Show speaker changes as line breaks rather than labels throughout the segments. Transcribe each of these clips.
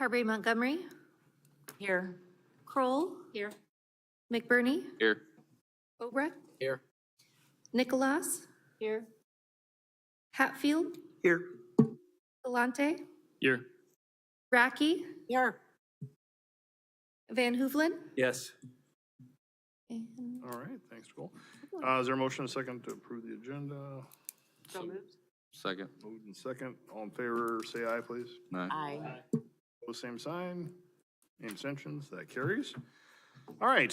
Carberry Montgomery,
Here.
Kroll,
Here.
McBurney,
Here.
Obrecht,
Here.
Nicholas,
Here.
Hatfield,
Here.
Galante,
Here.
Racky,
Here.
Van Hoevelen.
Yes.
And
All right, thanks, Nicole. Is there a motion and a second to approve the agenda?
So moved.
Second.
Moved and second. All in favor, say aye, please.
Aye.
Opposed, same sign. Any abstentions? That carries. All right,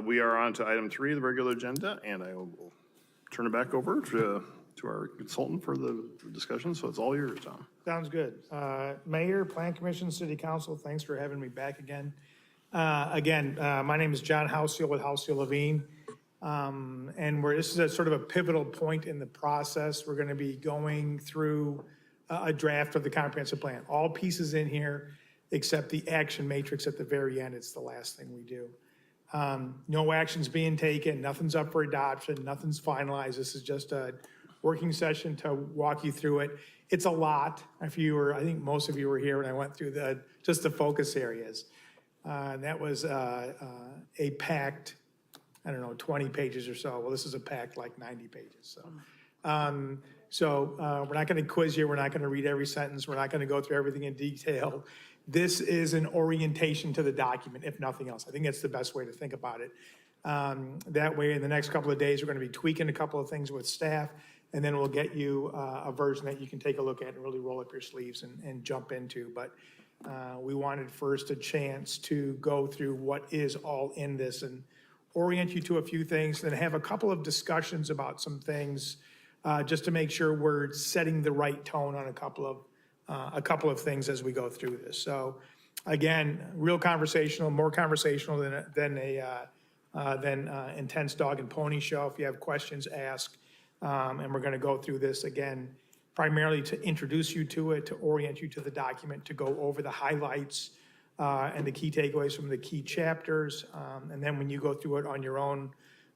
we are on to item 3 of the regular agenda, and I will turn it back over to our consultant for the discussion. So it's all yours, Tom.
Sounds good. Mayor, Plan Commission, City Council, thanks for having me back again. My name is John Houseel with Houseel Levine. And this is a sort of a pivotal point in the process. We're going to be going through a draft of the comprehensive plan. All pieces in here except the action matrix at the very end. It's the last thing we do. No action's being taken, nothing's up for adoption, nothing's finalized. This is just a working session to walk you through it. It's a lot. I think most of you were here when I went through just the focus areas. And that was a packed, 20 pages or so. Well, this is a packed like 90 pages. So we're not going to quiz you. We're not going to read every sentence. We're not going to go through everything in detail. This is an orientation to the document, if nothing else. I think that's the best way to think about it. That way, in the next couple of days, we're going to be tweaking a couple of things with staff, and then we'll get you a version that you can take a look at and really roll up your sleeves and jump into. But we wanted first a chance to go through what is all in this and orient you to a few things, then have a couple of discussions about some things just to make sure we're setting the right tone on a couple of things as we go through this. So again, real conversational, more conversational than intense dog and pony show. If you have questions, ask. And we're going to go through this again, primarily to introduce you to it, to orient you to the document, to go over the highlights and the key takeaways from the key chapters. And then when you go through it on your own,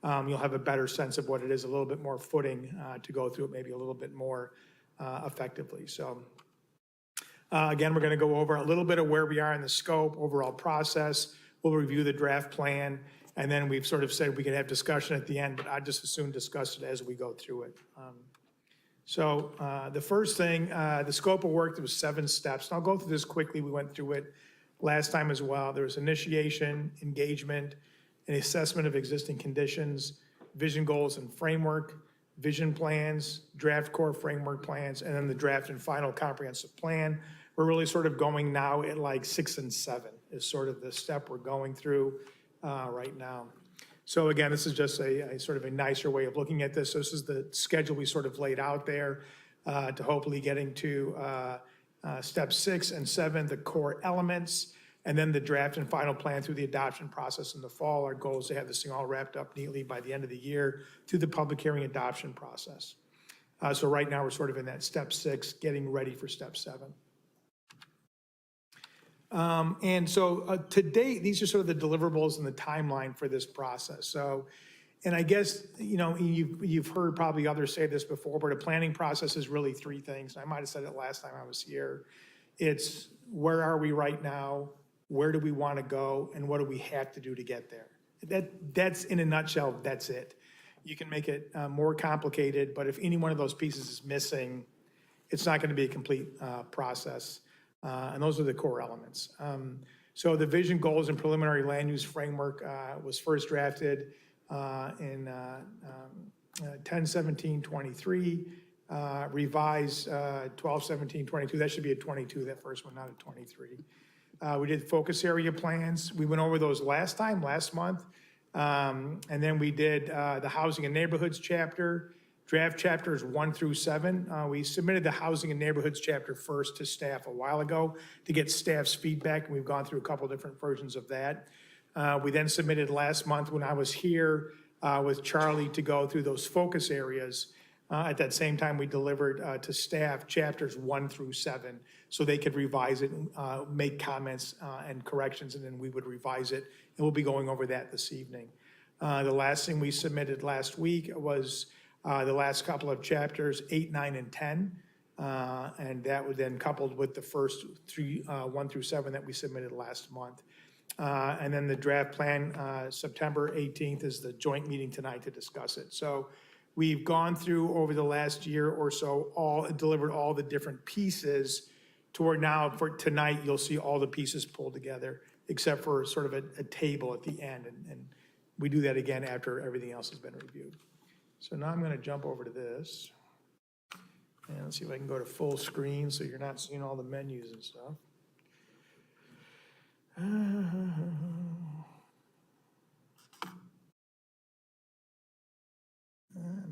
you'll have a better sense of what it is, a little bit more footing to go through it maybe a little bit more effectively. So again, we're going to go over a little bit of where we are in the scope, overall process. We'll review the draft plan. And then we've sort of said we could have discussion at the end, but I just as soon discuss it as we go through it. So the first thing, the scope of work, there was 7 steps. And I'll go through this quickly. We went through it last time as well. There was initiation, engagement, an assessment of existing conditions, vision goals and framework, vision plans, draft core framework plans, and then the draft and final comprehensive plan. We're really sort of going now at like 6 and 7 is sort of the step we're going through right now. So again, this is just a sort of a nicer way of looking at this. So this is the schedule we sort of laid out there to hopefully getting to step 6 and 7, the core elements, and then the draft and final plan through the adoption process in the fall. Our goal is to have this thing all wrapped up neatly by the end of the year through the public hearing adoption process. So right now we're sort of in that step 6, getting ready for step 7. And so to date, these are sort of the deliverables and the timeline for this process. So, and I guess, you've heard probably others say this before, but a planning process is really 3 things. I might have said it last time I was here. It's where are we right now? Where do we want to go? And what do we have to do to get there? That's in a nutshell, that's it. You can make it more complicated, but if any one of those pieces is missing, it's not going to be a complete process. And those are the core elements. So the vision, goals, and preliminary land use framework was first drafted in 10/17/23, revised 12/17/22. That should be a 22, that first one, not a 23. We did focus area plans. We went over those last month. And then we did the housing and neighborhoods chapter. Draft chapters 1 through 7. We submitted the housing and neighborhoods chapter first to staff a while ago to get staff's feedback, and we've gone through a couple different versions of that. We then submitted last month when I was here with Charlie to go through those focus areas. At that same time, we delivered to staff chapters 1 through 7 so they could revise it, make comments and corrections, and then we would revise it. And we'll be going over that this evening. The last thing we submitted last week was the last couple of chapters, 8, 9, and 10. And that would then coupled with the first three, 1 through 7 that we submitted last month. And then the draft plan, September 18th is the joint meeting tonight to discuss it. So we've gone through over the last year or so, delivered all the different pieces to where now for tonight, you'll see all the pieces pulled together, except for sort of a table at the end. And we do that again after everything else has been reviewed. So now I'm going to jump over to this. And let's see if I can go to full screen so you're not seeing all the menus and stuff.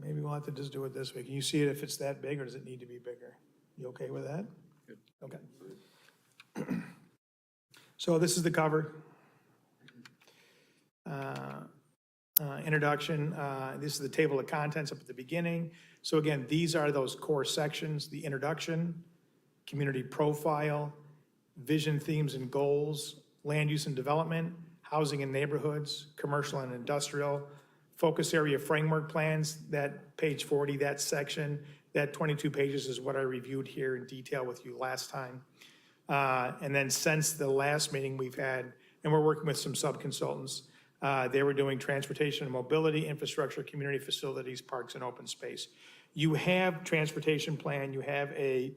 Maybe we'll have to just do it this way. Can you see it if it's that big, or does it need to be bigger? You okay with that? Good. Okay. So this is the cover. Introduction, this is the table of contents up at the beginning. So again, these are those core sections: the introduction, community profile, vision, themes, and goals, land use and development, housing and neighborhoods, commercial and industrial, focus area framework plans, that page 40, that section, that 22 pages is what I reviewed here in detail with you last time. And then since the last meeting we've had, and we're working with some sub-consultants, they were doing transportation and mobility, infrastructure, community facilities, parks, and open space. You have transportation plan, you have a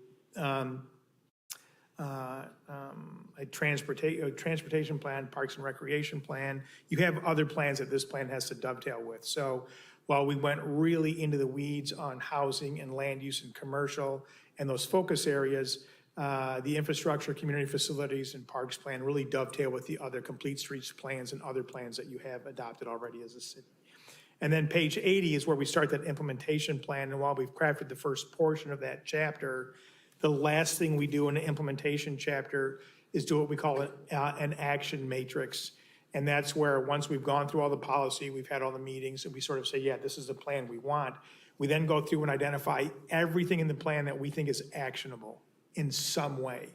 transportation plan, parks and recreation plan. You have other plans that this plan has to dovetail with. So while we went really into the weeds on housing and land use and commercial and those focus areas, the infrastructure, community facilities, and parks plan really dovetail with the other complete streets plans and other plans that you have adopted already as a city. And then page 80 is where we start that implementation plan. And while we've crafted the first portion of that chapter, the last thing we do in the implementation chapter is do what we call an action matrix. And that's where once we've gone through all the policy, we've had all the meetings, and we sort of say, yeah, this is the plan we want. We then go through and identify everything in the plan that we think is actionable in some way.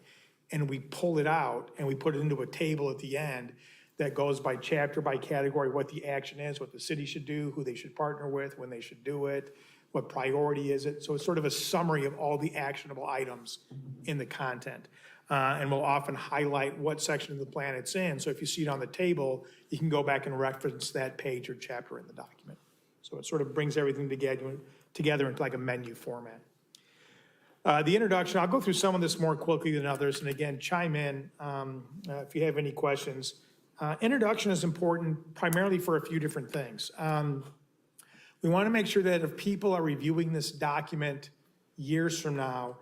And we pull it out and we put it into a table at the end that goes by chapter, by category, what the action is, what the city should do, who they should partner with, when they should do it, what priority is it. So it's sort of a summary of all the actionable items in the content. And we'll often highlight what section of the plan it's in. So if you see it on the table, you can go back and reference that page or chapter in the document. So it sort of brings everything together into like a menu format. The introduction, I'll go through some of this more quickly than others. And again, chime in if you have any questions. Introduction is important primarily for a few different things. We want to make sure that if people are reviewing this document years from now,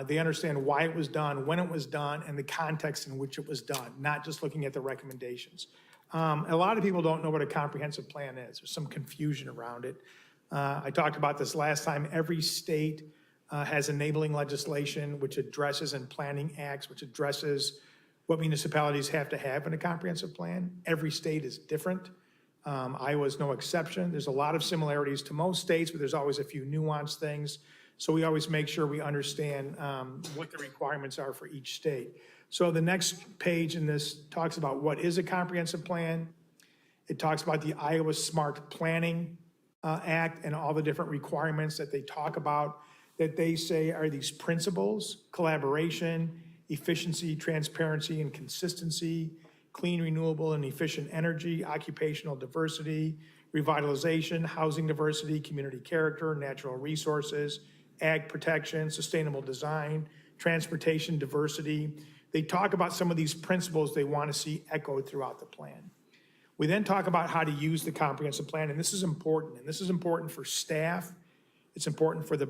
they understand why it was done, when it was done, and the context in which it was done, not just looking at the recommendations. A lot of people don't know what a comprehensive plan is. There's some confusion around it. I talked about this last time. Every state has enabling legislation which addresses, and planning acts which addresses what municipalities have to have in a comprehensive plan. Every state is different. Iowa's no exception. There's a lot of similarities to most states, but there's always a few nuanced things. So we always make sure we understand what the requirements are for each state. So the next page in this talks about what is a comprehensive plan. It talks about the Iowa Smart Planning Act and all the different requirements that they talk about, that they say are these principles: collaboration, efficiency, transparency, and consistency, clean, renewable, and efficient energy, occupational diversity, revitalization, housing diversity, community character, natural resources, ag protection, sustainable design, transportation diversity. They talk about some of these principles they want to see echoed throughout the plan. We then talk about how to use the comprehensive plan, and this is important. And this is important for staff. It's important for the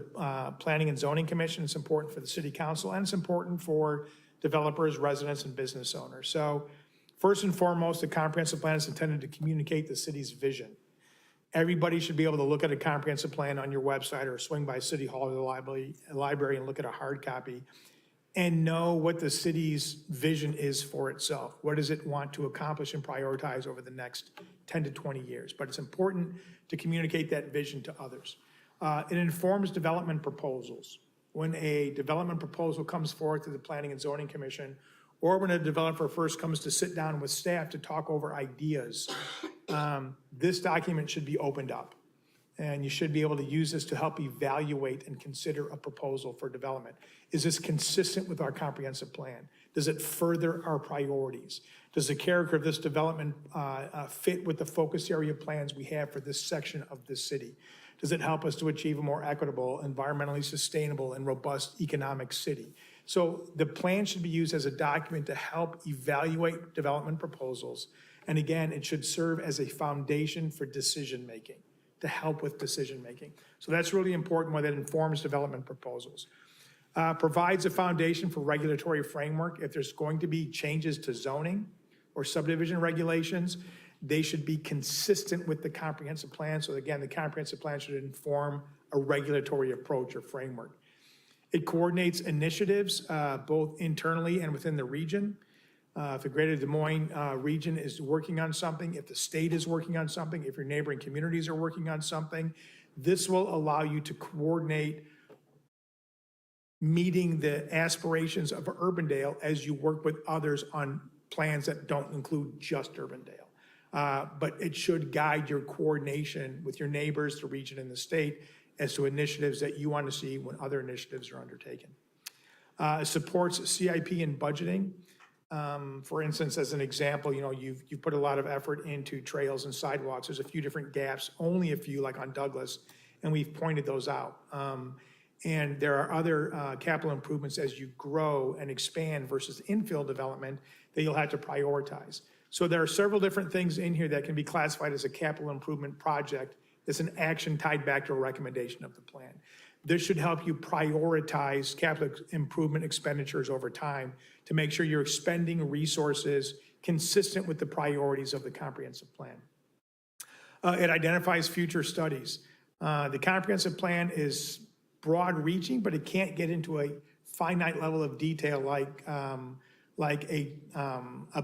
Planning and Zoning Commission. It's important for the City Council, and it's important for developers, residents, and business owners. So first and foremost, the comprehensive plan is intended to communicate the city's vision. Everybody should be able to look at a comprehensive plan on your website or swing by City Hall or the library and look at a hard copy and know what the city's vision is for itself. What does it want to accomplish and prioritize over the next 10 to 20 years? But it's important to communicate that vision to others. It informs development proposals. When a development proposal comes forth to the Planning and Zoning Commission, or when a developer first comes to sit down with staff to talk over ideas, this document should be opened up. And you should be able to use this to help evaluate and consider a proposal for development. Is this consistent with our comprehensive plan? Does it further our priorities? Does the character of this development fit with the focus area plans we have for this section of the city? Does it help us to achieve a more equitable, environmentally sustainable, and robust economic city? So the plan should be used as a document to help evaluate development proposals. And again, it should serve as a foundation for decision-making, to help with decision-making. So that's really important when it informs development proposals. Provides a foundation for regulatory framework. If there's going to be changes to zoning or subdivision regulations, they should be consistent with the comprehensive plan. So again, the comprehensive plan should inform a regulatory approach or framework. It coordinates initiatives both internally and within the region. If the Greater Des Moines region is working on something, if the state is working on something, if your neighboring communities are working on something, this will allow you to coordinate meeting the aspirations of Urbandale as you work with others on plans that don't include just Urbandale. But it should guide your coordination with your neighbors, the region, and the state as to initiatives that you want to see when other initiatives are undertaken. It supports CIP and budgeting. For instance, as an example, you've put a lot of effort into trails and sidewalks. There's a few different gaps, only a few, like on Douglas, and we've pointed those out. And there are other capital improvements as you grow and expand versus infill development that you'll have to prioritize. So there are several different things in here that can be classified as a capital improvement project. It's an action tied back to a recommendation of the plan. This should help you prioritize capital improvement expenditures over time to make sure you're expending resources consistent with the priorities of the comprehensive plan. It identifies future studies. The comprehensive plan is broad-reaching, but it can't get into a finite level of detail like a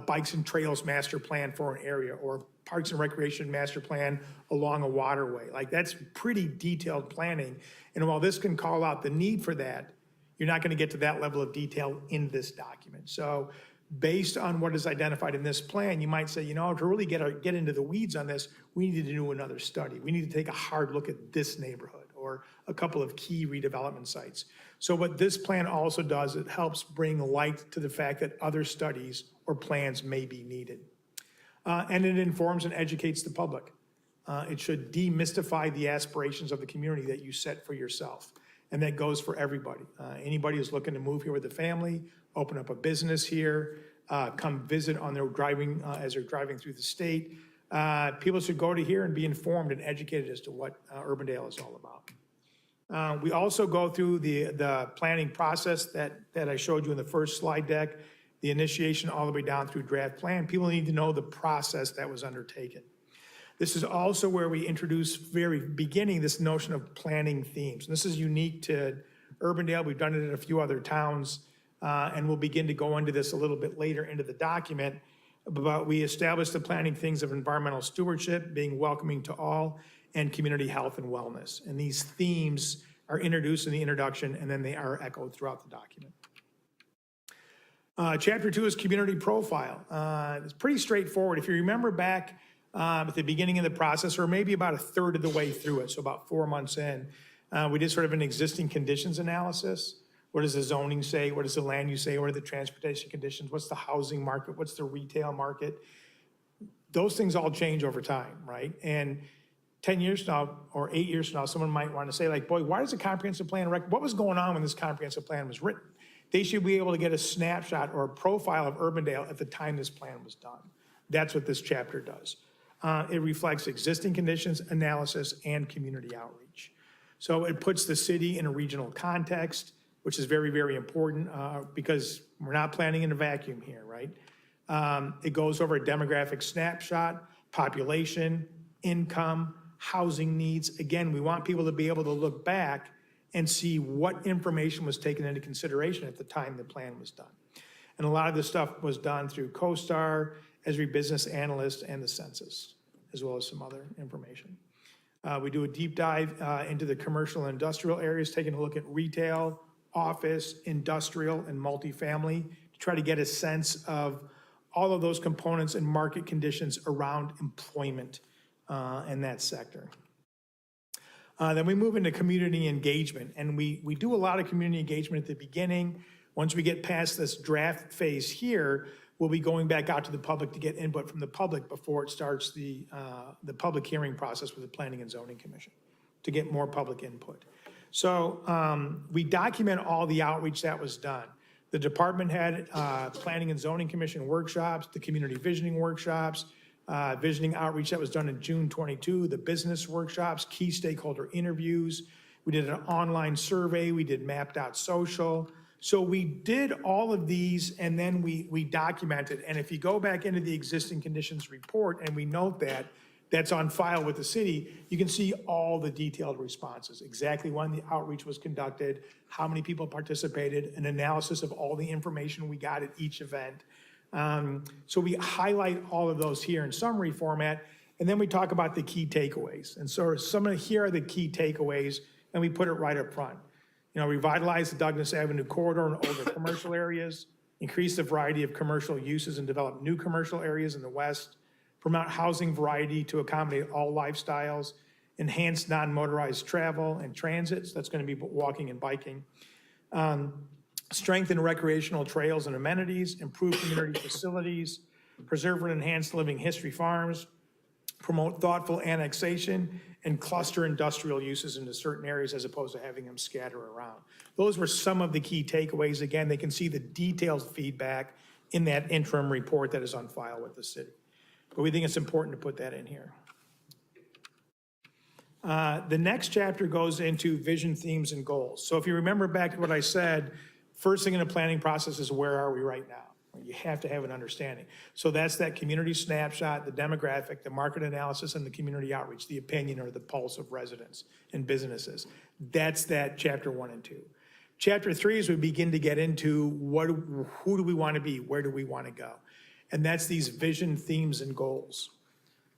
bikes and trails master plan for an area or parks and recreation master plan along a waterway. Like, that's pretty detailed planning. And while this can call out the need for that, you're not going to get to that level of detail in this document. So based on what is identified in this plan, you might say, to really get into the weeds on this, we need to do another study. We need to take a hard look at this neighborhood or a couple of key redevelopment sites. So what this plan also does, it helps bring light to the fact that other studies or plans may be needed. And it informs and educates the public. It should demystify the aspirations of the community that you set for yourself. And that goes for everybody. Anybody who's looking to move here with a family, open up a business here, come visit on their driving, as they're driving through the state. People should go to here and be informed and educated as to what Urbandale is all about. We also go through the planning process that I showed you in the first slide deck, the initiation all the way down through draft plan. People need to know the process that was undertaken. This is also where we introduce very beginning this notion of planning themes. And this is unique to Urbandale. We've done it in a few other towns, and we'll begin to go into this a little bit later into the document. But we established the planning themes of environmental stewardship, being welcoming to all, and community health and wellness. And these themes are introduced in the introduction, and then they are echoed throughout the document. Chapter 2 is community profile. It's pretty straightforward. If you remember back at the beginning of the process, or maybe about a third of the way through it, so about 4 months in, we did sort of an existing conditions analysis. What does the zoning say? What does the land use say? What are the transportation conditions? What's the housing market? What's the retail market? Those things all change over time, right? And 10 years from now or 8 years from now, someone might want to say, like, boy, why does the comprehensive plan, what was going on when this comprehensive plan was written? They should be able to get a snapshot or a profile of Urbandale at the time this plan was done. That's what this chapter does. It reflects existing conditions, analysis, and community outreach. So it puts the city in a regional context, which is very, very important because we're not planning in a vacuum here, right? It goes over a demographic snapshot, population, income, housing needs. Again, we want people to be able to look back and see what information was taken into consideration at the time the plan was done. And a lot of this stuff was done through CoStar, Esri Business Analyst, and the census, as well as some other information. We do a deep dive into the commercial and industrial areas, taking a look at retail, office, industrial, and multifamily to try to get a sense of all of those components and market conditions around employment in that sector. Then we move into community engagement, and we do a lot of community engagement at the beginning. Once we get past this draft phase here, we'll be going back out to the public to get input from the public before it starts the public hearing process with the Planning and Zoning Commission, to get more public input. So we document all the outreach that was done. The department had Planning and Zoning Commission workshops, the community visioning workshops, visioning outreach that was done in June 22, the business workshops, key stakeholder interviews. We did an online survey, we did Map.social. So we did all of these, and then we documented. And if you go back into the existing conditions report, and we note that, that's on file with the city, you can see all the detailed responses, exactly when the outreach was conducted, how many people participated, an analysis of all the information we got at each event. So we highlight all of those here in summary format, and then we talk about the key takeaways. And so here are the key takeaways, and we put it right up front. You know, revitalize the Douglas Avenue corridor and older commercial areas, increase the variety of commercial uses and develop new commercial areas in the west, promote housing variety to accommodate all lifestyles, enhance non-motorized travel and transit, so that's going to be walking and biking, strengthen recreational trails and amenities, improve community facilities, preserve and enhance living history farms, promote thoughtful annexation, and cluster industrial uses into certain areas as opposed to having them scatter around. Those were some of the key takeaways. Again, they can see the detailed feedback in that interim report that is on file with the city. But we think it's important to put that in here. The next chapter goes into vision, themes, and goals. So if you remember back to what I said, first thing in the planning process is where are we right now? You have to have an understanding. So that's that community snapshot, the demographic, the market analysis, and the community outreach, the opinion or the pulse of residents and businesses. That's that chapter 1 and 2. Chapter 3 is we begin to get into who do we want to be? Where do we want to go? And that's these vision, themes, and goals.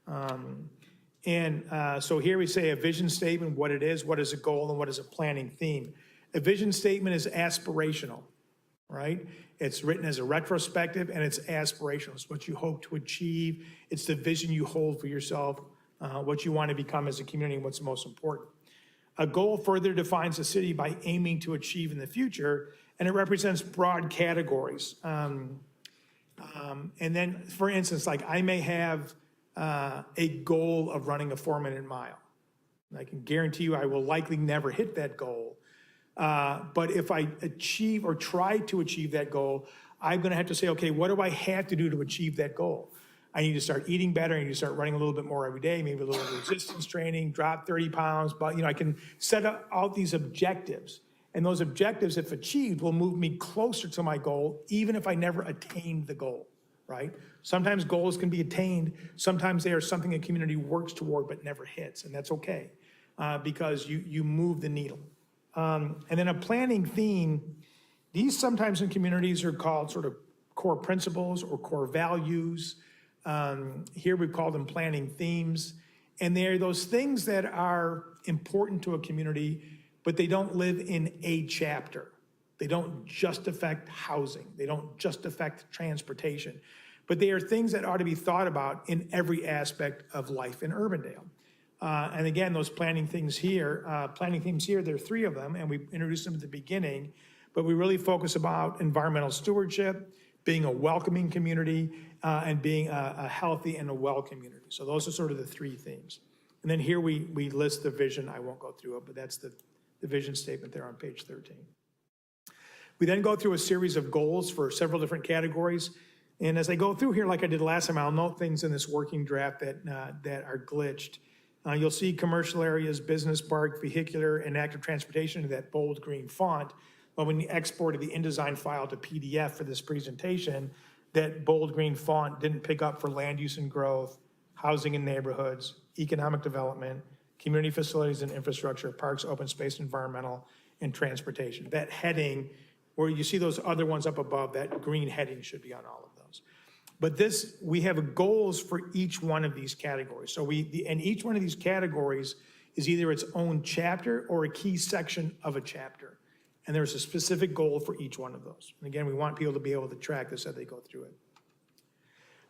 So here we say a vision statement, what it is, what is a goal, and what is a planning theme. A vision statement is aspirational, right? It's written as a retrospective, and it's aspirational. It's what you hope to achieve. It's the vision you hold for yourself, what you want to become as a community, and what's most important. A goal further defines the city by aiming to achieve in the future, and it represents broad categories. And then, for instance, like I may have a goal of running a 4-minute mile. I can guarantee you I will likely never hit that goal. But if I achieve or try to achieve that goal, I'm going to have to say, okay, what do I have to do to achieve that goal? I need to start eating better. I need to start running a little bit more every day, maybe a little resistance training, drop 30 pounds. But, I can set out these objectives. And those objectives, if achieved, will move me closer to my goal, even if I never attained the goal, right? Sometimes goals can be attained. Sometimes they are something a community works toward but never hits, and that's okay because you move the needle. And then a planning theme, these sometimes in communities are called sort of core principles or core values. Here we call them planning themes. And they're those things that are important to a community, but they don't live in a chapter. They don't just affect housing. They don't just affect transportation. But they are things that ought to be thought about in every aspect of life in Urbandale. And again, those planning themes here, there are 3 of them, and we introduced them at the beginning, but we really focus about environmental stewardship, being a welcoming community, and being a healthy and a well community. So those are sort of the 3 themes. And then here we list the vision. I won't go through it, but that's the vision statement there on page 13. We then go through a series of goals for several different categories. And as I go through here, like I did last time, I'll note things in this working draft that are glitched. You'll see commercial areas, business park, vehicular, and active transportation in that bold green font. But when you exported the InDesign file to PDF for this presentation, that bold green font didn't pick up for land use and growth, housing and neighborhoods, economic development, community facilities and infrastructure, parks, open space, environmental, and transportation. That heading, where you see those other ones up above, that green heading should be on all of those. But we have goals for each one of these categories. So and each one of these categories is either its own chapter or a key section of a chapter. And there's a specific goal for each one of those. And again, we want people to be able to track this as they go through it.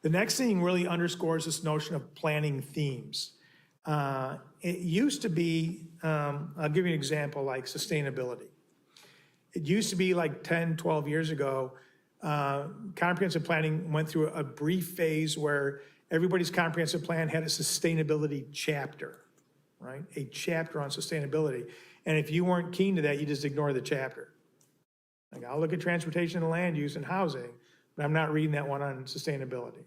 The next thing really underscores this notion of planning themes. It used to be, I'll give you an example, like sustainability. It used to be like 10, 12 years ago, comprehensive planning went through a brief phase where everybody's comprehensive plan had a sustainability chapter, right? A chapter on sustainability. And if you weren't keen to that, you just ignore the chapter. Like, I'll look at transportation and land use and housing, but I'm not reading that one on sustainability.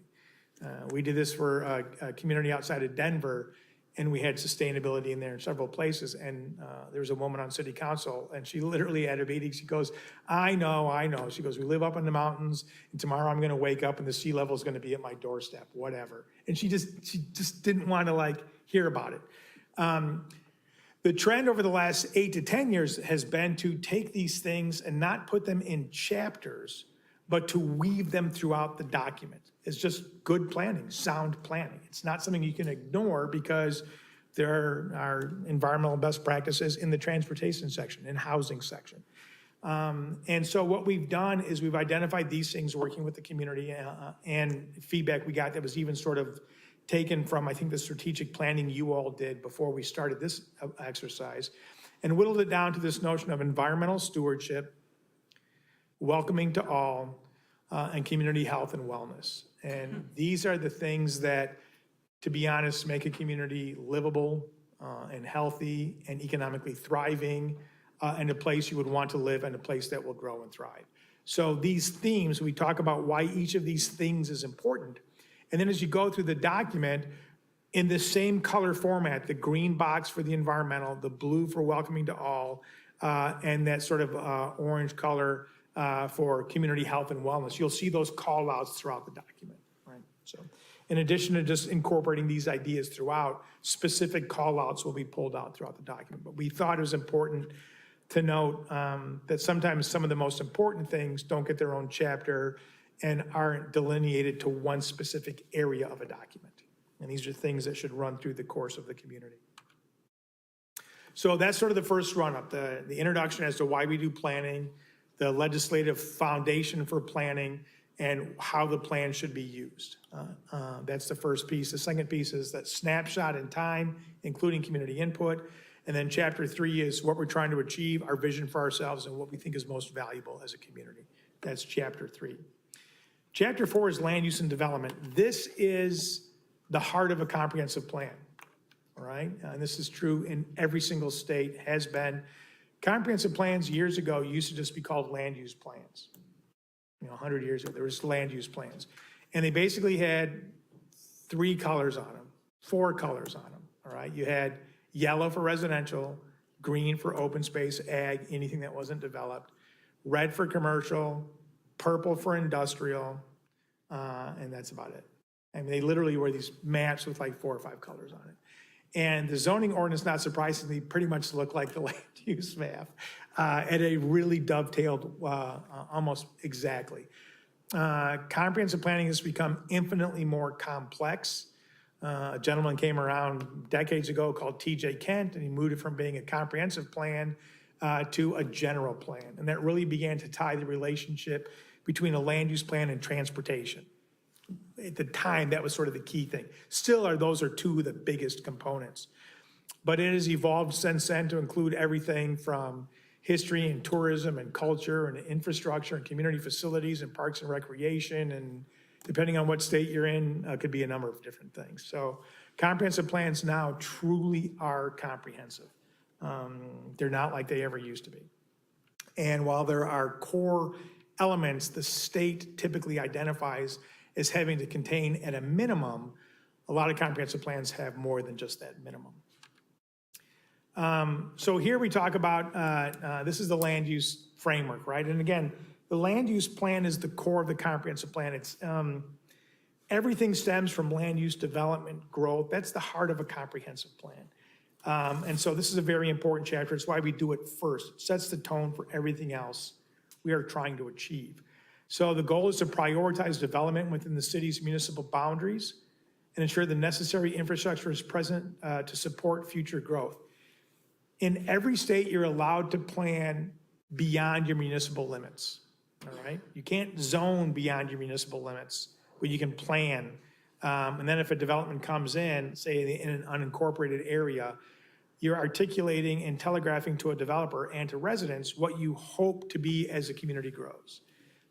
We did this for a community outside of Denver, and we had sustainability in there in several places. And there was a woman on city council, and she literally at a meeting, she goes, I know. She goes, we live up in the mountains, and tomorrow I'm gonna wake up and the sea level is gonna be at my doorstep, whatever. And she just didn't want to like hear about it. The trend over the last 8 to 10 years has been to take these things and not put them in chapters, but to weave them throughout the document. It's just good planning, sound planning. It's not something you can ignore because there are environmental best practices in the transportation section, in housing section. And so what we've done is we've identified these things working with the community and feedback we got that was even sort of taken from, I think, the strategic planning you all did before we started this exercise, and whittled it down to this notion of environmental stewardship, welcoming to all, and community health and wellness. And these are the things that, to be honest, make a community livable and healthy and economically thriving, and a place you would want to live and a place that will grow and thrive. So these themes, we talk about why each of these things is important. And then as you go through the document, in the same color format, the green box for the environmental, the blue for welcoming to all, and that sort of orange color for community health and wellness, you'll see those call outs throughout the document, right? So in addition to just incorporating these ideas throughout, specific call outs will be pulled out throughout the document. But we thought it was important to note that sometimes some of the most important things don't get their own chapter and aren't delineated to one specific area of a document. And these are things that should run through the course of the community. So that's sort of the first run-up, the introduction as to why we do planning, the legislative foundation for planning, and how the plan should be used. That's the first piece. The second piece is that snapshot in time, including community input. And then chapter 3 is what we're trying to achieve, our vision for ourselves, and what we think is most valuable as a community. That's chapter 3. Chapter 4 is land use and development. This is the heart of a comprehensive plan, all right? And this is true in every single state, has been. Comprehensive plans years ago used to just be called land use plans. 100 years ago, there was land use plans. And they basically had 3 colors on them, 4 colors on them, all right? You had yellow for residential, green for open space, ag, anything that wasn't developed, red for commercial, purple for industrial, and that's about it. I mean, they literally were these maps with like 4 or 5 colors on it. And the zoning ordinance, not surprisingly, pretty much looked like the land use map, and it really dovetailed almost exactly. Comprehensive planning has become infinitely more complex. A gentleman came around decades ago called T.J. Kent, and he moved it from being a comprehensive plan to a general plan. And that really began to tie the relationship between a land use plan and transportation. At the time, that was sort of the key thing. Still, those are 2 of the biggest components. But it has evolved since then to include everything from history and tourism and culture and infrastructure and community facilities and parks and recreation. And depending on what state you're in, could be a number of different things. So comprehensive plans now truly are comprehensive. They're not like they ever used to be. And while there are core elements the state typically identifies as having to contain at a minimum, a lot of comprehensive plans have more than just that minimum. So here we talk about, this is the land use framework, right? And again, the land use plan is the core of the comprehensive plan. It's, everything stems from land use development growth. That's the heart of a comprehensive plan. And so this is a very important chapter. It's why we do it first. It sets the tone for everything else we are trying to achieve. So the goal is to prioritize development within the city's municipal boundaries and ensure the necessary infrastructure is present to support future growth. In every state, you're allowed to plan beyond your municipal limits, all right? You can't zone beyond your municipal limits, but you can plan And then if a development comes in, say in an unincorporated area, you're articulating and telegraphing to a developer and to residents what you hope to be as the community grows.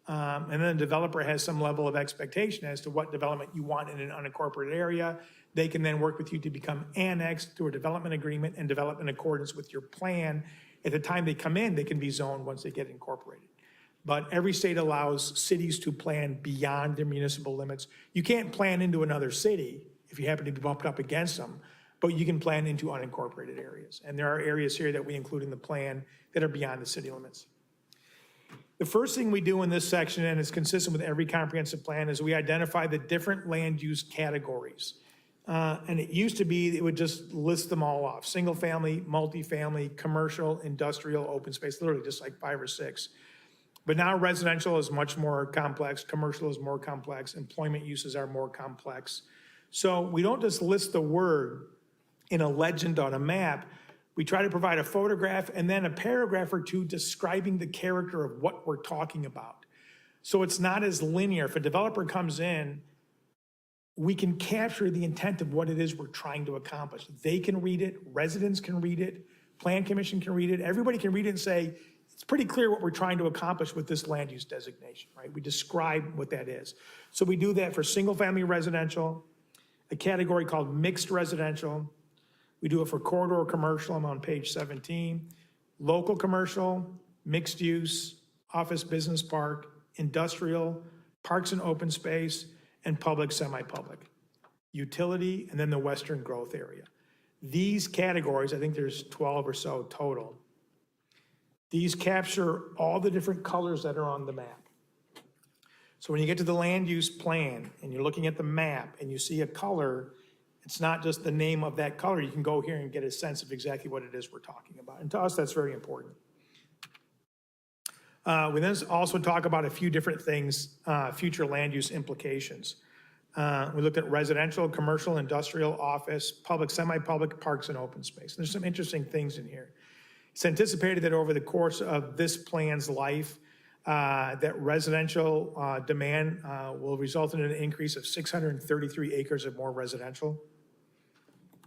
And then the developer has some level of expectation as to what development you want in an unincorporated area. They can then work with you to become annexed through a development agreement and develop in accordance with your plan. At the time they come in, they can be zoned once they get incorporated. But every state allows cities to plan beyond their municipal limits. You can't plan into another city if you happen to be bumped up against them, but you can plan into unincorporated areas. And there are areas here that we include in the plan that are beyond the city limits. The first thing we do in this section, and it's consistent with every comprehensive plan, is we identify the different land use categories. And it used to be, it would just list them all off: single family, multifamily, commercial, industrial, open space, literally just like 5 or 6. But now residential is much more complex, commercial is more complex, employment uses are more complex. So we don't just list the word in a legend on a map. We try to provide a photograph and then a paragraph or two describing the character of what we're talking about. So it's not as linear. If a developer comes in, we can capture the intent of what it is we're trying to accomplish. They can read it, residents can read it, Plan Commission can read it, everybody can read it and say, it's pretty clear what we're trying to accomplish with this land use designation, right? We describe what that is. So we do that for single family residential, a category called mixed residential. We do it for corridor commercial, I'm on page 17, local commercial, mixed use, office business park, industrial, parks and open space, and public, semi-public, utility, and then the western growth area. These categories, I think there's 12 or so total, these capture all the different colors that are on the map. So when you get to the land use plan and you're looking at the map and you see a color, it's not just the name of that color. You can go here and get a sense of exactly what it is we're talking about. And to us, that's very important. We then also talk about a few different things, future land use implications. We looked at residential, commercial, industrial, office, public, semi-public, parks, and open space. There's some interesting things in here. It's anticipated that over the course of this plan's life, that residential demand will result in an increase of 633 acres of more residential.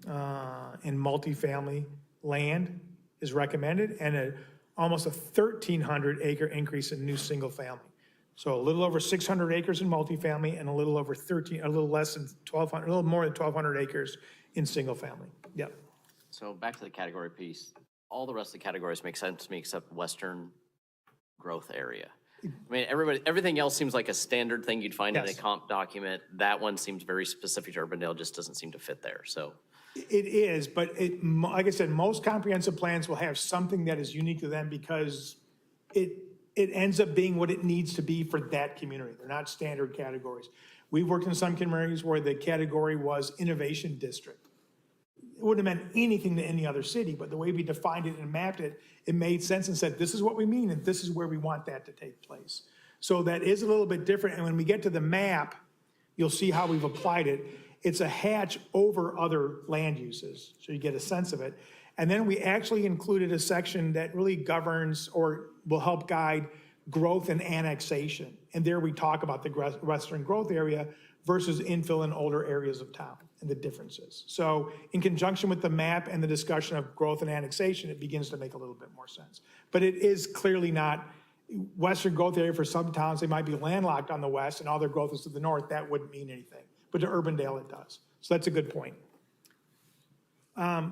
And multifamily land is recommended, and almost a 1,300 acre increase in new single family. So a little over 600 acres in multifamily and a little over a little less than 1,200, a little more than 1,200 acres in single family. Yep.
So back to the category piece, all the rest of the categories make sense to me except western growth area. I mean, everything else seems like a standard thing you'd find in a
Yes.
comp document. That one seems very specific to Urbandale, just doesn't seem to fit there, so.
It is, but like I said, most comprehensive plans will have something that is unique to them because it ends up being what it needs to be for that community. They're not standard categories. We've worked in some communities where the category was innovation district. It wouldn't have meant anything to any other city, but the way we defined it and mapped it, it made sense and said, this is what we mean and this is where we want that to take place. So that is a little bit different. And when we get to the map, you'll see how we've applied it. It's a hatch over other land uses, so you get a sense of it. And then we actually included a section that really governs or will help guide growth and annexation. And there we talk about the western growth area versus infill in older areas of town and the differences. So in conjunction with the map and the discussion of growth and annexation, it begins to make a little bit more sense. But it is clearly not western growth area. For some towns, they might be landlocked on the west and all their growth is to the north. That wouldn't mean anything. But to Urbandale, it does. So that's a good point.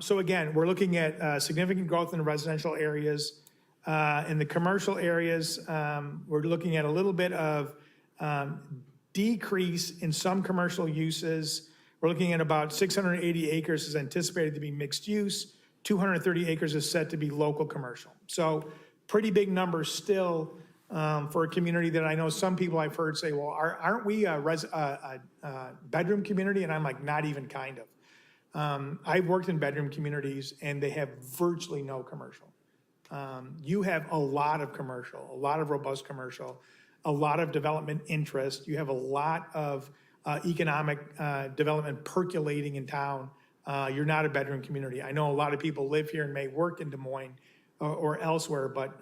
So again, we're looking at significant growth in the residential areas. In the commercial areas, we're looking at a little bit of decrease in some commercial uses. We're looking at about 680 acres is anticipated to be mixed use. 230 acres is set to be local commercial. So pretty big numbers still for a community that I know some people I've heard say, well, aren't we a bedroom community? And I'm like, not even kind of. I've worked in bedroom communities and they have virtually no commercial. You have a lot of commercial, a lot of robust commercial, a lot of development interest. You have a lot of economic development percolating in town. You're not a bedroom community. I know a lot of people live here and may work in Des Moines or elsewhere, but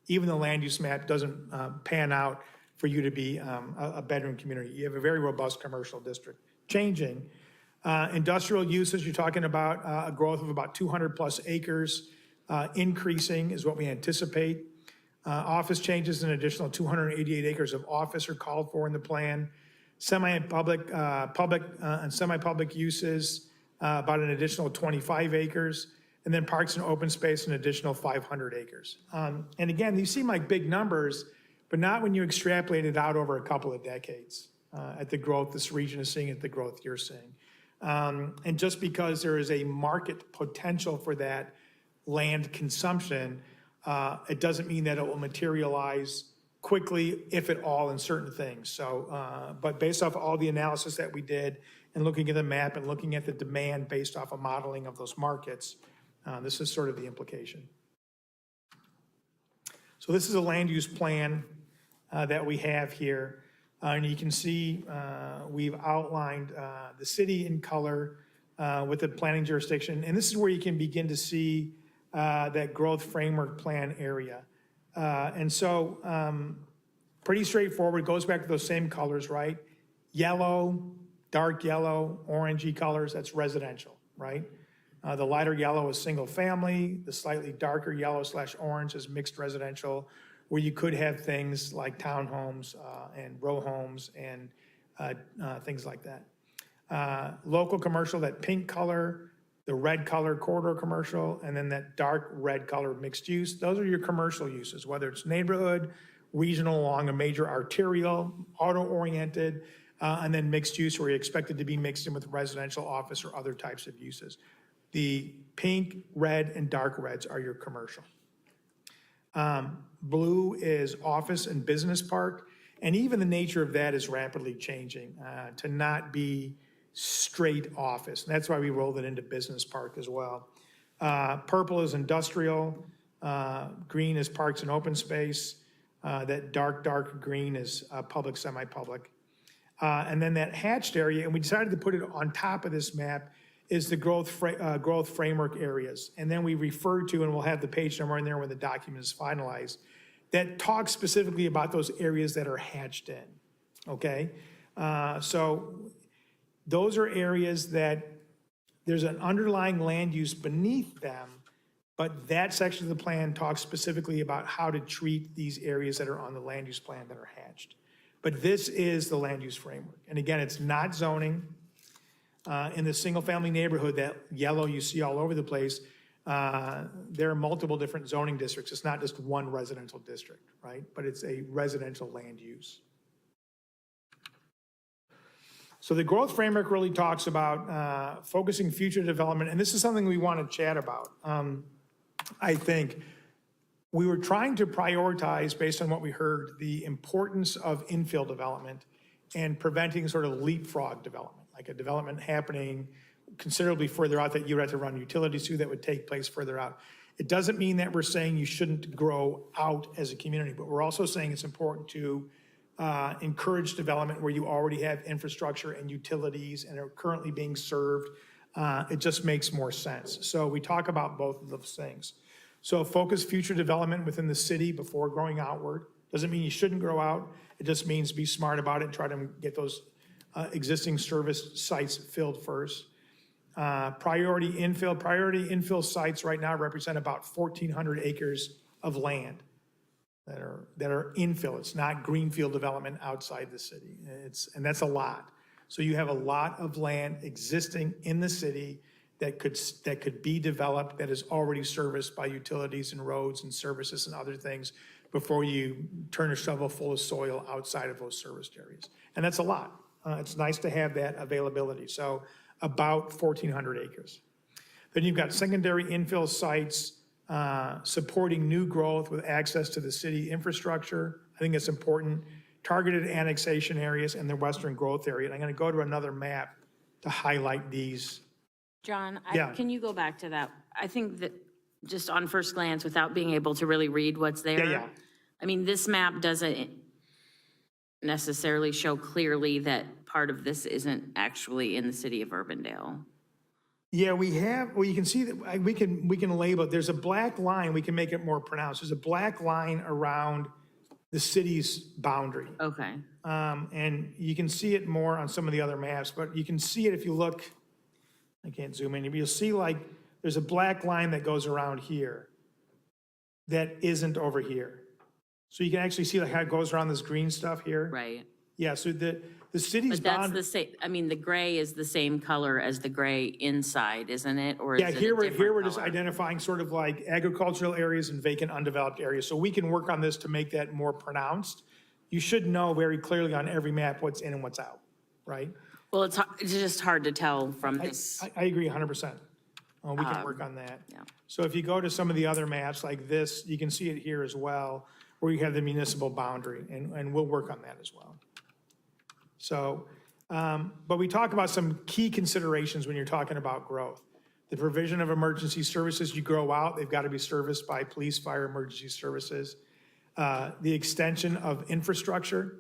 even the land use map doesn't pan out for you to be a bedroom community. You have a very robust commercial district. Changing. Industrial uses, you're talking about a growth of about 200+ acres. Increasing is what we anticipate. Office changes, an additional 288 acres of office are called for in the plan. Semi-public, public and semi-public uses, about an additional 25 acres. And then parks and open space, an additional 500 acres. And again, these seem like big numbers, but not when you extrapolate it out over a couple of decades at the growth this region is seeing, at the growth you're seeing. And just because there is a market potential for that land consumption, it doesn't mean that it will materialize quickly, if at all, in certain things. So, but based off all the analysis that we did and looking at the map and looking at the demand based off a modeling of those markets, this is sort of the implication. So this is a land use plan that we have here. And you can see we've outlined the city in color with the planning jurisdiction. And this is where you can begin to see that growth framework plan area. And so pretty straightforward, goes back to those same colors, right? Yellow, dark yellow, orangey colors, that's residential, right? The lighter yellow is single family, the slightly darker yellow / orange is mixed residential, where you could have things like townhomes and row homes and things like that. Local commercial, that pink color, the red color corridor commercial, and then that dark red color mixed use. Those are your commercial uses, whether it's neighborhood, regional along a major arterial, auto-oriented, and then mixed use where you expect it to be mixed in with residential, office, or other types of uses. The pink, red, and dark reds are your commercial. Blue is office and business park, and even the nature of that is rapidly changing to not be straight office. And that's why we rolled it into business park as well. Purple is industrial, green is parks and open space, that dark green is public, semi-public. And then that hatched area, and we decided to put it on top of this map, is the growth framework areas. And then we refer to, and we'll have the page number in there when the document is finalized, that talks specifically about those areas that are hatched in, okay? So those are areas that there's an underlying land use beneath them, but that section of the plan talks specifically about how to treat these areas that are on the land use plan that are hatched. But this is the land use framework. And again, it's not zoning. In the single-family neighborhood, that yellow you see all over the place, there are multiple different zoning districts. It's not just one residential district, right? But it's a residential land use. So the growth framework really talks about focusing future development, and this is something we want to chat about. I think we were trying to prioritize, based on what we heard, the importance of infill development and preventing sort of leapfrog development, like a development happening considerably further out that you would have to run utilities to, that would take place further out. It doesn't mean that we're saying you shouldn't grow out as a community, but we're also saying it's important to encourage development where you already have infrastructure and utilities and are currently being served. It just makes more sense. So we talk about both of those things. So focus future development within the city before growing outward. Doesn't mean you shouldn't grow out. It just means be smart about it and try to get those existing service sites filled first. Priority infill sites right now represent about 1,400 acres of land that are infill. It's not greenfield development outside the city. And that's a lot. So you have a lot of land existing in the city that could be developed, that is already serviced by utilities and roads and services and other things before you turn a shovel full of soil outside of those serviced areas. And that's a lot. It's nice to have that availability. So about 1,400 acres. Then you've got secondary infill sites supporting new growth with access to the city infrastructure. I think it's important. Targeted annexation areas and the western growth area. And I'm going to go to another map to highlight these.
John,
Yeah.
can you go back to that? I think that just on first glance, without being able to really read what's there.
Yeah.
I mean, this map doesn't necessarily show clearly that part of this isn't actually in the city of Urbandale.
Yeah, we have, well, you can see that we can label it. There's a black line, we can make it more pronounced. There's a black line around the city's boundary.
Okay,
And you can see it more on some of the other maps, but you can see it if you look, I can't zoom in, but you'll see like, there's a black line that goes around here that isn't over here. So you can actually see like how it goes around this green stuff here.
right.
Yeah, so the city's
But that's
boundary.
the same, I mean, the gray is the same color as the gray inside, isn't it? Or is
Yeah,
it a
here
different
we're just
color?
identifying sort of like agricultural areas and vacant undeveloped areas. So we can work on this to make that more pronounced. You should know very clearly on every map what's in and what's out, right?
Well, it's just hard to tell from this.
I agree 100%. We can work on that.
yeah.
So if you go to some of the other maps like this, you can see it here as well, where you have the municipal boundary, and we'll work on that as well. So, but we talk about some key considerations when you're talking about growth. The provision of emergency services, you grow out, they've got to be serviced by police, fire, emergency services. The extension of infrastructure.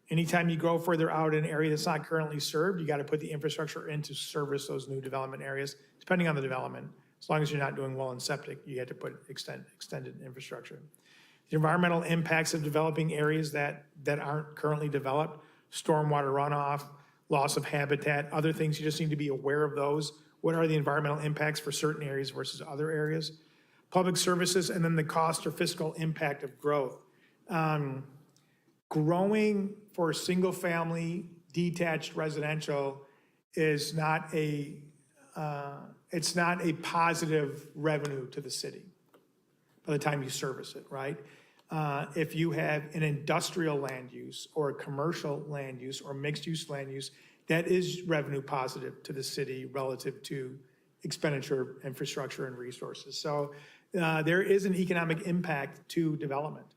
Anytime you go further out in an area that's not currently served, you got to put the infrastructure in to service those new development areas, depending on the development. As long as you're not doing well in septic, you have to put extended infrastructure. The environmental impacts of developing areas that aren't currently developed, stormwater runoff, loss of habitat, other things, you just need to be aware of those. What are the environmental impacts for certain areas versus other areas? Public services, and then the cost or fiscal impact of growth. Growing for single-family detached residential is not it's not a positive revenue to the city by the time you service it, right? If you have an industrial land use or a commercial land use or mixed-use land use, that is revenue positive to the city relative to expenditure, infrastructure, and resources. So there is an economic impact to development.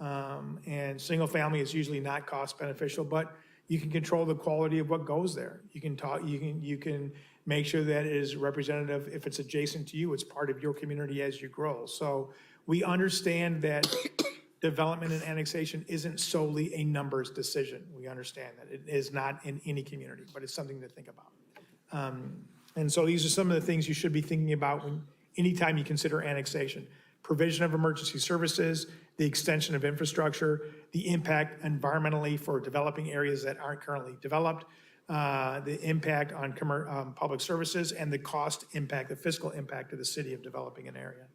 And single family is usually not cost beneficial, but you can control the quality of what goes there. You can make sure that it is representative. If it's adjacent to you, it's part of your community as you grow. So we understand that development and annexation isn't solely a numbers decision. We understand that it is not in any community, but it's something to think about. And so these are some of the things you should be thinking about anytime you consider annexation. Provision of emergency services, the extension of infrastructure, the impact environmentally for developing areas that aren't currently developed, the impact on public services, and the cost impact, the fiscal impact of the city of developing an area.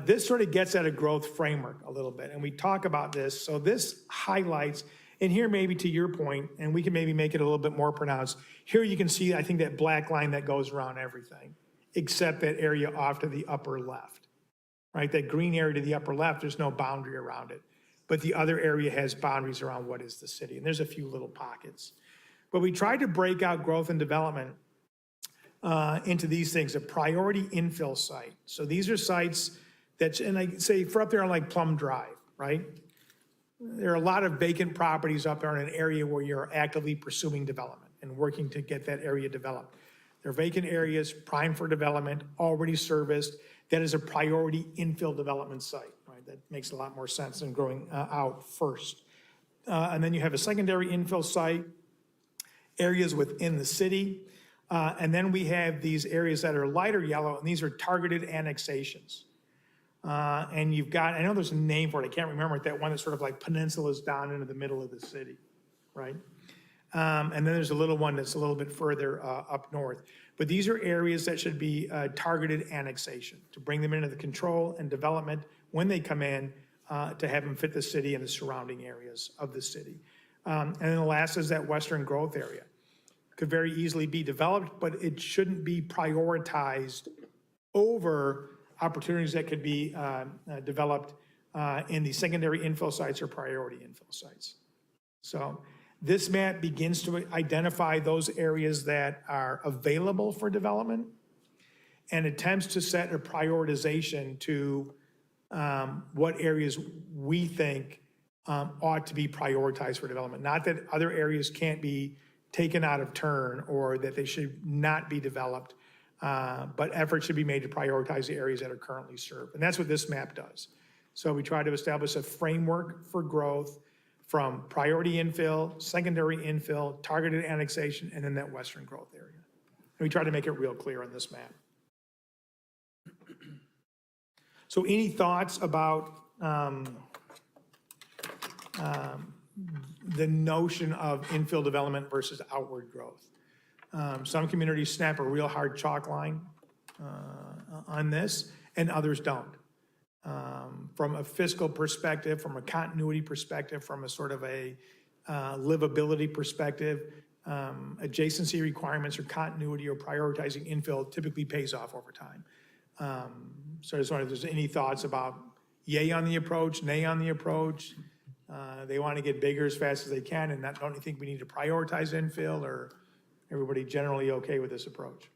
This sort of gets at a growth framework a little bit, and we talk about this. So this highlights, and here maybe to your point, and we can maybe make it a little bit more pronounced. Here you can see, I think, that black line that goes around everything, except that area off to the upper left, right? That green area to the upper left, there's no boundary around it. But the other area has boundaries around what is the city, and there's a few little pockets. But we tried to break out growth and development into these things, a priority infill site. So these are sites that, and I say for up there on like Plum Drive, right? There are a lot of vacant properties up there in an area where you're actively pursuing development and working to get that area developed. They're vacant areas, prime for development, already serviced. That is a priority infill development site, right? That makes a lot more sense than growing out first. And then you have a secondary infill site, areas within the city. And then we have these areas that are lighter yellow, and these are targeted annexations. And you've got, I know there's a name for it, I can't remember it, that one that sort of like peninsulas down into the middle of the city, right? And then there's a little one that's a little bit further up north. But these are areas that should be targeted annexation, to bring them into the control and development when they come in, to have them fit the city and the surrounding areas of the city. And then the last is that western growth area. Could very easily be developed, but it shouldn't be prioritized over opportunities that could be developed in the secondary infill sites or priority infill sites. So this map begins to identify those areas that are available for development and attempts to set a prioritization to what areas we think ought to be prioritized for development. Not that other areas can't be taken out of turn or that they should not be developed, but effort should be made to prioritize the areas that are currently served. And that's what this map does. So we try to establish a framework for growth from priority infill, secondary infill, targeted annexation, and then that western growth area. And we try to make it real clear on this map. So any thoughts about the notion of infill development versus outward growth. Some communities snap a real hard chalk line on this, and others don't. From a fiscal perspective, from a continuity perspective, from a sort of a livability perspective, adjacency requirements or continuity or prioritizing infill typically pays off over time. So I just wonder if there's any thoughts about yay on the approach, nay on the approach. They want to get bigger as fast as they can, and don't you think we need to prioritize infill, or everybody generally okay with this approach?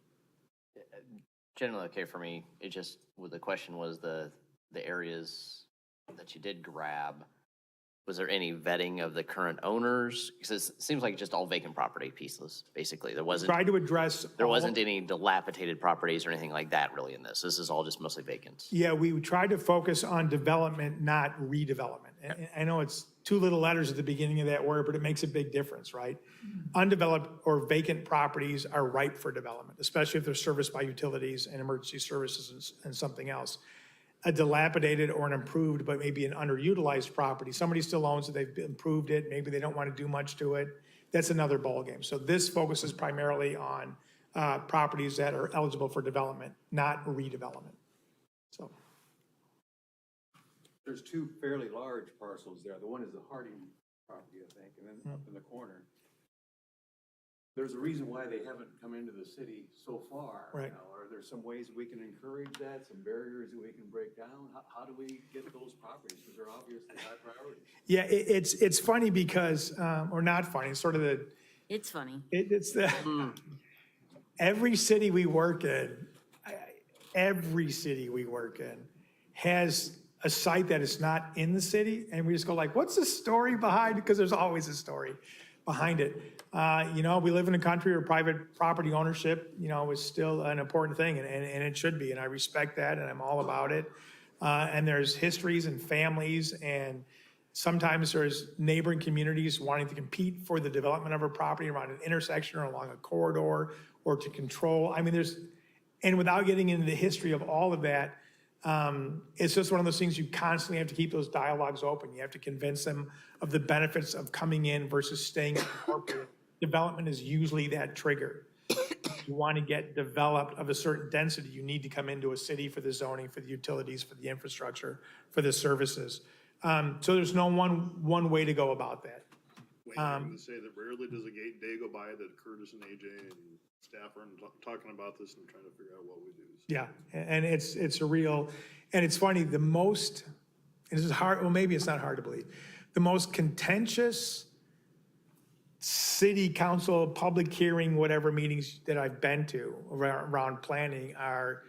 Generally okay for me. It just, well, the question was the areas that you did grab, was there any vetting of the current owners? Because it seems like just all vacant property pieces, basically. There wasn't
Try to address.
any dilapidated properties or anything like that really in this. This is all just mostly vacants.
Yeah, we tried to focus on development, not redevelopment. And I know it's two little letters at the beginning of that word, but it makes a big difference, right? Undeveloped or vacant properties are ripe for development, especially if they're serviced by utilities and emergency services and something else. A dilapidated or an improved, but maybe an underutilized property, somebody still owns it, they've improved it, maybe they don't want to do much to it. That's another ballgame. So this focuses primarily on properties that are eligible for development, not redevelopment. So.
There's two fairly large parcels there. The one is the Harding property, I think, and then up in the corner. There's a reason why they haven't come into the city so far.
Right.
Now, are there some ways we can encourage that, some barriers that we can break down? How do we get those properties? Because they're obviously high priorities.
Yeah, it's funny because, or not funny, it's sort of the,
It's funny.
it's the, every city we work in, has a site that is not in the city, and we just go like, what's the story behind it? Because there's always a story behind it. We live in a country where private property ownership, is still an important thing, and it should be, and I respect that, and I'm all about it. And there's histories and families, and sometimes there's neighboring communities wanting to compete for the development of a property around an intersection or along a corridor or to control. I mean, and without getting into the history of all of that, it's just one of those things you constantly have to keep those dialogues open. You have to convince them of the benefits of coming in versus staying in corporate. Development is usually that trigger. You want to get developed of a certain density, you need to come into a city for the zoning, for the utilities, for the infrastructure, for the services. So there's no one way to go about that.
Wayne, I'm going to say that rarely does a day go by that Curtis and AJ and staff aren't talking about this and trying to figure out what we do. So.
Yeah, and it's a real, and it's funny, and this is hard, well, maybe it's not hard to believe. The most contentious city council, public hearing, whatever meetings that I've been to around planning are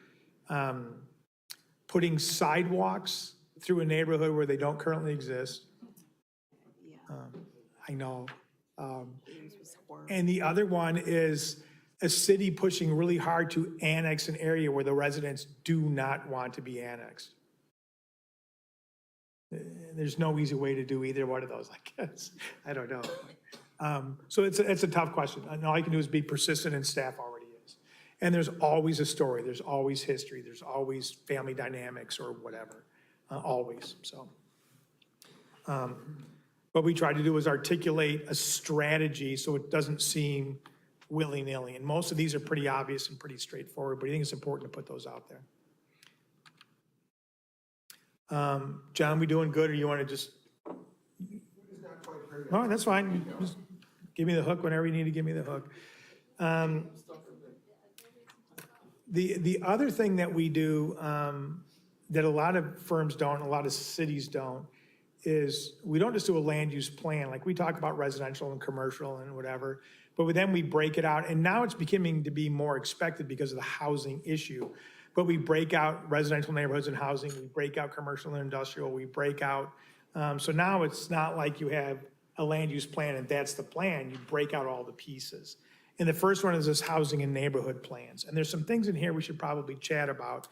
putting sidewalks through a neighborhood where they don't currently exist. I know. And the other one is a city pushing really hard to annex an area where the residents do not want to be annexed. There's no easy way to do either one of those, I guess. I don't know. So it's a tough question. And all you can do is be persistent, and staff already is. And there's always a story. There's always history. There's always family dynamics or whatever, always, so. What we try to do is articulate a strategy so it doesn't seem willy-nilly. And most of these are pretty obvious and pretty straightforward, but I think it's important to put those out there. John, we doing good, or you want to just? Oh, that's fine. Just give me the hook whenever you need to give me the hook. The other thing that we do that a lot of firms don't, a lot of cities don't, is we don't just do a land use plan. Like we talk about residential and commercial and whatever, but then we break it out. And now it's beginning to be more expected because of the housing issue. But we break out residential neighborhoods and housing, we break out commercial and industrial, we break out. So now it's not like you have a land use plan and that's the plan, you break out all the pieces. And the first one is this housing and neighborhood plans. And there's some things in here we should probably chat about.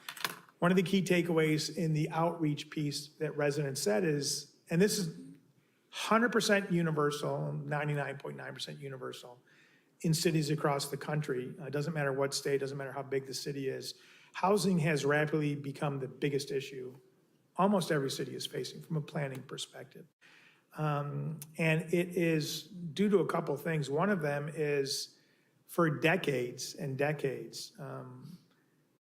One of the key takeaways in the outreach piece that residents said is, and this is 100% universal, 99.9% universal in cities across the country. It doesn't matter what state, doesn't matter how big the city is. Housing has rapidly become the biggest issue almost every city is facing from a planning perspective. And it is due to a couple of things. One of them is for decades and decades,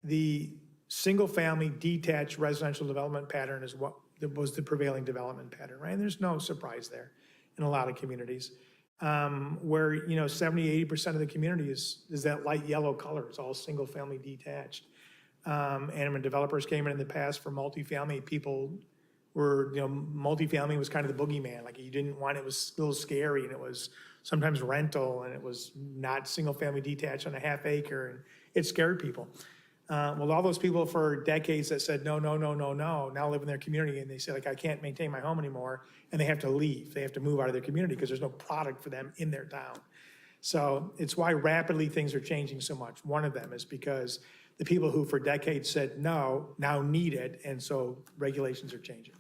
the single-family detached residential development pattern is what was the prevailing development pattern, right? And there's no surprise there in a lot of communities. Where, 70, 80% of the community is that light yellow color. It's all single-family detached. And when developers came in the past for multifamily, people were, multifamily was kind of the boogeyman. Like you didn't want, it was a little scary, and it was sometimes rental, and it was not single-family detached on a half acre, and it scared people. Well, all those people for decades that said, no, no, no, no, no, now live in their community, and they say, like, I can't maintain my home anymore, and they have to leave. They have to move out of their community because there's no product for them in their town. So it's why rapidly things are changing so much. One of them is because the people who for decades said no now need it, and so regulations are changing.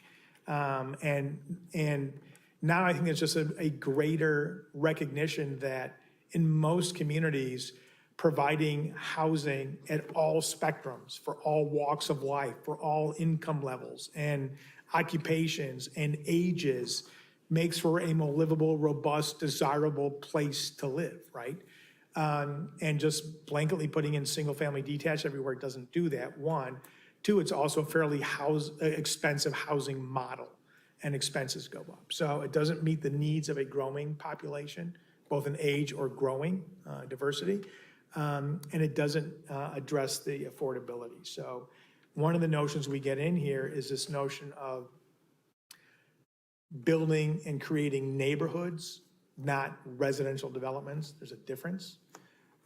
And now I think there's just a greater recognition that in most communities, providing housing at all spectrums, for all walks of life, for all income levels and occupations and ages, makes for a more livable, robust, desirable place to live, right? And just blanketly putting in single-family detached everywhere doesn't do that, one. Two, it's also a fairly expensive housing model, and expenses go up. So it doesn't meet the needs of a growing population, both in age or growing diversity. And it doesn't address the affordability. So one of the notions we get in here is this notion of building and creating neighborhoods, not residential developments. There's a difference.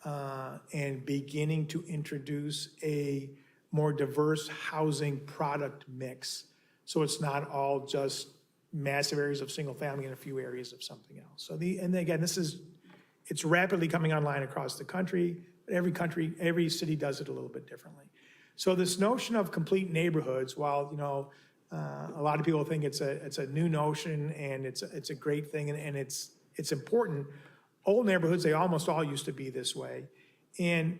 And beginning to introduce a more diverse housing product mix. So it's not all just massive areas of single family and a few areas of something else. So and again, it's rapidly coming online across the country. Every city does it a little bit differently. So this notion of complete neighborhoods, while a lot of people think it's a new notion and it's a great thing and it's important. Old neighborhoods, they almost all used to be this way, and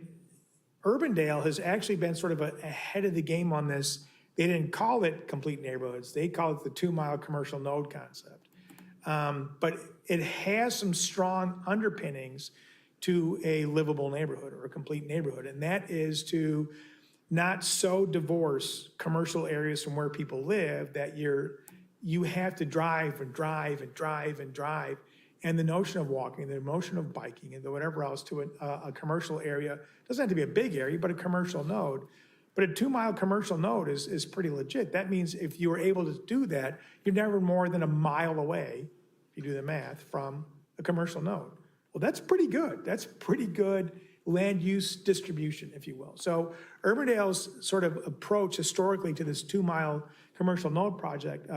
Urbandale has actually been sort of ahead of the game on this. They didn't call it complete neighborhoods; they call it the 2-mile commercial node concept. But it has some strong underpinnings to a livable neighborhood or a complete neighborhood, and that is to not so divorce commercial areas from where people live that you have to drive and drive and drive and drive, and the notion of walking, the notion of biking, and whatever else to a commercial area. Doesn't have to be a big area, but a commercial node. But a 2-mile commercial node is pretty legit. That means if you were able to do that, you're never more than a mile away, if you do the math, from a commercial node. Well, that's pretty good. That's pretty good land use distribution, if you will. So Urbandale's sort of approach historically to this 2-mile commercial node project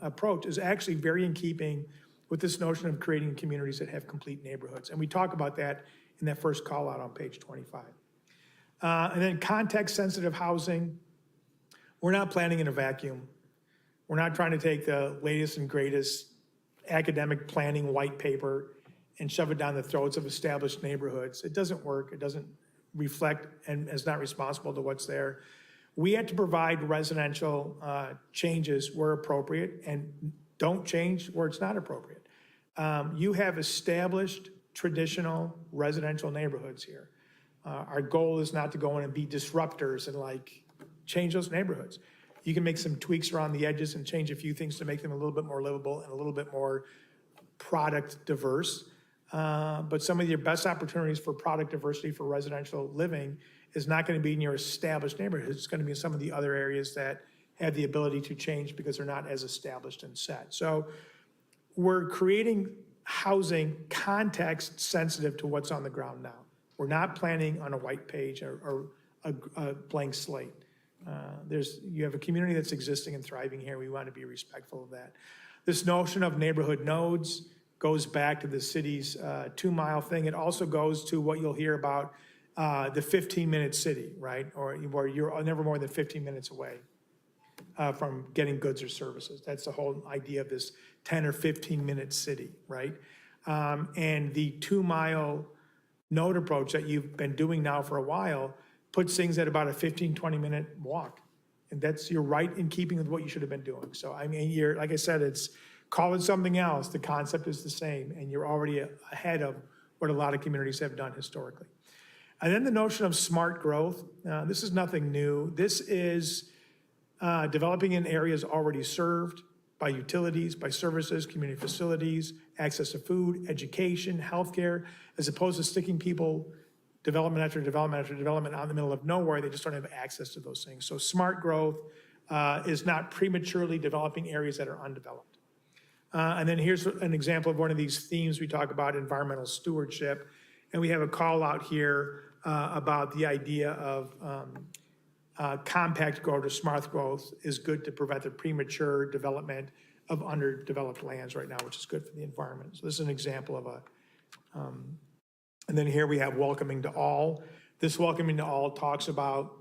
approach is actually very in keeping with this notion of creating communities that have complete neighborhoods. And we talk about that in that first call out on page 25. And then context-sensitive housing. We're not planning in a vacuum. We're not trying to take the latest and greatest academic planning white paper and shove it down the throats of established neighborhoods. It doesn't work. It doesn't reflect and is not responsible to what's there. We have to provide residential changes where appropriate and don't change where it's not appropriate. You have established traditional residential neighborhoods here. Our goal is not to go in and be disruptors and change those neighborhoods. You can make some tweaks around the edges and change a few things to make them a little bit more livable and a little bit more product diverse. But some of your best opportunities for product diversity for residential living is not going to be in your established neighborhoods. It's going to be in some of the other areas that have the ability to change because they're not as established and set. So we're creating housing context sensitive to what's on the ground now. We're not planning on a white page or a blank slate. You have a community that's existing and thriving here. We want to be respectful of that. This notion of neighborhood nodes goes back to the city's 2-mile thing. It also goes to what you'll hear about the 15-minute city, right? Or where you're never more than 15 minutes away from getting goods or services. That's the whole idea of this 10 or 15-minute city, right? And the 2-mile node approach that you've been doing now for a while puts things at about a 15, 20-minute walk. And you're right in keeping with what you should have been doing. So, I mean, like I said, it's Call it something else, the concept is the same, and you're already ahead of what a lot of communities have done historically. And then the notion of smart growth, this is nothing new. This is developing in areas already served by utilities, by services, community facilities, access to food, education, healthcare, as opposed to sticking people development after development after development out in the middle of nowhere. They just don't have access to those things. So smart growth is not prematurely developing areas that are undeveloped. And then here's an example of one of these themes we talk about, environmental stewardship. And we have a call out here about the idea of compact growth or smart growth is good to prevent the premature development of underdeveloped lands right now, which is good for the environment. So this is an example of a, and then here we have welcoming to all. This welcoming to all talks about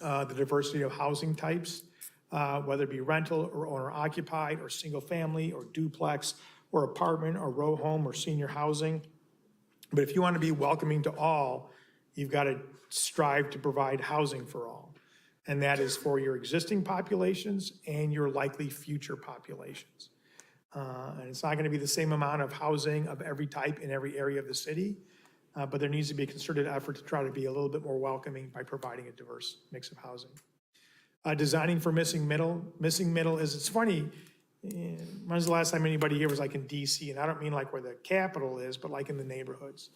the diversity of housing types, whether it be rental or owner occupied or single family or duplex or apartment or row home or senior housing. But if you want to be welcoming to all, you've got to strive to provide housing for all. And that is for your existing populations and your likely future populations. And it's not going to be the same amount of housing of every type in every area of the city, but there needs to be a concerted effort to try to be a little bit more welcoming by providing a diverse mix of housing. Designing for missing middle. Missing middle is, it's funny, when's the last time anybody here was like in DC? And I don't mean like where the capital is, but like in the neighborhoods.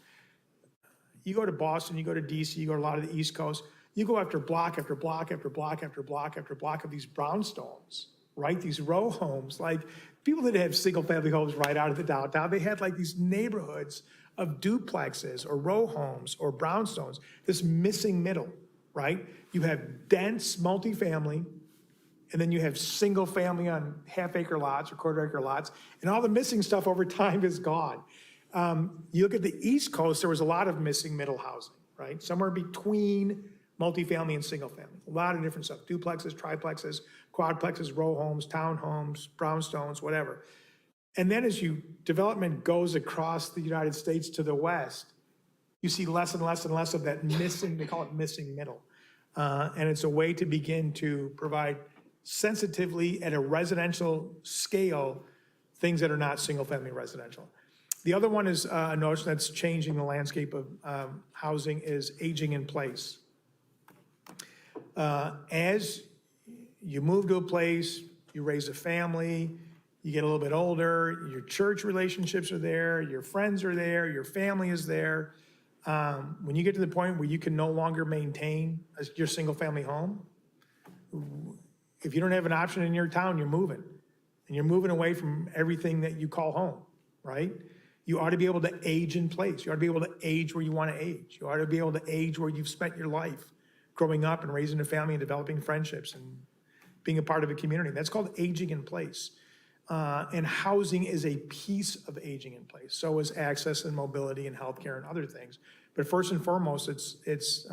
You go to Boston, you go to DC, you go to a lot of the East Coast, you go after block after block after block after block after block of these brownstones, right? These row homes, like people that have single family homes right out of the downtown, they had like these neighborhoods of duplexes or row homes or brownstones, this missing middle, right? You have dense multifamily, and then you have single family on half acre lots or quarter acre lots, and all the missing stuff over time is gone. You look at the East Coast, there was a lot of missing middle housing, right? Somewhere between multifamily and single family, a lot of different stuff, duplexes, triplexes, quadplexes, row homes, townhomes, brownstones, whatever. And then as development goes across the United States to the West, you see less and less and less of that missing, they call it missing middle. And it's a way to begin to provide sensitively at a residential scale, things that are not single family residential. The other one is a notion that's changing the landscape of housing is aging in place. As you move to a place, you raise a family, you get a little bit older, your church relationships are there, your friends are there, your family is there. When you get to the point where you can no longer maintain your single family home, if you don't have an option in your town, you're moving. And you're moving away from everything that you call home, right? You ought to be able to age in place. You ought to be able to age where you want to age. You ought to be able to age where you've spent your life growing up and raising a family and developing friendships and being a part of a community. That's called aging in place. And housing is a piece of aging in place. So is access and mobility and healthcare and other things. But first and foremost, it's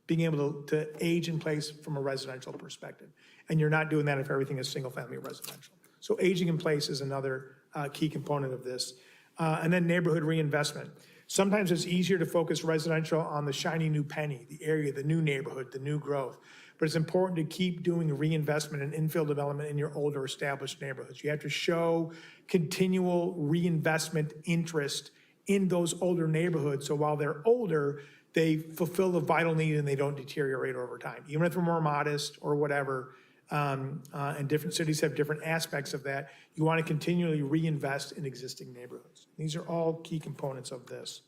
being able to age in place from a residential perspective. And you're not doing that if everything is single family residential. So aging in place is another key component of this. And then neighborhood reinvestment. Sometimes it's easier to focus residential on the shiny new penny, the area, the new neighborhood, the new growth. But it's important to keep doing reinvestment and infill development in your older established neighborhoods. You have to show continual reinvestment interest in those older neighborhoods. So while they're older, they fulfill the vital need and they don't deteriorate over time. Even if they're more modest or whatever, and different cities have different aspects of that, you want to continually reinvest in existing neighborhoods. These are all key components of this.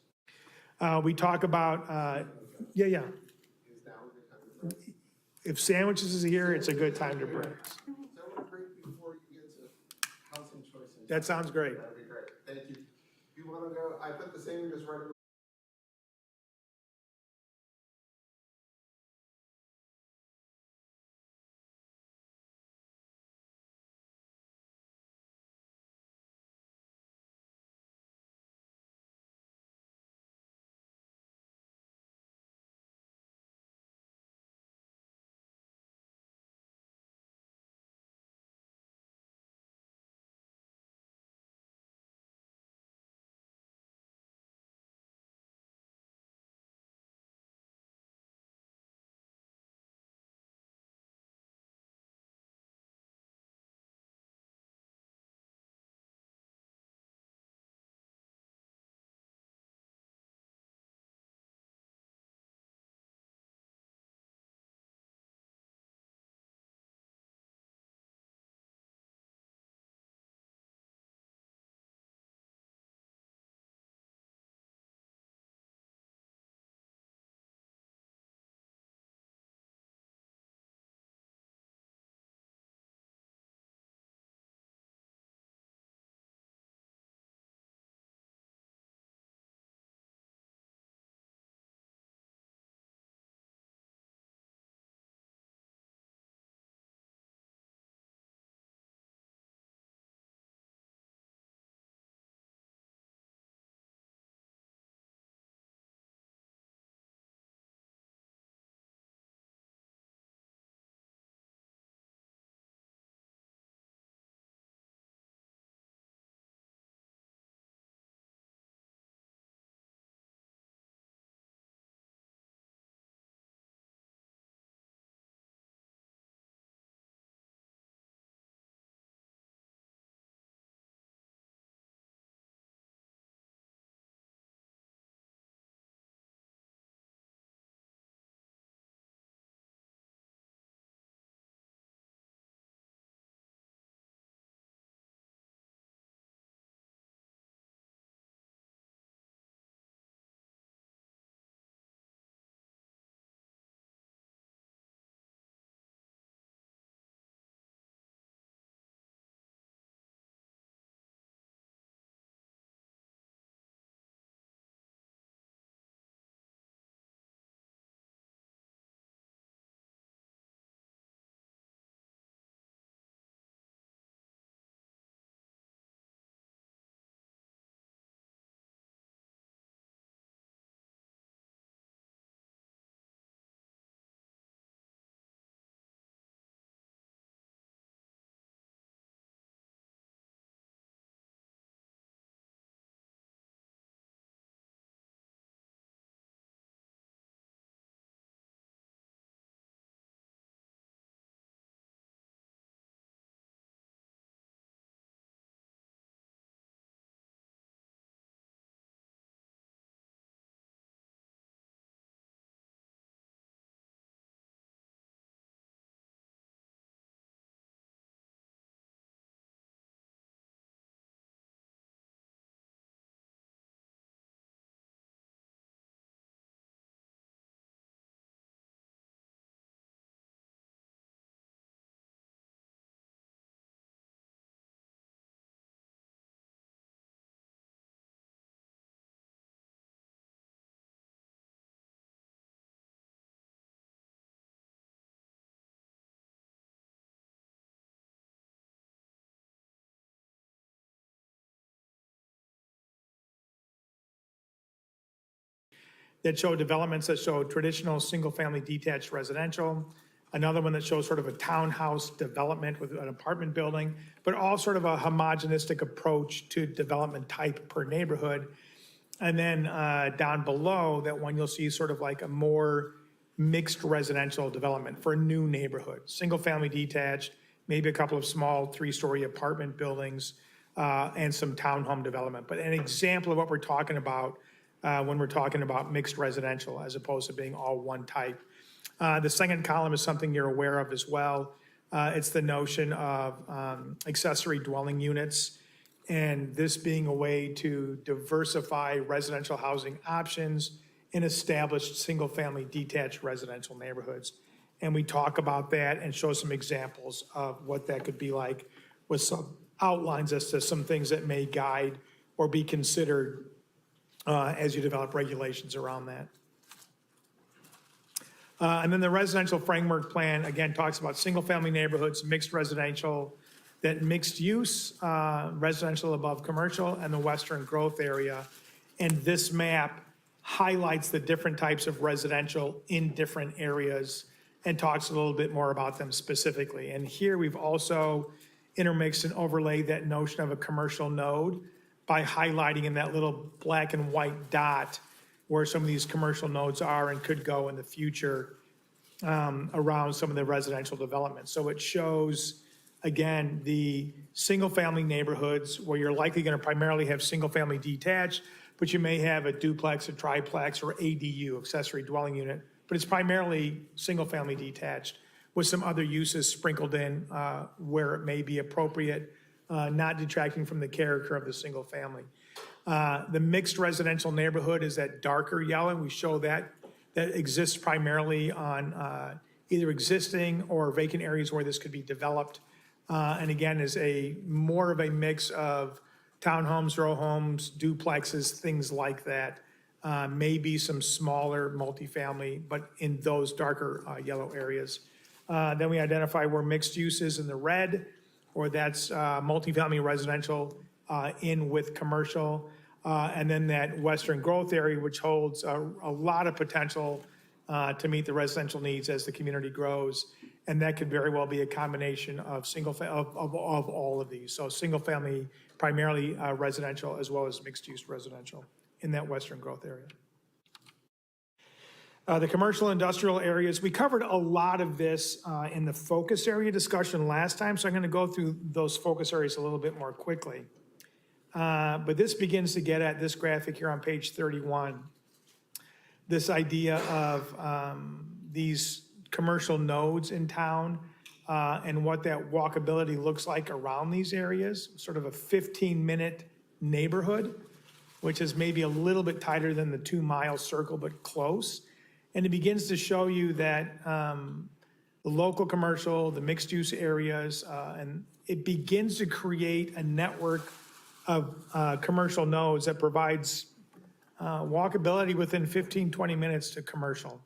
We talk about, yeah. If sandwiches is here, it's a good time to break.
So I want to break before you get to housing choices.
That sounds great.
That'd be great. Thank you. You want to go? I put the sandwiches right
that show developments that show traditional single-family detached residential, another one that shows sort of a townhouse development with an apartment building, but all sort of a homogenistic approach to development type per neighborhood. And then down below, that one you'll see sort of like a more mixed residential development for a new neighborhood, single-family detached, maybe a couple of small 3-story apartment buildings, and some townhome development. But an example of what we're talking about when we're talking about mixed residential as opposed to being all one type. The second column is something you're aware of as well. It's the notion of accessory dwelling units, and this being a way to diversify residential housing options in established single-family detached residential neighborhoods. And we talk about that and show some examples of what that could be like with some outlines as to some things that may guide or be considered as you develop regulations around that. And then the residential framework plan, again, talks about single-family neighborhoods, mixed residential, that mixed use, residential above commercial, and the western growth area. And this map highlights the different types of residential in different areas and talks a little bit more about them specifically. And here we've also intermixed and overlaid that notion of a commercial node by highlighting in that little black and white dot where some of these commercial nodes are and could go in the future around some of the residential development. So it shows, again, the single-family neighborhoods where you're likely going to primarily have single-family detached, but you may have a duplex, a triplex, or ADU, accessory dwelling unit, but it's primarily single-family detached with some other uses sprinkled in where it may be appropriate, not detracting from the character of the single family. The mixed residential neighborhood is that darker yellow. We show that exists primarily on either existing or vacant areas where this could be developed. And again, is more of a mix of townhomes, row homes, duplexes, things like that. Maybe some smaller multifamily, but in those darker yellow areas. Then we identify where mixed use is in the red, or that's multifamily residential in with commercial. And then that western growth area, which holds a lot of potential to meet the residential needs as the community grows. And that could very well be a combination of of all of these. So single family, primarily residential, as well as mixed use residential in that western growth area. The commercial industrial areas, we covered a lot of this in the focus area discussion last time, so I'm going to go through those focus areas a little bit more quickly. But this begins to get at this graphic here on page 31, this idea of these commercial nodes in town and what that walkability looks like around these areas, sort of a 15-minute neighborhood, which is maybe a little bit tighter than the 2-mile circle, but close. And it begins to show you that the local commercial, the mixed use areas, and it begins to create a network of commercial nodes that provides walkability within 15, 20 minutes to commercial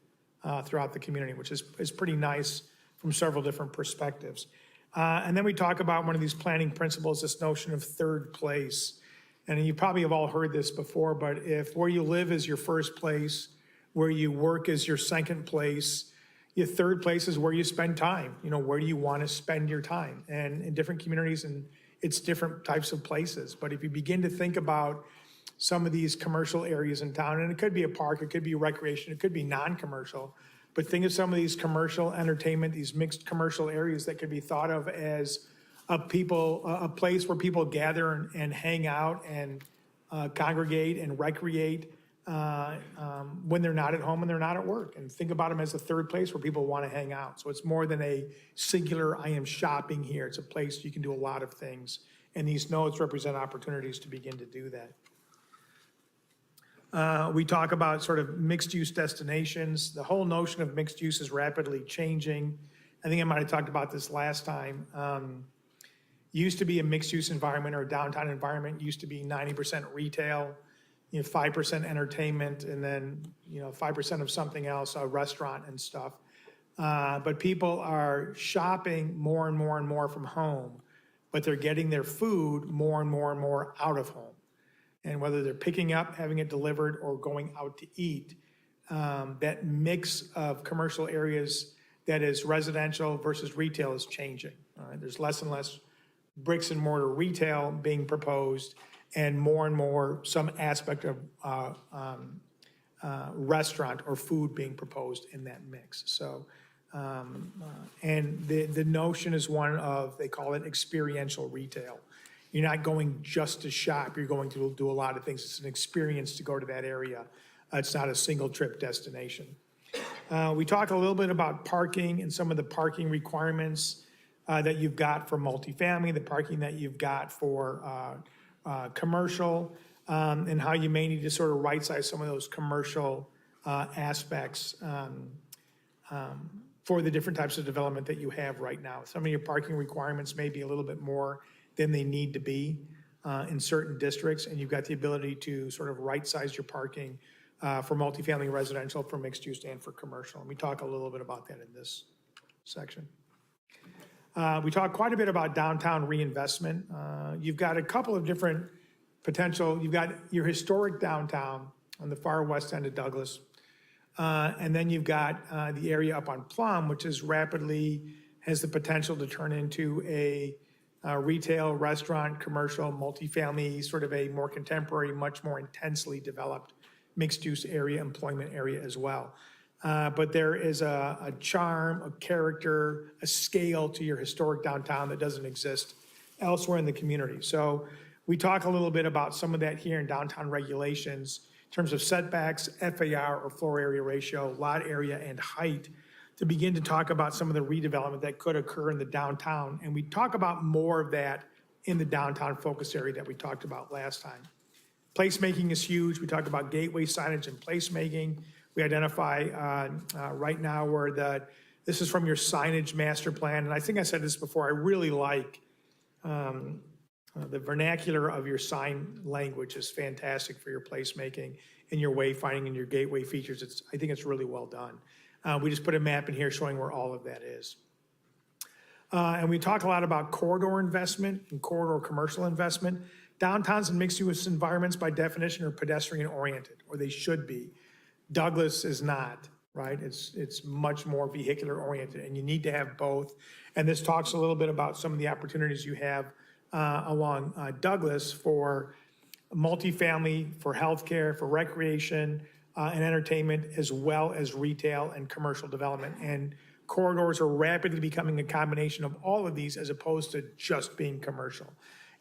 throughout the community, which is pretty nice from several different perspectives. And then we talk about one of these planning principles, this notion of third place. And you probably have all heard this before, but if where you live is your first place, where you work is your second place, your third place is where you spend time. You know, where do you want to spend your time? And in different communities, and it's different types of places. But if you begin to think about some of these commercial areas in town, and it could be a park, it could be recreation, it could be non-commercial, but think of some of these commercial entertainment, these mixed commercial areas that could be thought of as a place where people gather and hang out and congregate and recreate when they're not at home and they're not at work. And think about them as a third place where people want to hang out. So it's more than a singular, I am shopping here. It's a place you can do a lot of things. And these nodes represent opportunities to begin to do that. We talk about sort of mixed use destinations. The whole notion of mixed use is rapidly changing. I think I might have talked about this last time. Used to be a mixed use environment or a downtown environment, used to be 90% retail, 5% entertainment, and then 5% of something else, a restaurant and stuff. But people are shopping more and more and more from home, but they're getting their food more and more and more out of home. And whether they're picking up, having it delivered, or going out to eat, that mix of commercial areas that is residential versus retail is changing. There's less and less bricks and mortar retail being proposed, and more some aspect of restaurant or food being proposed in that mix. So, and the notion is one of, they call it experiential retail. You're not going just to shop, you're going to do a lot of things. It's an experience to go to that area. It's not a single trip destination. We talk a little bit about parking and some of the parking requirements that you've got for multifamily, the parking that you've got for commercial, and how you may need to sort of right-size some of those commercial aspects for the different types of development that you have right now. Some of your parking requirements may be a little bit more than they need to be in certain districts, and you've got the ability to sort of right-size your parking for multifamily residential, for mixed use, and for commercial. And we talk a little bit about that in this section. We talk quite a bit about downtown reinvestment. You've got a couple of different potential. You've got your historic downtown on the far west end of Douglas. And then you've got the area up on Plum, which is rapidly has the potential to turn into a retail, restaurant, commercial, multifamily, sort of a more contemporary, much more intensely developed mixed-use area, employment area as well. But there is a charm, a character, a scale to your historic downtown that doesn't exist elsewhere in the community. So we talk a little bit about some of that here in downtown regulations in terms of setbacks, FAR or floor area ratio, lot area, and height, to begin to talk about some of the redevelopment that could occur in the downtown. And we talk about more of that in the downtown focus area that we talked about last time. Placemaking is huge. We talk about gateway signage and placemaking. We identify right now where this is from your signage master plan. And I think I said this before, I really like the vernacular of your sign language is fantastic for your placemaking and your wayfinding and your gateway features. I think it's really well done. We just put a map in here showing where all of that is. And we talk a lot about corridor investment and corridor commercial investment. Downtowns and mixed-use environments by definition are pedestrian-oriented, or they should be. Douglas is not, right? It's much more vehicular-oriented, and you need to have both. And this talks a little bit about some of the opportunities you have along Douglas for multifamily, for healthcare, for recreation and entertainment, as well as retail and commercial development. And corridors are rapidly becoming a combination of all of these as opposed to just being commercial.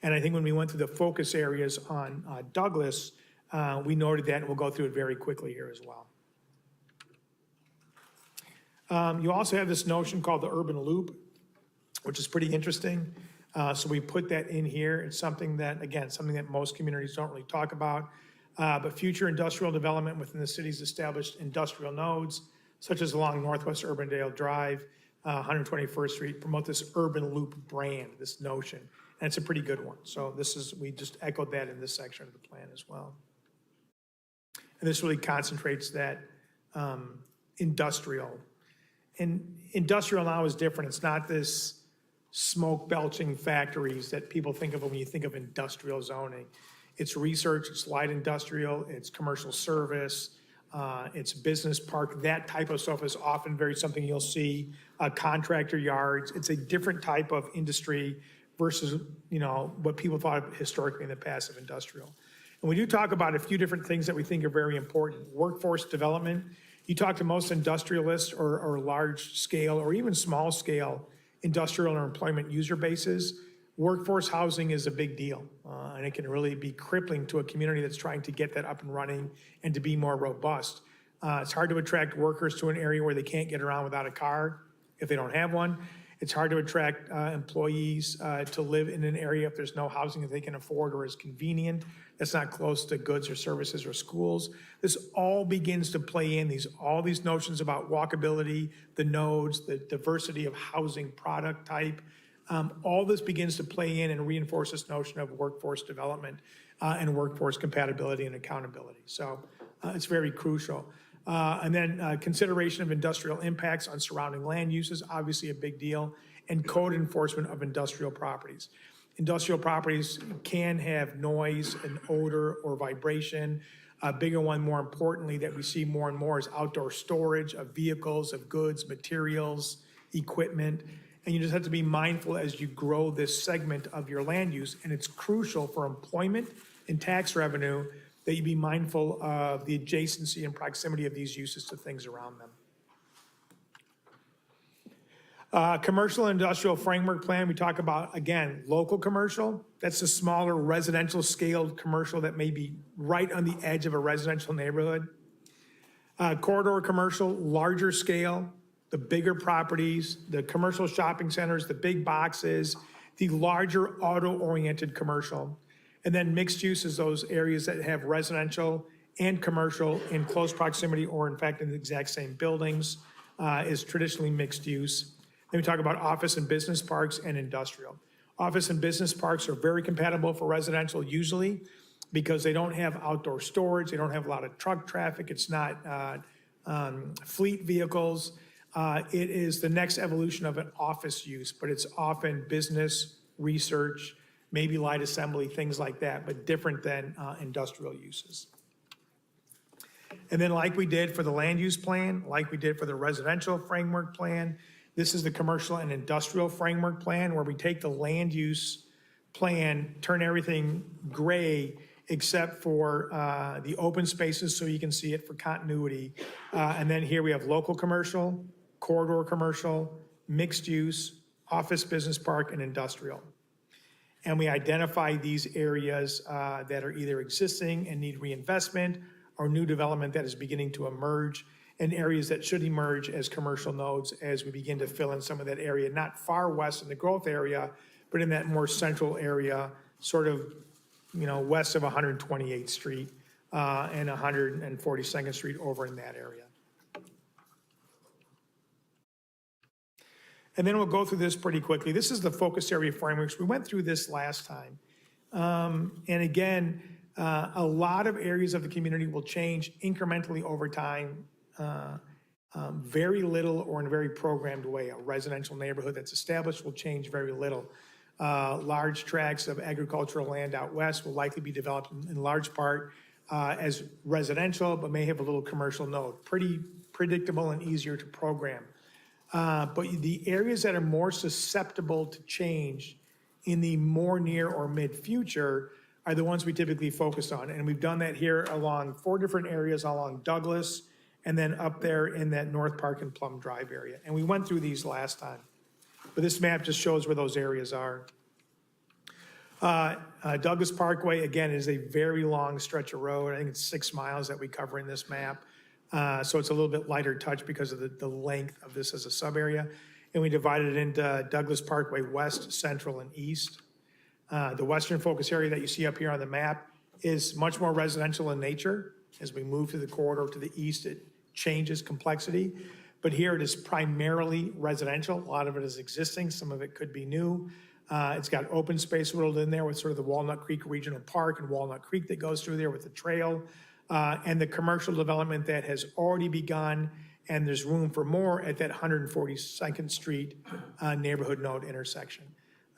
And I think when we went through the focus areas on Douglas, we noted that, and we'll go through it very quickly here as well. You also have this notion called the urban loop, which is pretty interesting. So we put that in here. It's something that, again, something that most communities don't really talk about. But future industrial development within the city's established industrial nodes, such as along Northwest Urbandale Drive, 121st Street, promote this urban loop brand, this notion. And it's a pretty good one. So we just echoed that in this section of the plan as well. And this really concentrates that industrial. And industrial now is different. It's not this smoke belching factories that people think of when you think of industrial zoning. It's research, it's light industrial, it's commercial service, it's business park. That type of stuff is often something you'll see, contractor yards. It's a different type of industry versus, what people thought of historically in the past of industrial. And we do talk about a few different things that we think are very important. Workforce development. You talk to most industrialists or large scale or even small scale industrial or employment user bases, workforce housing is a big deal. And it can really be crippling to a community that's trying to get that up and running and to be more robust. It's hard to attract workers to an area where they can't get around without a car if they don't have one. It's hard to attract employees to live in an area if there's no housing that they can afford or is convenient, that's not close to goods or services or schools. This all begins to play in all these notions about walkability, the nodes, the diversity of housing product type. All this begins to play in and reinforce this notion of workforce development and workforce compatibility and accountability. So it's very crucial. And then consideration of industrial impacts on surrounding land use is obviously a big deal, and code enforcement of industrial properties. Industrial properties can have noise and odor or vibration. A bigger one, more importantly, that we see more and more is outdoor storage of vehicles, of goods, materials, equipment. And you just have to be mindful as you grow this segment of your land use, and it's crucial for employment and tax revenue that you be mindful of the adjacency and proximity of these uses to things around them. Commercial and industrial framework plan, we talk about, again, local commercial. That's the smaller residential scaled commercial that may be right on the edge of a residential neighborhood. Corridor commercial, larger scale, the bigger properties, the commercial shopping centers, the big boxes, the larger auto-oriented commercial. And then mixed use is those areas that have residential and commercial in close proximity or in fact in the exact same buildings, is traditionally mixed use. Then we talk about office and business parks and industrial. Office and business parks are very compatible for residential usually because they don't have outdoor storage, they don't have a lot of truck traffic, it's not fleet vehicles. It is the next evolution of an office use, but it's often business, research, maybe light assembly, things like that, but different than industrial uses. And then like we did for the land use plan, like we did for the residential framework plan, this is the commercial and industrial framework plan where we take the land use plan, turn everything gray except for the open spaces so you can see it for continuity. And then here we have local commercial, corridor commercial, mixed use, office, business park, and industrial. And we identify these areas that are either existing and need reinvestment or new development that is beginning to emerge, and areas that should emerge as commercial nodes as we begin to fill in some of that area, not far west in the growth area, but in that more central area, sort of, west of 128th Street and 142nd Street over in that area. And then we'll go through this pretty quickly. This is the focus area frameworks. We went through this last time. And again, a lot of areas of the community will change incrementally over time, very little or in a very programmed way. A residential neighborhood that's established will change very little. Large tracts of agricultural land out west will likely be developed in large part as residential, but may have a little commercial node. Pretty predictable and easier to program. But the areas that are more susceptible to change in the more near or mid-future are the ones we typically focus on. And we've done that here along 4 different areas along Douglas and then up there in that North Park and Plum Drive area. And we went through these last time. But this map just shows where those areas are. Douglas Parkway, again, is a very long stretch of road. I think it's 6 miles that we cover in this map. So it's a little bit lighter touch because of the length of this as a sub-area. And we divided it into Douglas Parkway West, Central, and East. The western focus area that you see up here on the map is much more residential in nature. As we move to the corridor to the east, it changes complexity. But here it is primarily residential. A lot of it is existing. Some of it could be new. It's got open space rolled in there with sort of the Walnut Creek Regional Park and Walnut Creek that goes through there with the trail. And the commercial development that has already begun, and there's room for more at that 142nd Street neighborhood node intersection.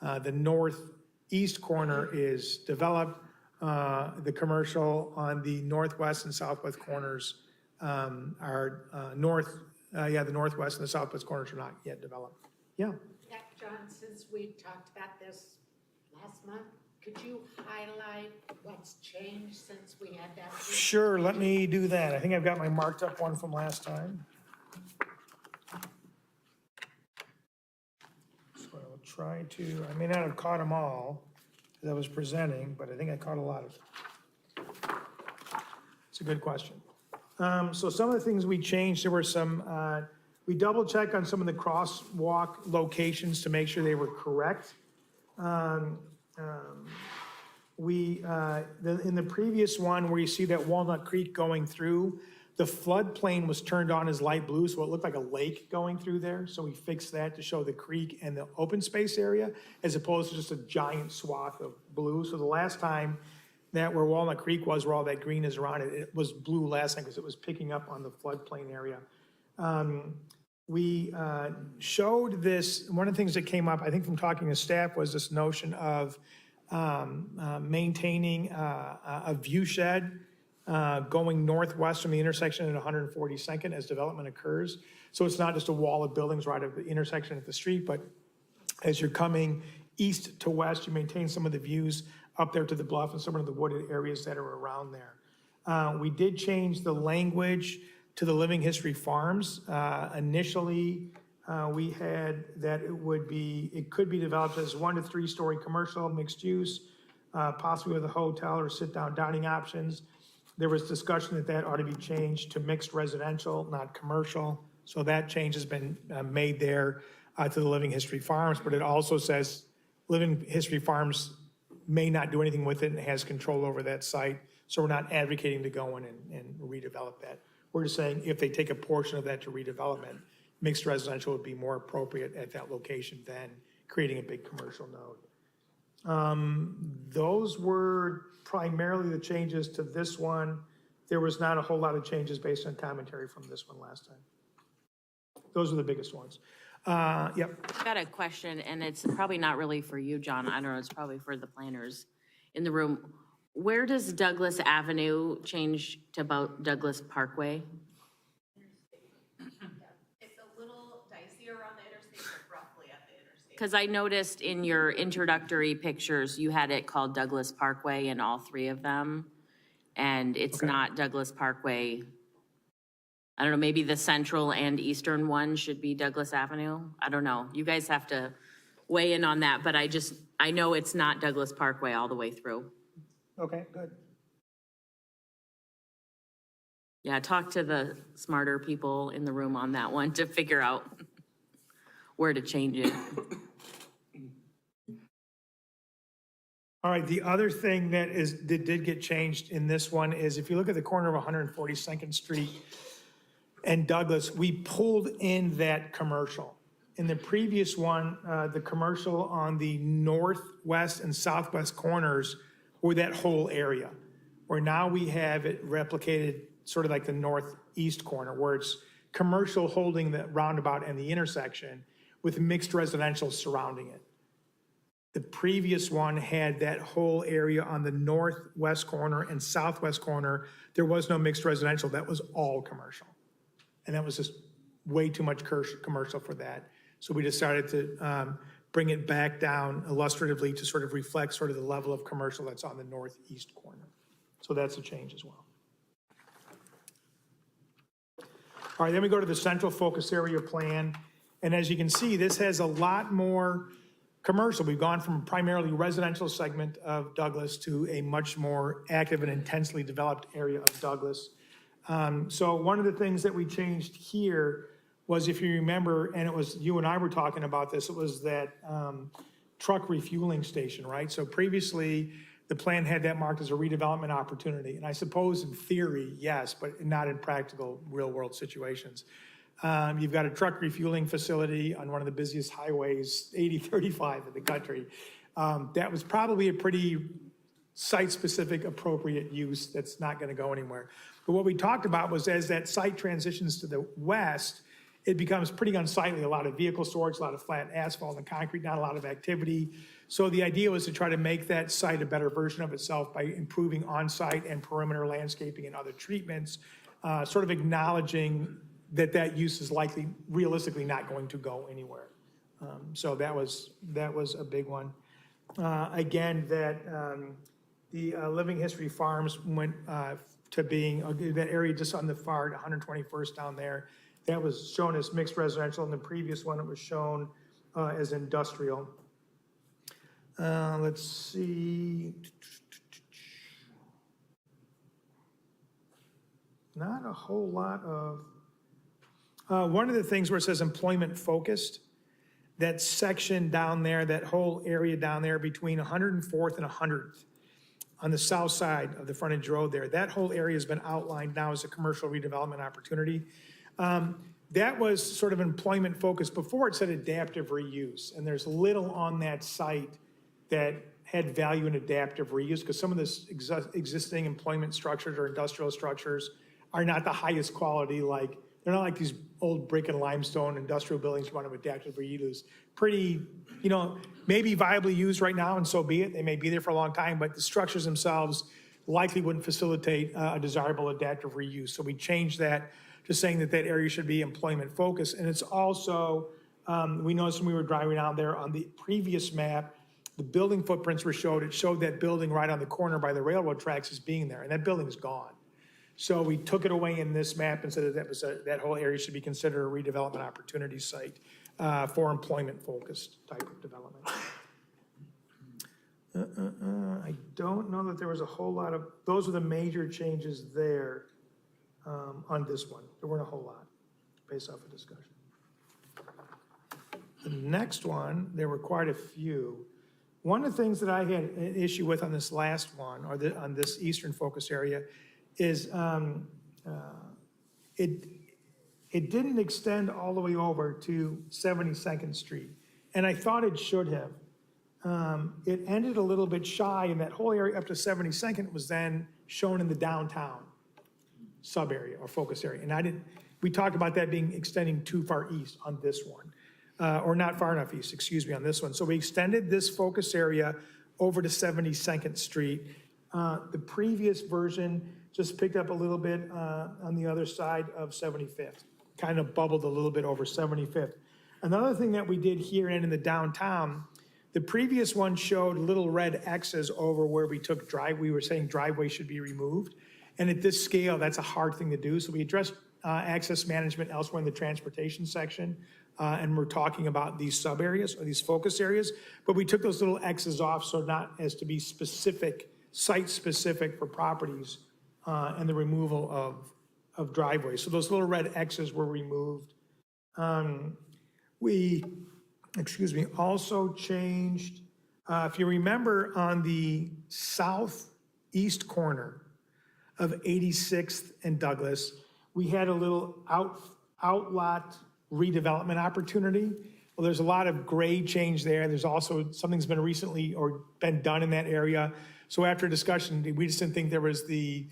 The northeast corner is developed. The commercial on the northwest and southwest corners are the northwest and the southwest corners are not yet developed. Yeah.
Yeah, John, since we talked about this last month, could you highlight what's changed since we had that?
Sure, let me do that. I think I've got my marked up one from last time. So I'll try to, I may not have caught them all as I was presenting, but I think I caught a lot of them. It's a good question. So some of the things we changed, there were some, we double checked on some of the crosswalk locations to make sure they were correct. In the previous one where you see that Walnut Creek going through, the floodplain was turned on as light blue, so it looked like a lake going through there. So we fixed that to show the creek and the open space area as opposed to just a giant swath of blue. So the last time that where Walnut Creek was, where all that green is around it, it was blue last time because it was picking up on the floodplain area. We showed this, one of the things that came up, I think from talking to staff, was this notion of maintaining a view shed going northwest from the intersection at 142nd as development occurs. So it's not just a wall of buildings right at the intersection at the street, but as you're coming east to west, you maintain some of the views up there to the bluff and some of the wooded areas that are around there. We did change the language to the Living History Farms. Initially, we had that it could be developed as 1 to 3 story commercial, mixed use, possibly with a hotel or sit-down dining options. There was discussion that ought to be changed to mixed residential, not commercial. So that change has been made there to the Living History Farms, but it also says Living History Farms may not do anything with it and has control over that site. So we're not advocating to go in and redevelop that. We're just saying if they take a portion of that to redevelopment, mixed residential would be more appropriate at that location than creating a big commercial node. Those were primarily the changes to this one. There was not a whole lot of changes based on commentary from this one last time. Those are the biggest ones. Yep.
I've got a question, and it's probably not really for you, John. I don't know, it's probably for the planners in the room. Where does Douglas Avenue change to about Douglas Parkway?
It's a little dicier on the interstate, but roughly at the interstate.
Because I noticed in your introductory pictures, you had it called Douglas Parkway in all 3 of them. And it's not Douglas Parkway. I don't know, maybe the central and eastern one should be Douglas Avenue? I don't know. You guys have to weigh in on that, but I know it's not Douglas Parkway all the way through.
Okay, good.
Yeah, talk to the smarter people in the room on that one to figure out where to change it.
All right, the other thing that did get changed in this one is if you look at the corner of 142nd Street and Douglas, we pulled in that commercial. In the previous one, the commercial on the northwest and southwest corners were that whole area, where now we have it replicated sort of like the northeast corner, where it's commercial holding the roundabout and the intersection with mixed residential surrounding it. The previous one had that whole area on the northwest corner and southwest corner. There was no mixed residential. That was all commercial. And that was just way too much commercial for that. So we decided to bring it back down illustratively to sort of reflect sort of the level of commercial that's on the northeast corner. So that's a change as well. All right, then we go to the central focus area plan. And as you can see, this has a lot more commercial. We've gone from a primarily residential segment of Douglas to a much more active and intensely developed area of Douglas. So one of the things that we changed here was, if you remember, and it was you and I were talking about this, it was that truck refueling station, right? So previously, the plan had that marked as a redevelopment opportunity. And I suppose in theory, yes, but not in practical real-world situations. You've got a truck refueling facility on one of the busiest highways, 8035 in the country. That was probably a pretty site-specific appropriate use that's not going to go anywhere. But what we talked about was as that site transitions to the west, it becomes pretty unsightly, a lot of vehicle storage, a lot of flat asphalt and concrete, not a lot of activity. So the idea was to try to make that site a better version of itself by improving on-site and perimeter landscaping and other treatments, sort of acknowledging that that use is likely, realistically, not going to go anywhere. So that was a big one. Again, that the Living History Farms went to being that area just on the far 121st down there. That was shown as mixed residential. In the previous one, it was shown as industrial. Let's see. Not a whole lot of. One of the things where it says employment focused, that section down there, that whole area down there between 104th and 100th on the south side of the frontage road there, that whole area has been outlined now as a commercial redevelopment opportunity. That was sort of employment focused. Before it said adaptive reuse, and there's little on that site that had value in adaptive reuse because some of this existing employment structures or industrial structures are not the highest quality, like they're not like these old brick and limestone industrial buildings you want to adaptive reuse. Pretty, maybe viably used right now, and so be it. They may be there for a long time, but the structures themselves likely wouldn't facilitate a desirable adaptive reuse. So we changed that to saying that that area should be employment focused. And it's also, we noticed when we were driving out there on the previous map, the building footprints were showed. It showed that building right on the corner by the railroad tracks as being there, and that building is gone. So we took it away in this map and said that that whole area should be considered a redevelopment opportunity site for employment-focused type of development. I don't know that there was a whole lot of, those are the major changes there on this one. There weren't a whole lot based off of discussion. The next one, there were quite a few. One of the things that I had an issue with on this last one, or on this eastern focus area, is it didn't extend all the way over to 72nd Street, and I thought it should have. It ended a little bit shy, and that whole area up to 72nd was then shown in the downtown sub-area or focus area. And we talked about that being extending too far east on this one, or not far enough east, excuse me, on this one. So we extended this focus area over to 72nd Street. The previous version just picked up a little bit on the other side of 75th, kind of bubbled a little bit over 75th. Another thing that we did here and in the downtown, the previous one showed little red X's over where we were saying driveway should be removed. And at this scale, that's a hard thing to do. So we addressed access management elsewhere in the transportation section. And we're talking about these sub areas or these focus areas, but we took those little X's off so not as to be specific, site specific for properties and the removal of driveways. So those little red X's were removed. We also changed, if you remember on the southeast corner of 86th and Douglas, we had a little outlot redevelopment opportunity. Well, there's a lot of grade change there. There's also, something's been recently or been done in that area. So after discussion, we just didn't think there was the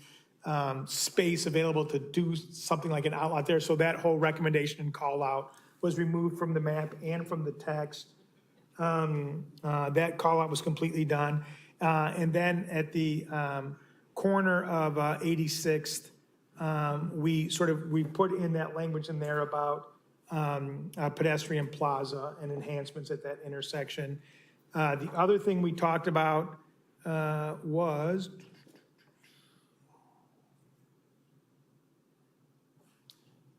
space available to do something like an outlot there. So that whole recommendation and call out was removed from the map and from the text. That call out was completely done. And then at the corner of 86th, we put in that language in there about a pedestrian plaza and enhancements at that intersection. The other thing we talked about was,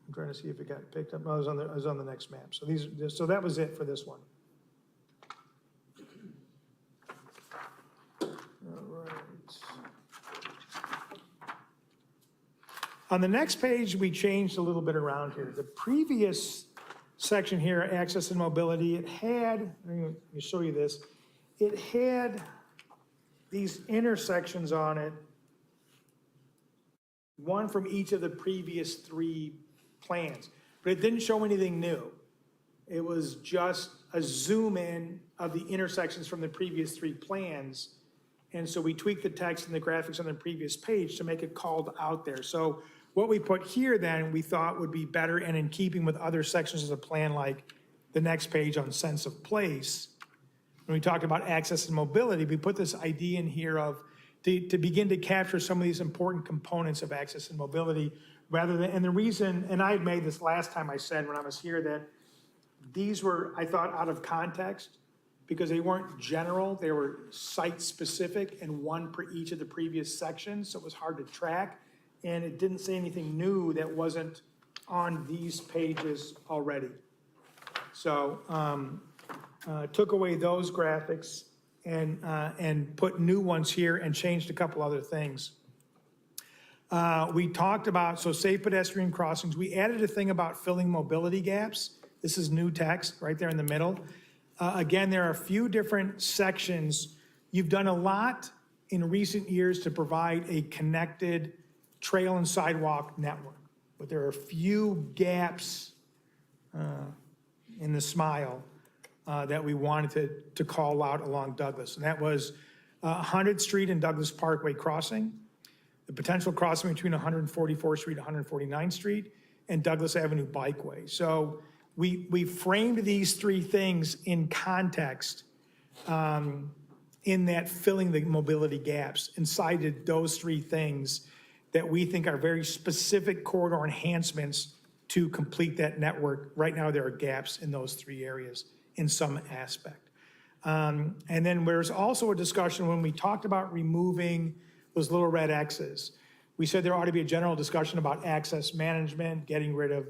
I'm trying to see if it got picked up. No, it was on the next map. So that was it for this one. All right. On the next page, we changed a little bit around here. The previous section here, access and mobility, it had, let me show you this. It had these intersections on it, one from each of the previous three plans, but it didn't show anything new. It was just a zoom in of the intersections from the previous three plans. And so we tweaked the text and the graphics on the previous page to make it called out there. So what we put here then, we thought would be better and in keeping with other sections of the plan, like the next page on sense of place. When we talked about access and mobility, we put this idea in here of to begin to capture some of these important components of access and mobility rather than, and the reason, and I had made this last time I said when I was here that these were, I thought, out of context because they weren't general, they were site specific and one per each of the previous sections, so it was hard to track. And it didn't say anything new that wasn't on these pages already. So took away those graphics and put new ones here and changed a couple other things. We talked about, so safe pedestrian crossings. We added a thing about filling mobility gaps. This is new text right there in the middle. Again, there are a few different sections. You've done a lot in recent years to provide a connected trail and sidewalk network, but there are a few gaps in the smile that we wanted to call out along Douglas. And that was 100th Street and Douglas Parkway crossing, the potential crossing between 144th Street and 149th Street, and Douglas Avenue Bikeway. So we framed these three things in context. And in that filling the mobility gaps and cited those three things that we think are very specific corridor enhancements to complete that network. Right now, there are gaps in those three areas in some aspect. And then there's also a discussion when we talked about removing those little red X's. We said there ought to be a general discussion about access management, getting rid of,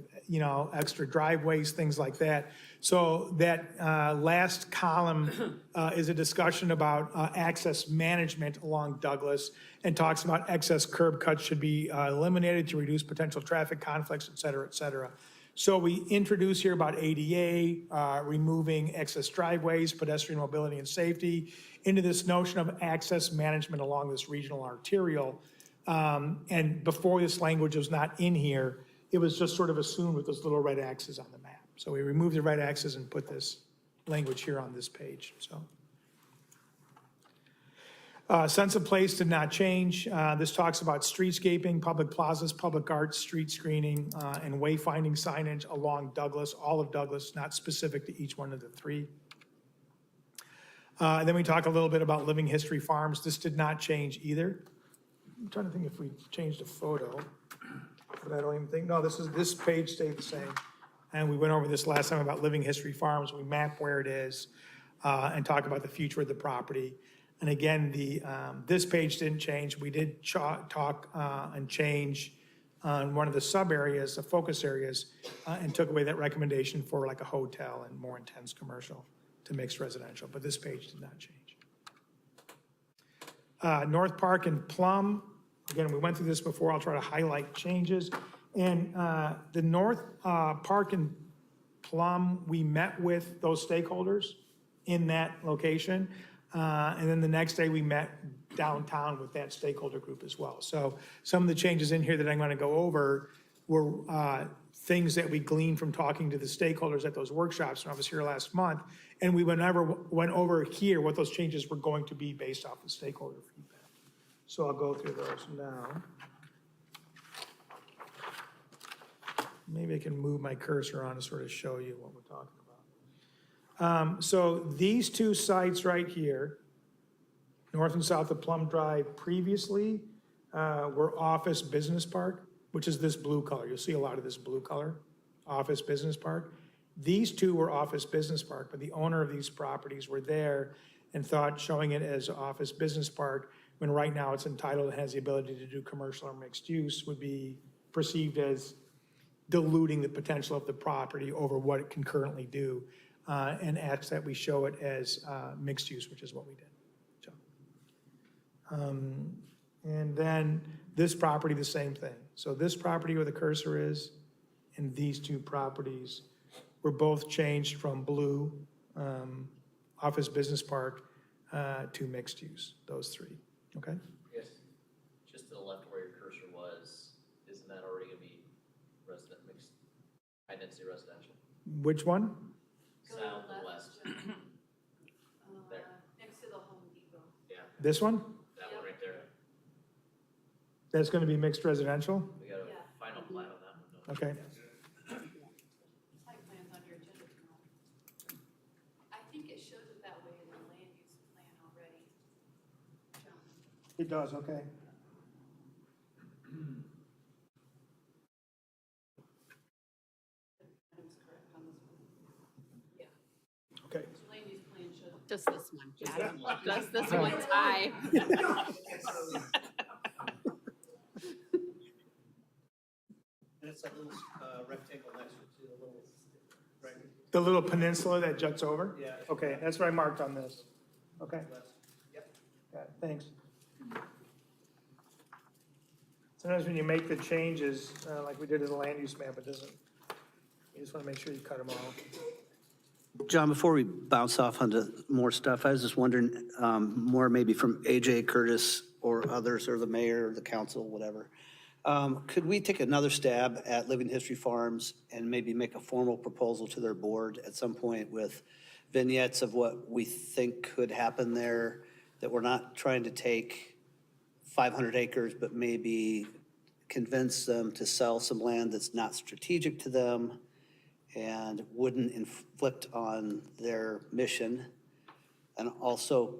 extra driveways, things like that. So that last column is a discussion about access management along Douglas and talks about excess curb cuts should be eliminated to reduce potential traffic conflicts, et cetera, et cetera. So we introduce here about ADA, removing excess driveways, pedestrian mobility and safety, into this notion of access management along this regional arterial. And before this language was not in here, it was just sort of assumed with those little red X's on the map. So we removed the red X's and put this language here on this page, so. Sense of place did not change. This talks about streetscaping, public plazas, public arts, street screening, and wayfinding signage along Douglas, all of Douglas, not specific to each one of the three. And then we talk a little bit about Living History Farms. This did not change either. I'm trying to think if we changed a photo, but I don't even think, no, this page stayed the same. And we went over this last time about Living History Farms. We map where it is and talk about the future of the property. And again, this page didn't change. We did talk and change on one of the sub areas, the focus areas, and took away that recommendation for like a hotel and more intense commercial to mixed residential, but this page did not change. North Park and Plum, again, we went through this before. I'll try to highlight changes. And the North Park and Plum, we met with those stakeholders in that location. And then the next day we met downtown with that stakeholder group as well. So some of the changes in here that I'm going to go over were things that we gleaned from talking to the stakeholders at those workshops when I was here last month. And we went over here what those changes were going to be based off of stakeholder feedback. So I'll go through those now. Maybe I can move my cursor on to sort of show you what we're talking about. So these two sites right here, north and south of Plum Drive previously were Office Business Park, which is this blue color. You'll see a lot of this blue color, Office Business Park. These two were Office Business Park, but the owner of these properties were there and thought showing it as Office Business Park, when right now it's entitled and has the ability to do commercial or mixed use, would be perceived as diluting the potential of the property over what it can currently do, and asks that we show it as mixed use, which is what we did. So, and then this property, the same thing. So this property where the cursor is, and these two properties were both changed from blue, Office Business Park, to mixed use, those three, okay?
Yes. Just to the left where your cursor was, isn't that already gonna be resident mixed, high density residential?
Which one?
Go
South
left,
and west, there,
next to the Home Depot.
yeah,
This one?
that one right there.
That's gonna be mixed residential?
We got a
Yeah.
final plat on that one, don't we?
Okay.
Site plan's on your agenda tomorrow. I think it shows it that way in the land use plan already. John.
It does, okay.
Adam's correct on this one.
Okay.
The land use plan shows.
Just this one. Just this one time.
And it's that little rectangle next to the little, right?
The little peninsula that juts over?
Yeah.
Okay, that's what I marked on this. Okay,
Yep.
got it, thanks. Sometimes when you make the changes, like we did in the land use map, it doesn't, you just want to make sure you cut them all.
John, before we bounce off onto more stuff, I was just wondering, more maybe from AJ Curtis or others, or the mayor, or the council, whatever. Could we take another stab at Living History Farms and maybe make a formal proposal to their board at some point with vignettes of what we think could happen there, that we're not trying to take 500 acres, but maybe convince them to sell some land that's not strategic to them and wouldn't inflict on their mission, and also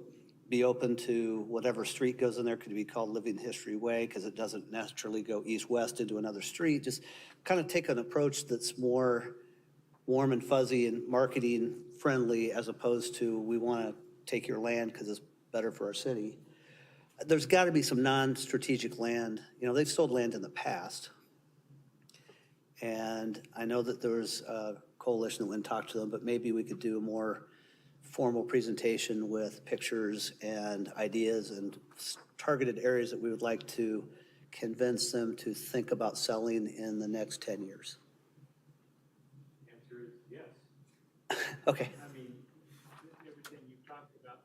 be open to whatever street goes in there could be called Living History Way because it doesn't naturally go east-west into another street. Just kind of take an approach that's more warm and fuzzy and marketing friendly as opposed to we want to take your land because it's better for our city. There's got to be some non-strategic land. You know, they've sold land in the past. And I know that there was a coalition that went and talked to them, but maybe we could do a more formal presentation with pictures and ideas and targeted areas that we would like to convince them to think about selling in the next 10 years.
Answer is yes.
Okay.
I mean, everything you talked about.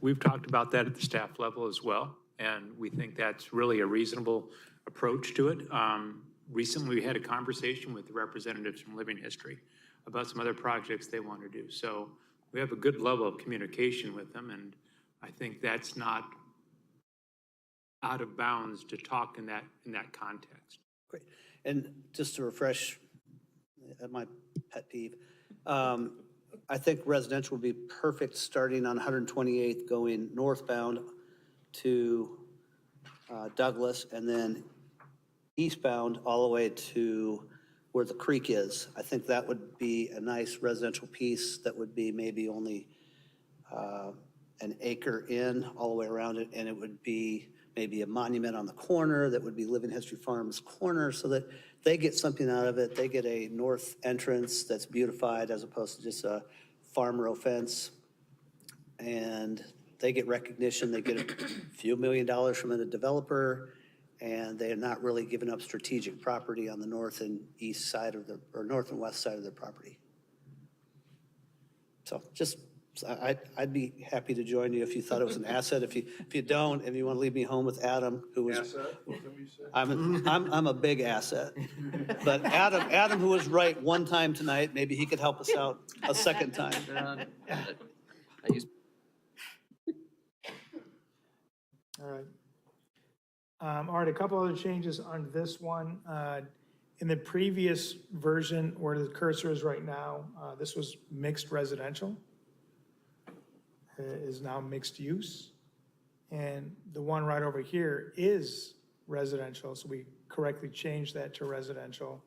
We've talked about that at the staff level as well, and we think that's really a reasonable approach to it. Recently, we had a conversation with the representatives from Living History about some other projects they want to do. So we have a good level of communication with them, and I think that's not out of bounds to talk in that context.
Great. And just to refresh my pet peeve, I think residential would be perfect starting on 128th going northbound to Douglas and then eastbound all the way to where the creek is. I think that would be a nice residential piece that would be maybe only an acre in all the way around it, and it would be maybe a monument on the corner that would be Living History Farms corner so that they get something out of it. They get a north entrance that's beautified as opposed to just a farm row fence. And they get recognition. They get a few $1 million from a developer, and they are not really giving up strategic property on the north and east side of the, or north and west side of their property. So just, I'd be happy to join you if you thought it was an asset. If you don't, if you want to leave me home with Adam, who was,
Asset, what did we say?
I'm a big asset. But Adam, who was right one time tonight, maybe he could help us out a second time.
I used
All right. All right, a couple other changes on this one. In the previous version where the cursor is right now, this was mixed residential. Is now mixed use. And the one right over here is residential, so we correctly changed that to residential.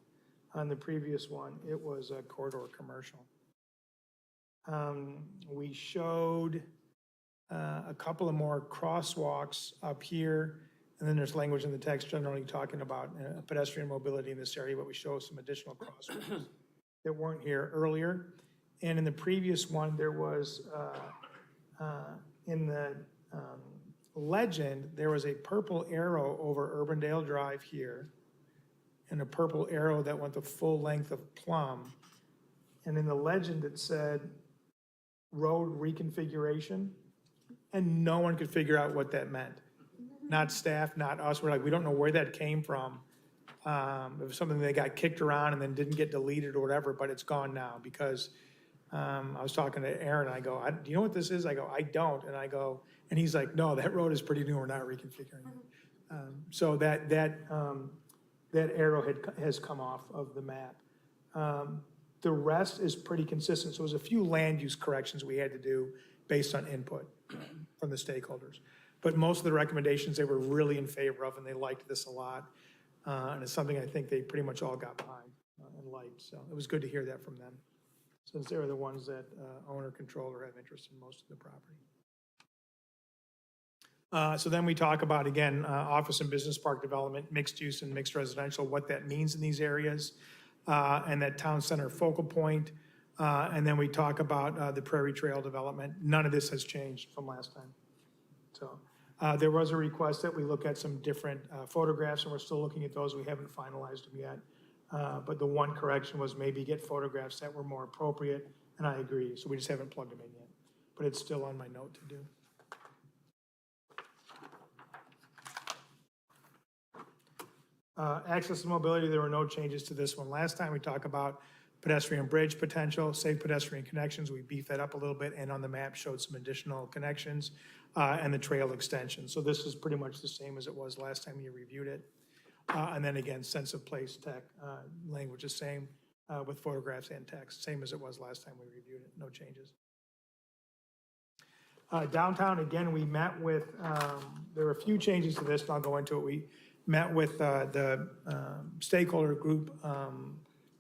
On the previous one, it was a corridor commercial. We showed a couple of more crosswalks up here, and then there's language in the text generally talking about pedestrian mobility in this area, but we show some additional crosswalks that weren't here earlier. And in the previous one, there was, in the legend, there was a purple arrow over Urbandale Drive here, and a purple arrow that went the full length of Plum. And in the legend, it said road reconfiguration, and no one could figure out what that meant. Not staff, not us. We're like, we don't know where that came from. It was something that got kicked around and then didn't get deleted or whatever, but it's gone now because I was talking to Aaron, and I go, do you know what this is? I go, I don't. And I go, and he's like, no, that road is pretty new. We're not reconfiguring it. So that arrow has come off of the map. The rest is pretty consistent. So there's a few land use corrections we had to do based on input from the stakeholders. But most of the recommendations they were really in favor of, and they liked this a lot. And it's something I think they pretty much all got behind and liked. So it was good to hear that from them, since they were the ones that own or control or have interest in most of the property. So then we talk about, again, office and business park development, mixed use and mixed residential, what that means in these areas, and that town center focal point. And then we talk about the Prairie Trail development. None of this has changed from last time. So there was a request that we look at some different photographs, and we're still looking at those. We haven't finalized them yet. But the one correction was maybe get photographs that were more appropriate, and I agree. So we just haven't plugged them in yet, but it's still on my note to do. Access and mobility, there were no changes to this one. Last time we talked about pedestrian bridge potential, safe pedestrian connections. We beefed that up a little bit, and on the map showed some additional connections and the trail extension. So this is pretty much the same as it was last time you reviewed it. And then again, sense of place tech language is same. with photographs and text, same as it was last time we reviewed it, no changes. Downtown, again, we met with, there were a few changes to this, and I'll go into it. We met with the stakeholder group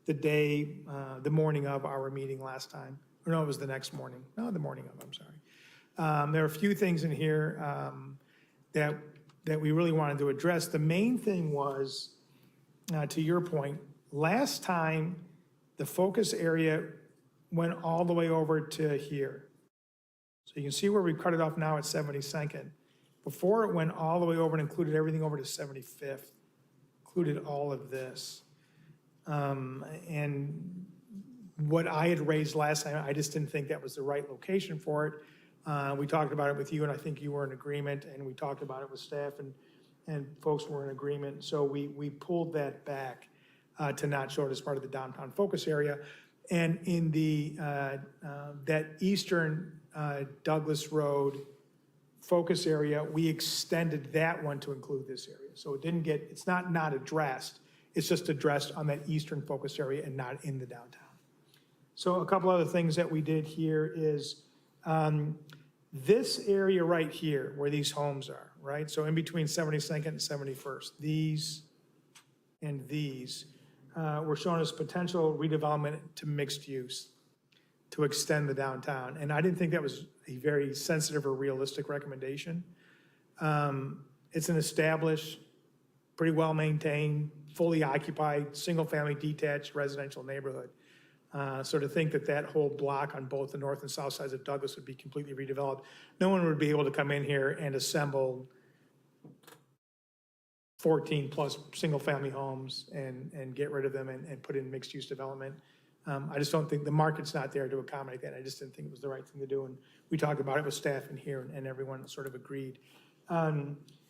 the morning of our meeting last time. Or no, it was the next morning. No, the morning of, I'm sorry. There are a few things in here that we really wanted to address. The main thing was, to your point, last time, the focus area went all the way over to here. So you can see where we cut it off now at 72nd. Before it went all the way over and included everything over to 75th, included all of this. And what I had raised last time, I just didn't think that was the right location for it. We talked about it with you, and I think you were in agreement, and we talked about it with staff, and folks were in agreement. So we pulled that back to not show it as part of the downtown focus area. And in the that eastern Douglas Road focus area, we extended that one to include this area. So it didn't get, it's not addressed, it's just addressed on that eastern focus area and not in the downtown. So a couple other things that we did here is this area right here where these homes are, right? So in between 72nd and 71st, these and these were shown as potential redevelopment to mixed use to extend the downtown. And I didn't think that was a very sensitive or realistic recommendation. It's an established, pretty well-maintained, fully occupied, single-family detached residential neighborhood. So to think that that whole block on both the north and south sides of Douglas would be completely redeveloped, no one would be able to come in here and assemble 14-plus single-family homes and get rid of them and put in mixed-use development. I just don't think, the market's not there to accommodate that. I just didn't think it was the right thing to do. And we talked about it with staff in here, and everyone sort of agreed.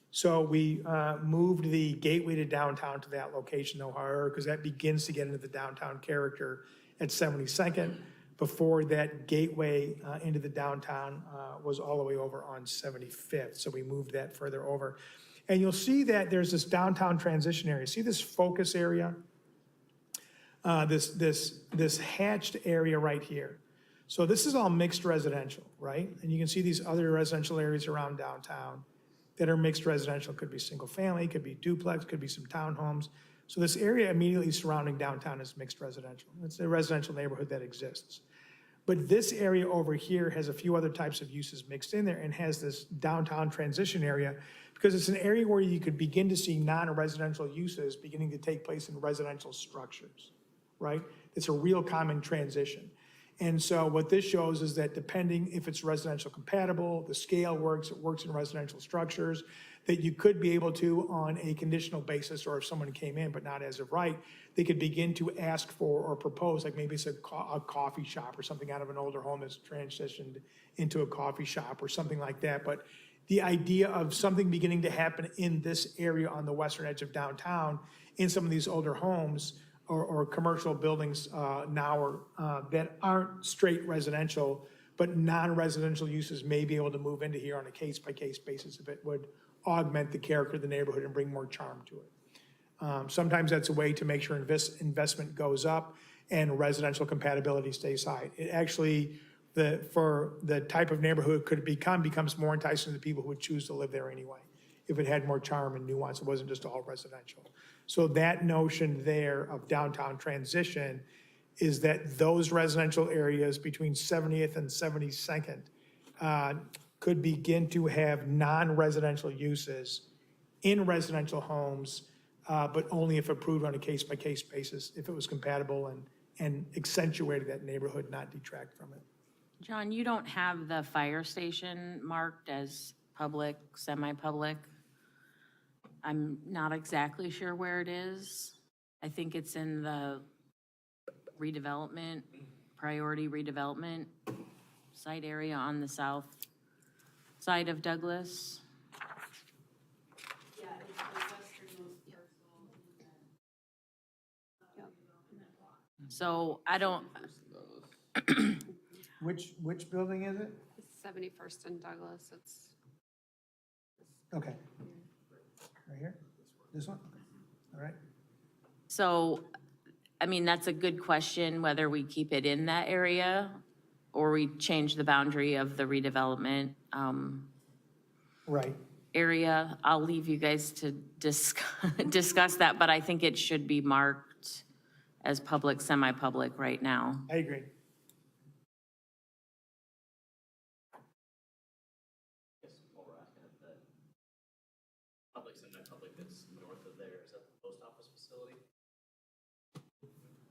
So we moved the gateway to downtown to that location, though, however, because that begins to get into the downtown character at 72nd. Before that gateway into the downtown was all the way over on 75th. So we moved that further over. And you'll see that there's this downtown transition area. See this focus area? This hatched area right here. So this is all mixed residential, right? And you can see these other residential areas around downtown that are mixed residential. Could be single family, could be duplex, could be some townhomes. So this area immediately surrounding downtown is mixed residential. It's a residential neighborhood that exists. But this area over here has a few other types of uses mixed in there and has this downtown transition area because it's an area where you could begin to see non-residential uses beginning to take place in residential structures, right? It's a real common transition. And so what this shows is that depending if it's residential compatible, the scale works, it works in residential structures, that you could be able to, on a conditional basis, or if someone came in, but not as of right, they could begin to ask for or propose, like maybe it's a coffee shop or something out of an older home that's transitioned into a coffee shop or something like that. But the idea of something beginning to happen in this area on the western edge of downtown in some of these older homes or commercial buildings now that aren't straight residential, but non-residential uses may be able to move into here on a case-by-case basis if it would augment the character of the neighborhood and bring more charm to it. Sometimes that's a way to make sure investment goes up and residential compatibility stays high. It actually, for the type of neighborhood could becomes more enticing to the people who would choose to live there anyway, if it had more charm and nuance, it wasn't just all residential. So that notion there of downtown transition is that those residential areas between 70th and 72nd could begin to have non-residential uses in residential homes, but only if approved on a case-by-case basis, if it was compatible and accentuated that neighborhood, not detract from it.
John, you don't have the fire station marked as public, semi-public. I'm not exactly sure where it is. I think it's in the redevelopment, priority redevelopment site area on the south side of Douglas.
Yeah, it's the westernmost parcel.
So I don't,
Which building is it?
71st and Douglas, it's.
Okay. Right here? This one? Okay. All right.
so I mean, that's a good question, whether we keep it in that area or we change the boundary of the redevelopment
Right.
area. I'll leave you guys to discuss that, but I think it should be marked as public, semi-public right now.
I agree.
Public, semi-public that's north of there, is that the post office facility?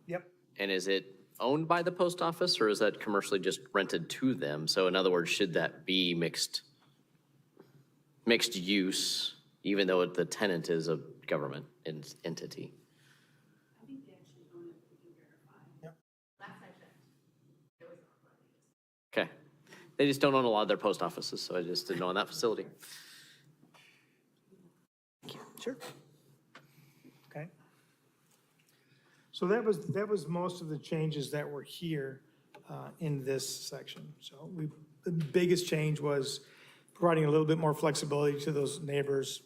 Yep.
And is it owned by the post office, or is that commercially just rented to them? So in other words, should that be mixed use, even though the tenant is a government entity?
I think they actually own it, we can verify.
Yep.
Last I checked, it was not part of it.
Okay. They just don't own a lot of their post offices, so I just didn't know on that facility.
Sure.
Okay. So that was most of the changes that were here in this section. So the biggest change was providing a little bit more flexibility to those neighbors,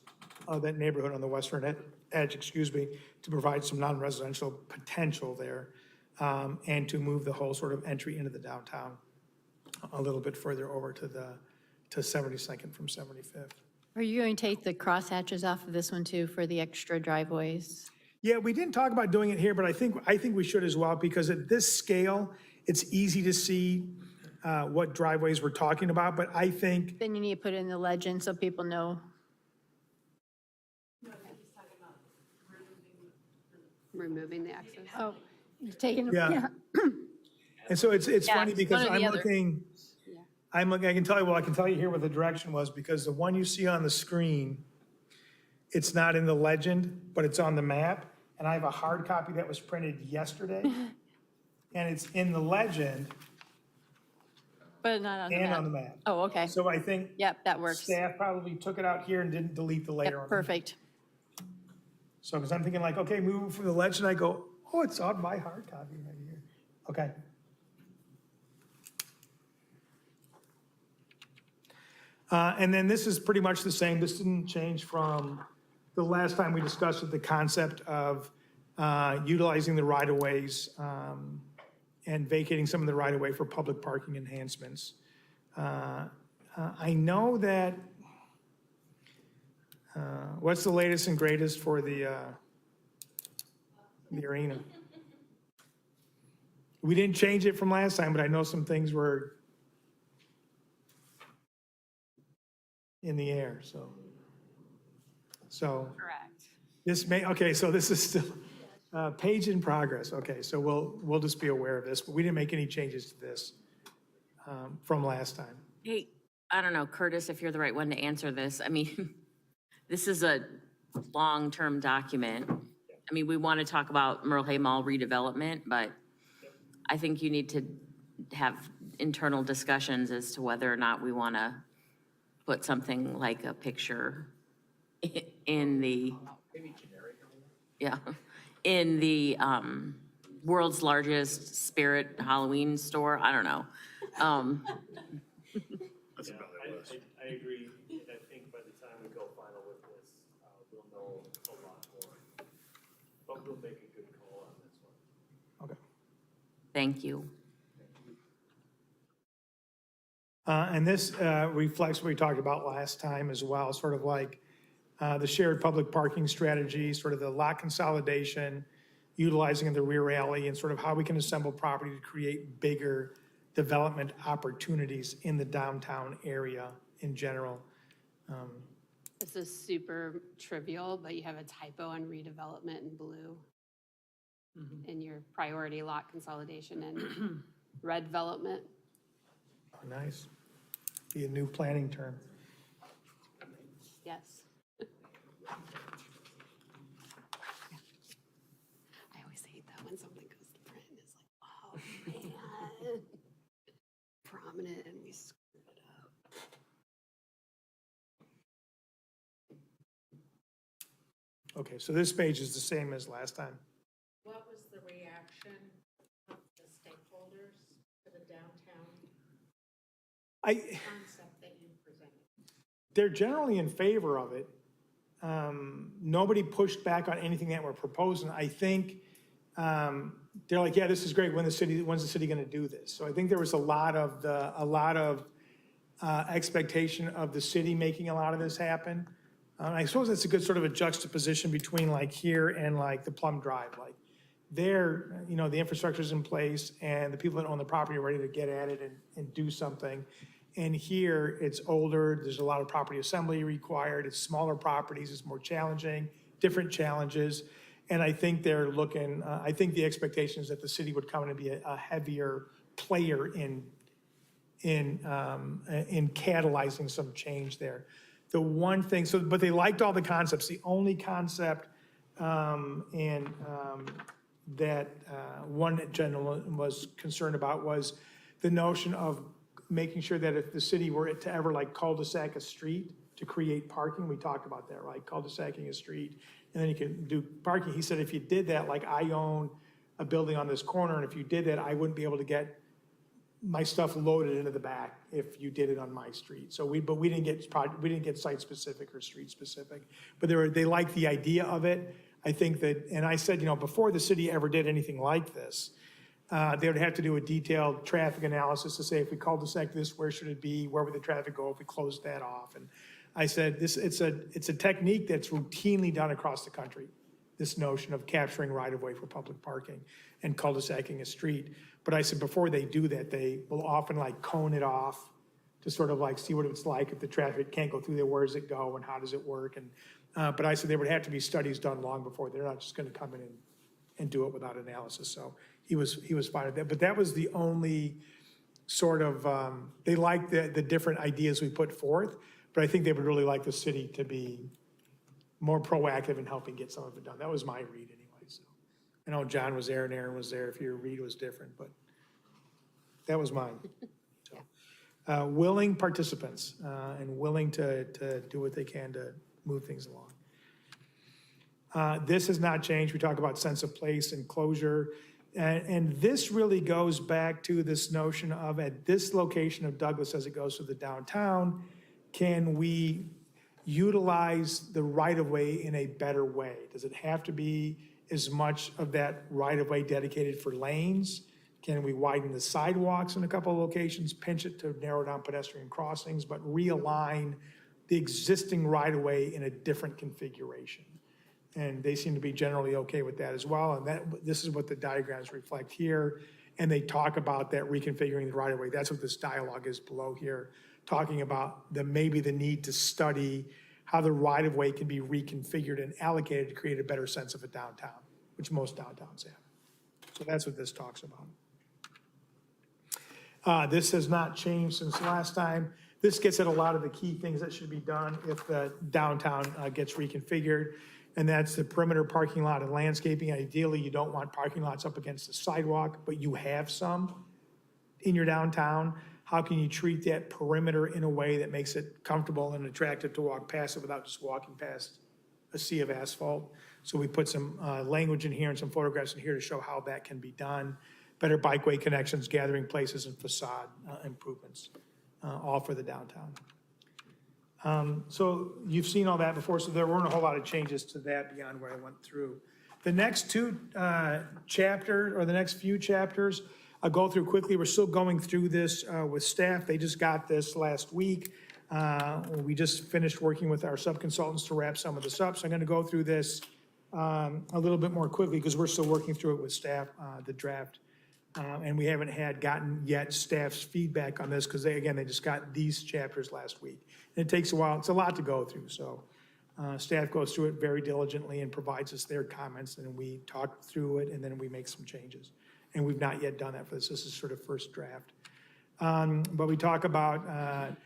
that neighborhood on the western edge, to provide some non-residential potential there, and to move the whole sort of entry into the downtown a little bit further over to 72nd from 75th.
Are you going to take the crosshatches off of this one too for the extra driveways?
Yeah, we didn't talk about doing it here, but I think we should as well, because at this scale, it's easy to see what driveways we're talking about, but I think,
Then you need to put it in the legend so people know.
Removing the access.
Oh, you're taking.
yeah. And so it's
Yeah,
funny
it's
because
one or
I'm
the other.
looking, I can tell you here what the direction was, because the one you see on the screen, it's not in the legend, but it's on the map, and I have a hard copy that was printed yesterday, and it's in the legend
But not on the
and
map.
on the map.
Oh, okay.
So I think
Yep, that works.
staff probably took it out here and didn't delete the later
Yep,
on.
perfect.
So, because I'm thinking like, okay, moving from the legend, I go, oh, it's on my hard copy right here. Okay. And then this is pretty much the same. This didn't change from the last time we discussed it, the concept of utilizing the right-of-ways and vacating some of the right-of-way for public parking enhancements. I know that, what's the latest and greatest for the arena? We didn't change it from last time, but I know some things were in the air, so.
Correct.
This may, okay, so this is still, page in progress, okay, so we'll just be aware of this, but we didn't make any changes to this from last time.
Hey, I don't know, Curtis, if you're the right one to answer this. I mean, this is a long-term document. I mean, we want to talk about Merle Hay Mall redevelopment, but I think you need to have internal discussions as to whether or not we want to put something like a picture in the, yeah, in the world's largest spirit Halloween store. I don't know.
That's about it.
I agree, and I think by the time we go final with this, we'll know a lot more. But we'll make a good call on this one.
Okay.
Thank you.
And this reflects what we talked about last time as well, sort of like the shared public parking strategy, sort of the lot consolidation, utilizing of the rear alley, and sort of how we can assemble property to create bigger development opportunities in the downtown area in general.
This is super trivial, but you have a typo on redevelopment in blue. In your priority lot consolidation and red development.
Oh, nice. Be a new planning term.
Yes. I always hate that when something goes to print and it's like, oh man. Prominent and we screwed it up.
Okay, so this page is the same as last time.
What was the reaction of the stakeholders to the downtown concept that you presented?
They're generally in favor of it. Nobody pushed back on anything that we're proposing. I think they're like, yeah, this is great. When's the city going to do this? So I think there was a lot of expectation of the city making a lot of this happen. I suppose it's a good sort of a juxtaposition between like here and like the Plum Drive. Like there, the infrastructure's in place and the people that own the property are ready to get at it and do something. And here, it's older, there's a lot of property assembly required, it's smaller properties, it's more challenging, different challenges. And I think they're looking, I think the expectation is that the city would come in and be a heavier player in catalyzing some change there. The one thing, but they liked all the concepts. The only concept that one gentleman was concerned about was the notion of making sure that if the city were to ever like cul-de-sac a street to create parking, we talked about that, right? Cul-de-sacing a street, and then you can do parking. He said, if you did that, like I own a building on this corner, and if you did that, I wouldn't be able to get my stuff loaded into the back if you did it on my street. So we didn't get site specific or street specific, but they liked the idea of it. I think that, and I said, before the city ever did anything like this, they would have to do a detailed traffic analysis to say, if we cul-de-sac this, where should it be? Where would the traffic go if we closed that off? And I said, it's a technique that's routinely done across the country, this notion of capturing right-of-way for public parking and cul-de-sacing a street. But I said, before they do that, they will often like cone it off to sort of like see what it's like if the traffic can't go through there, where does it go and how does it work? And but I said there would have to be studies done long before. They're not just going to come in and do it without analysis. So he was fine with that. But that was the only sort of, they liked the different ideas we put forth, but I think they would really like the city to be more proactive in helping get some of it done. That was my read anyway. So I know John was there and Aaron was there if your read was different, but that was mine. So, willing participants and willing to do what they can to move things along. This has not changed. We talk about sense of place and closure. And this really goes back to this notion of at this location of Douglas as it goes through the downtown, can we utilize the right-of-way in a better way? Does it have to be as much of that right-of-way dedicated for lanes? Can we widen the sidewalks in a couple of locations, pinch it to narrow down pedestrian crossings, but realign the existing right-of-way in a different configuration? And they seem to be generally okay with that as well. And this is what the diagrams reflect here. And they talk about that reconfiguring the right-of-way. That's what this dialogue is below here, talking about maybe the need to study how the right-of-way can be reconfigured and allocated to create a better sense of a downtown, which most downtowns have. So that's what this talks about. This has not changed since last time. This gets at a lot of the key things that should be done if the downtown gets reconfigured. And that's the perimeter parking lot and landscaping. Ideally, you don't want parking lots up against the sidewalk, but you have some in your downtown. How can you treat that perimeter in a way that makes it comfortable and attractive to walk past it without just walking past a sea of asphalt? So we put some language in here and some photographs in here to show how that can be done. Better bikeway connections, gathering places, and facade improvements, all for the downtown. So you've seen all that before, so there weren't a whole lot of changes to that beyond what I went through. The next two chapters, or the next few chapters, I'll go through quickly. We're still going through this with staff. They just got this last week. We just finished working with our sub-consultants to wrap some of this up. So I'm going to go through this a little bit more quickly because we're still working through it with staff, the draft. And we haven't gotten yet staff's feedback on this because they just got these chapters last week. And it takes a while. It's a lot to go through. So staff goes through it very diligently and provides us their comments, and then we talk through it, and then we make some changes. And we've not yet done that for this. This is sort of first draft. But we talk about,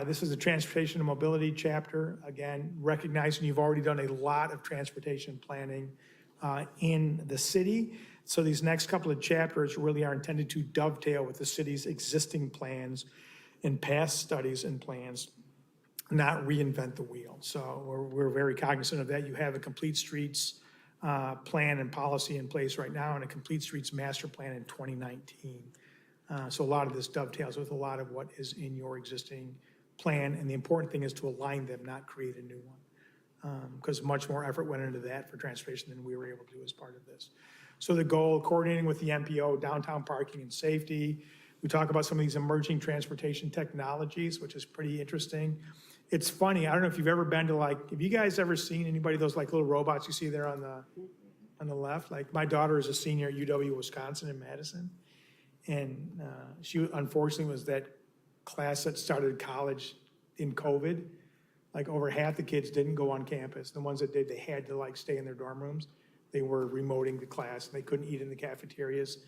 this is a transportation and mobility chapter. Again, recognizing you've already done a lot of transportation planning in the city. So these next couple of chapters really are intended to dovetail with the city's existing plans and past studies and plans, not reinvent the wheel. So we're very cognizant of that. You have a complete streets plan and policy in place right now and a complete streets master plan in 2019. So a lot of this dovetails with a lot of what is in your existing plan. And the important thing is to align them, not create a new one. Because much more effort went into that for transportation than we were able to do as part of this. So the goal, coordinating with the MPO, downtown parking and safety. We talk about some of these emerging transportation technologies, which is pretty interesting. It's funny, I don't know if you've ever been to like, have you guys ever seen anybody, those like little robots you see there on the left? Like my daughter is a senior at UW Wisconsin in Madison. And she unfortunately was that class that started college in COVID. Like over half the kids didn't go on campus. The ones that did, they had to like stay in their dorm rooms. They were remoting the class and they couldn't eat in the cafeterias.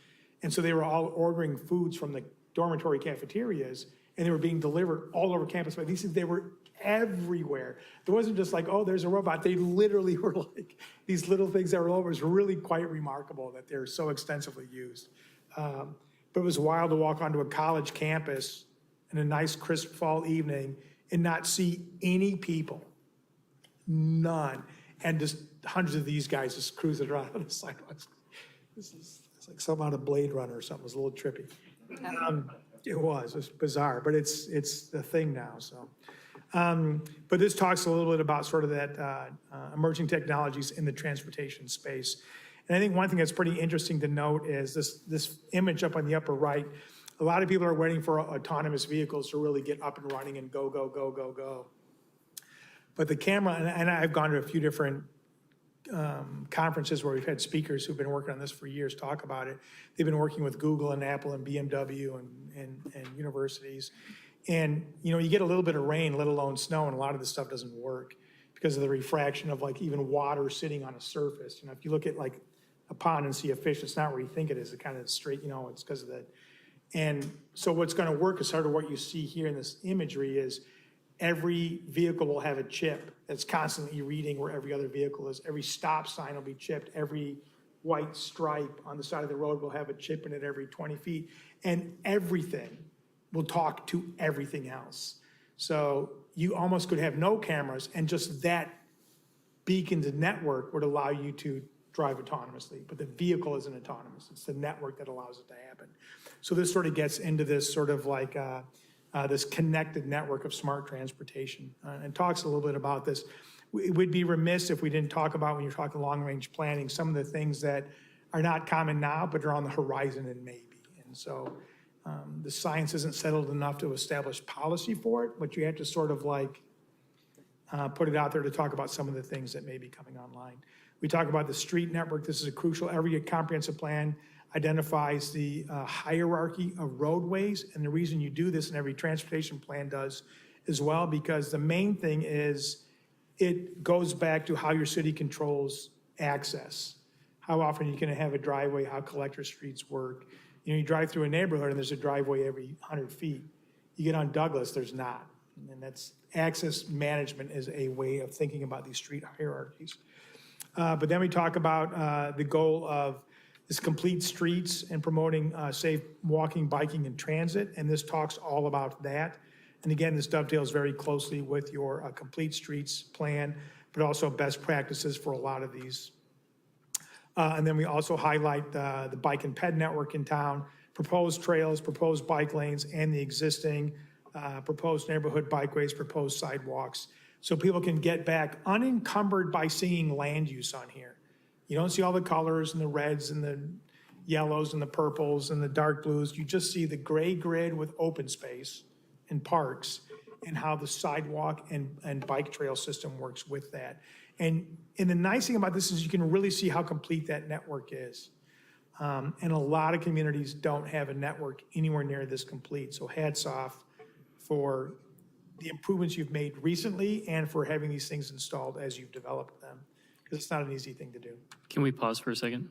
And so they were all ordering foods from the dormitory cafeterias and they were being delivered all over campus. But they were everywhere. It wasn't just like, oh, there's a robot. They literally were like these little things that were all over. It was really quite remarkable that they're so extensively used. But it was wild to walk onto a college campus in a nice crisp fall evening and not see any people, none. And just hundreds of these guys just cruising around on the sidewalks. It's like something out of Blade Runner or something. It was a little trippy. It was bizarre, but it's the thing now, so. But this talks a little bit about sort of that emerging technologies in the transportation space. And I think one thing that's pretty interesting to note is this image up on the upper right. A lot of people are waiting for autonomous vehicles to really get up and running and go, go, go, go, go. But the camera, and I've gone to a few different conferences where we've had speakers who've been working on this for years talk about it. They've been working with Google and Apple and BMW and universities. And, you know, you get a little bit of rain, let alone snow, and a lot of this stuff doesn't work because of the refraction of like even water sitting on a surface. You know, if you look at like a pond and see a fish, it's not where you think it is. It kind of straight, you know, it's because of that. And so what's going to work is sort of what you see here in this imagery is every vehicle will have a chip that's constantly reading where every other vehicle is. Every stop sign will be chipped. Every white stripe on the side of the road will have a chip in it every 20 feet. And everything will talk to everything else. So you almost could have no cameras and just that beaconed network would allow you to drive autonomously. But the vehicle isn't autonomous. It's the network that allows it to happen. So this sort of gets into this sort of like this connected network of smart transportation and talks a little bit about this. It would be remiss if we didn't talk about, when you're talking long-range planning, some of the things that are not common now, but are on the horizon and maybe. And so the science isn't settled enough to establish policy for it, but you have to sort of like put it out there to talk about some of the things that may be coming online. We talk about the street network. This is a crucial, every comprehensive plan identifies the hierarchy of roadways. And the reason you do this, and every transportation plan does as well, because the main thing is it goes back to how your city controls access. How often you can have a driveway, how collector streets work. You know, you drive through a neighborhood and there's a driveway every 100 feet. You get on Douglas, there's not. And that's access management is a way of thinking about these street hierarchies. But then we talk about the goal of this complete streets and promoting safe walking, biking, and transit. And this talks all about that. And again, this dovetails very closely with your complete streets plan, but also best practices for a lot of these. And then we also highlight the bike and ped network in town, proposed trails, proposed bike lanes, and the existing proposed neighborhood bikeways, proposed sidewalks. So people can get back unencumbered by seeing land use on here. You don't see all the colors and the reds and the yellows and the purples and the dark blues. You just see the gray grid with open space and parks and how the sidewalk and bike trail system works with that. And the nice thing about this is you can really see how complete that network is. And a lot of communities don't have a network anywhere near this complete. So hats off for the improvements you've made recently and for having these things installed as you've developed them, because it's not an easy thing to do.
Can we pause for a second?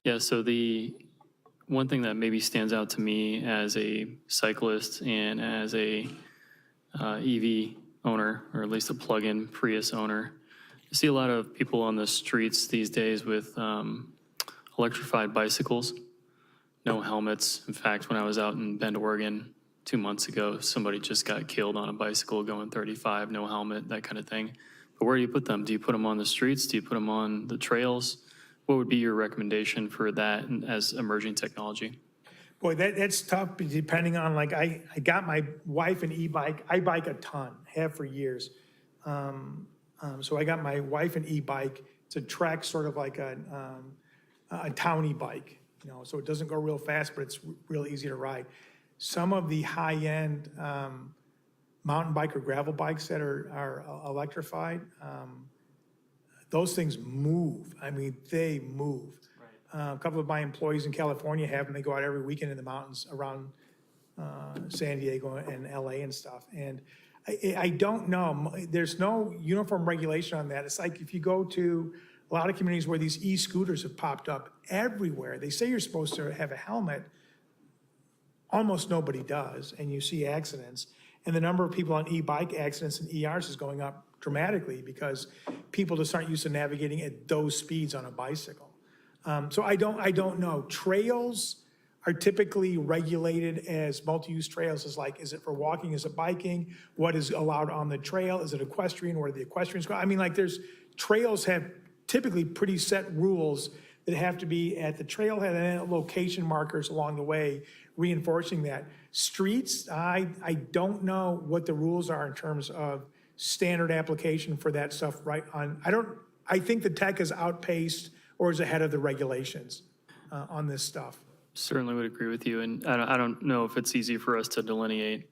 Yeah, so the one thing that maybe stands out to me as a cyclist and as a EV owner, or at least a plug-in Prius owner, I see a lot of people on the streets these days with electrified bicycles, no helmets. In fact, when I was out in Bend, Oregon 2 months ago, somebody just got killed on a bicycle going 35, no helmet, that kind of thing. But where do you put them? Do you put them on the streets? Do you put them on the trails? What would be your recommendation for that as emerging technology?
Boy, that's tough depending on, like, I got my wife an e-bike. I bike a ton, have for years. So I got my wife an e-bike to track sort of like a a towny bike, so it doesn't go real fast, but it's real easy to ride. Some of the high-end mountain bike or gravel bikes that are electrified, those things move. I mean, they move. A couple of my employees in California have them. They go out every weekend in the mountains around San Diego and LA and stuff. And I don't know, there's no uniform regulation on that. It's like if you go to a lot of communities where these e-scooters have popped up everywhere, they say you're supposed to have a helmet. Almost nobody does, and you see accidents. And the number of people on e-bike accidents and ERs is going up dramatically because people just aren't used to navigating at those speeds on a bicycle. So I don't know. Trails are typically regulated as multi-use trails. Is it for walking? Is it biking? What is allowed on the trail? Is it equestrian? Where do the equestrians go? I mean, trails have typically pretty set rules that have to be at the trailhead and location markers along the way, reinforcing that. Streets, I don't know what the rules are in terms of standard application for that stuff I think the tech has outpaced or is ahead of the regulations on this stuff.
Certainly would agree with you, and I don't know if it's easy for us to delineate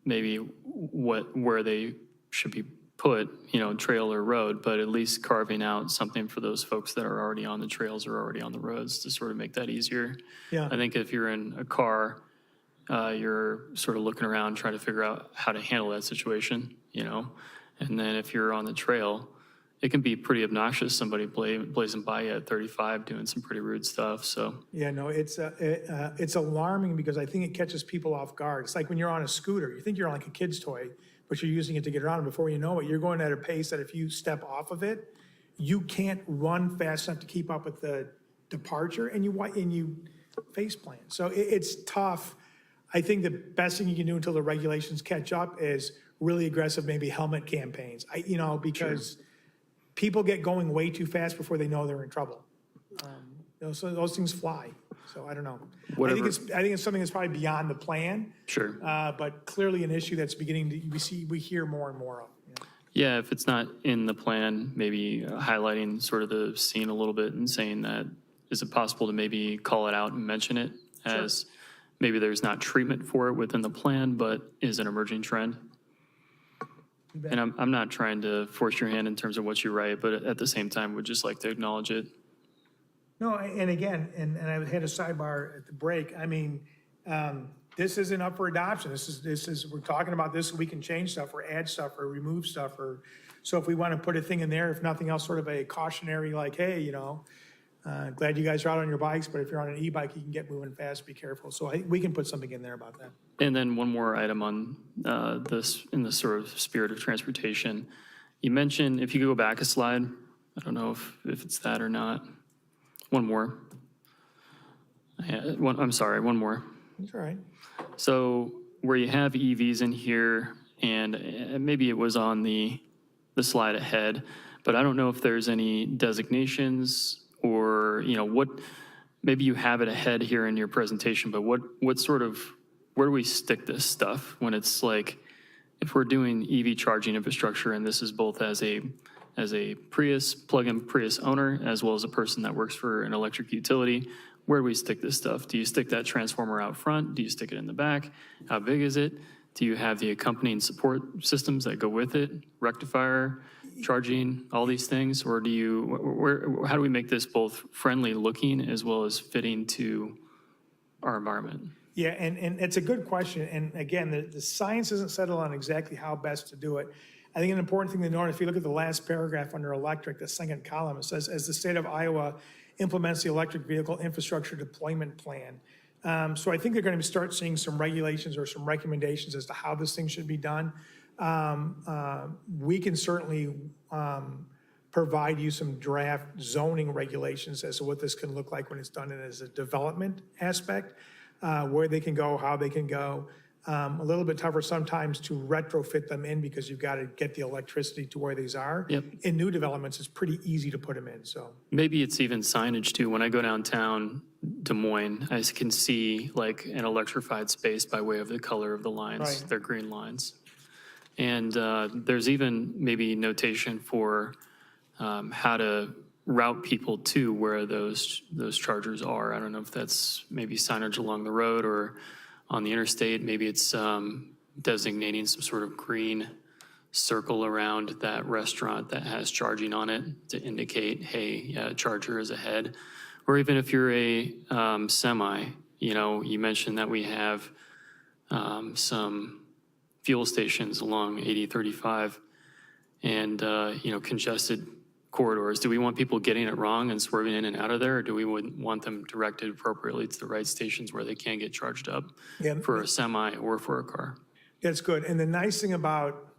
maybe where they should be put, trail or road, but at least carving out something for those folks that are already on the trails or already on the roads to sort of make that easier.
Yeah.
I think if you're in a car, you're sort of looking around trying to figure out how to handle that situation, and then if you're on the trail, it can be pretty obnoxious, somebody blazing by you at 35 doing some pretty rude stuff, so.
Yeah, no, it's alarming because I think it catches people off guard. It's like when you're on a scooter, you think you're on like a kid's toy, but you're using it to get around, and before you know it, you're going at a pace that if you step off of it, you can't run fast enough to keep up with the departure, and you face plant. So it's tough. I think the best thing you can do until the regulations catch up is really aggressive, maybe helmet campaigns. Because people get going way too fast before they know they're in trouble. So those things fly. So I don't know. I think it's something that's probably beyond the plan.
Sure.
But clearly an issue that's beginning to, we hear more and more of.
Yeah, if it's not in the plan, maybe highlighting sort of the scene a little bit and saying that, is it possible to maybe call it out and mention it as maybe there's not treatment for it within the plan, but is an emerging trend? And I'm not trying to force your hand in terms of what you write, but at the same time, would just like to acknowledge it.
No, and again, and I had a sidebar at the break. I mean, this isn't up for adoption. This is we're talking about this. We can change stuff or add stuff or remove stuff. So if we want to put a thing in there, if nothing else, sort of a cautionary, like, hey, glad you guys are out on your bikes, but if you're on an e-bike, you can get moving fast. Be careful. So we can put something in there about that.
And then one more item on this, in the sort of spirit of transportation. You mentioned, if you could go back a slide, I don't know if it's that or not. One more. I'm sorry, one more.
That's all right.
So where you have EVs in here, and maybe it was on the slide ahead, but I don't know if there's any designations or, what, maybe you have it ahead here in your presentation, but what sort of, where do we stick this stuff when it's like, if we're doing EV charging infrastructure, and this is both as a Prius, plug-in Prius owner, as well as a person that works for an electric utility, where do we stick this stuff? Do you stick that transformer out front? Do you stick it in the back? How big is it? Do you have the accompanying support systems that go with it? Rectifier, charging, all these things? Or how do we make this both friendly looking as well as fitting to our environment?
Yeah, and it's a good question. And again, the science isn't settled on exactly how best to do it. I think an important thing to note, if you look at the last paragraph under electric, the second column, it says, as the state of Iowa implements the electric vehicle infrastructure deployment plan. So I think they're going to start seeing some regulations or some recommendations as to how this thing should be done. We can certainly provide you some draft zoning regulations as to what this can look like when it's done as a development aspect, where they can go, how they can go. A little bit tougher sometimes to retrofit them in because you've got to get the electricity to where these are.
Yep.
In new developments, it's pretty easy to put them in, so.
Maybe it's even signage too. When I go downtown Des Moines, I can see like an electrified space by way of the color of the lines.
Right.
They're green lines. And there's even maybe notation for how to route people to where those chargers are. I don't know if that's maybe signage along the road or on the interstate. Maybe it's designating some sort of green circle around that restaurant that has charging on it to indicate, hey, yeah, charger is ahead. Or even if you're a semi, you mentioned that we have some fuel stations along 8035 and, congested corridors. Do we want people getting it wrong and swerving in and out of there, or do we want them directed appropriately to the right stations where they can get charged up
Yeah.
for a semi or for a car?
That's good. And the nice thing about,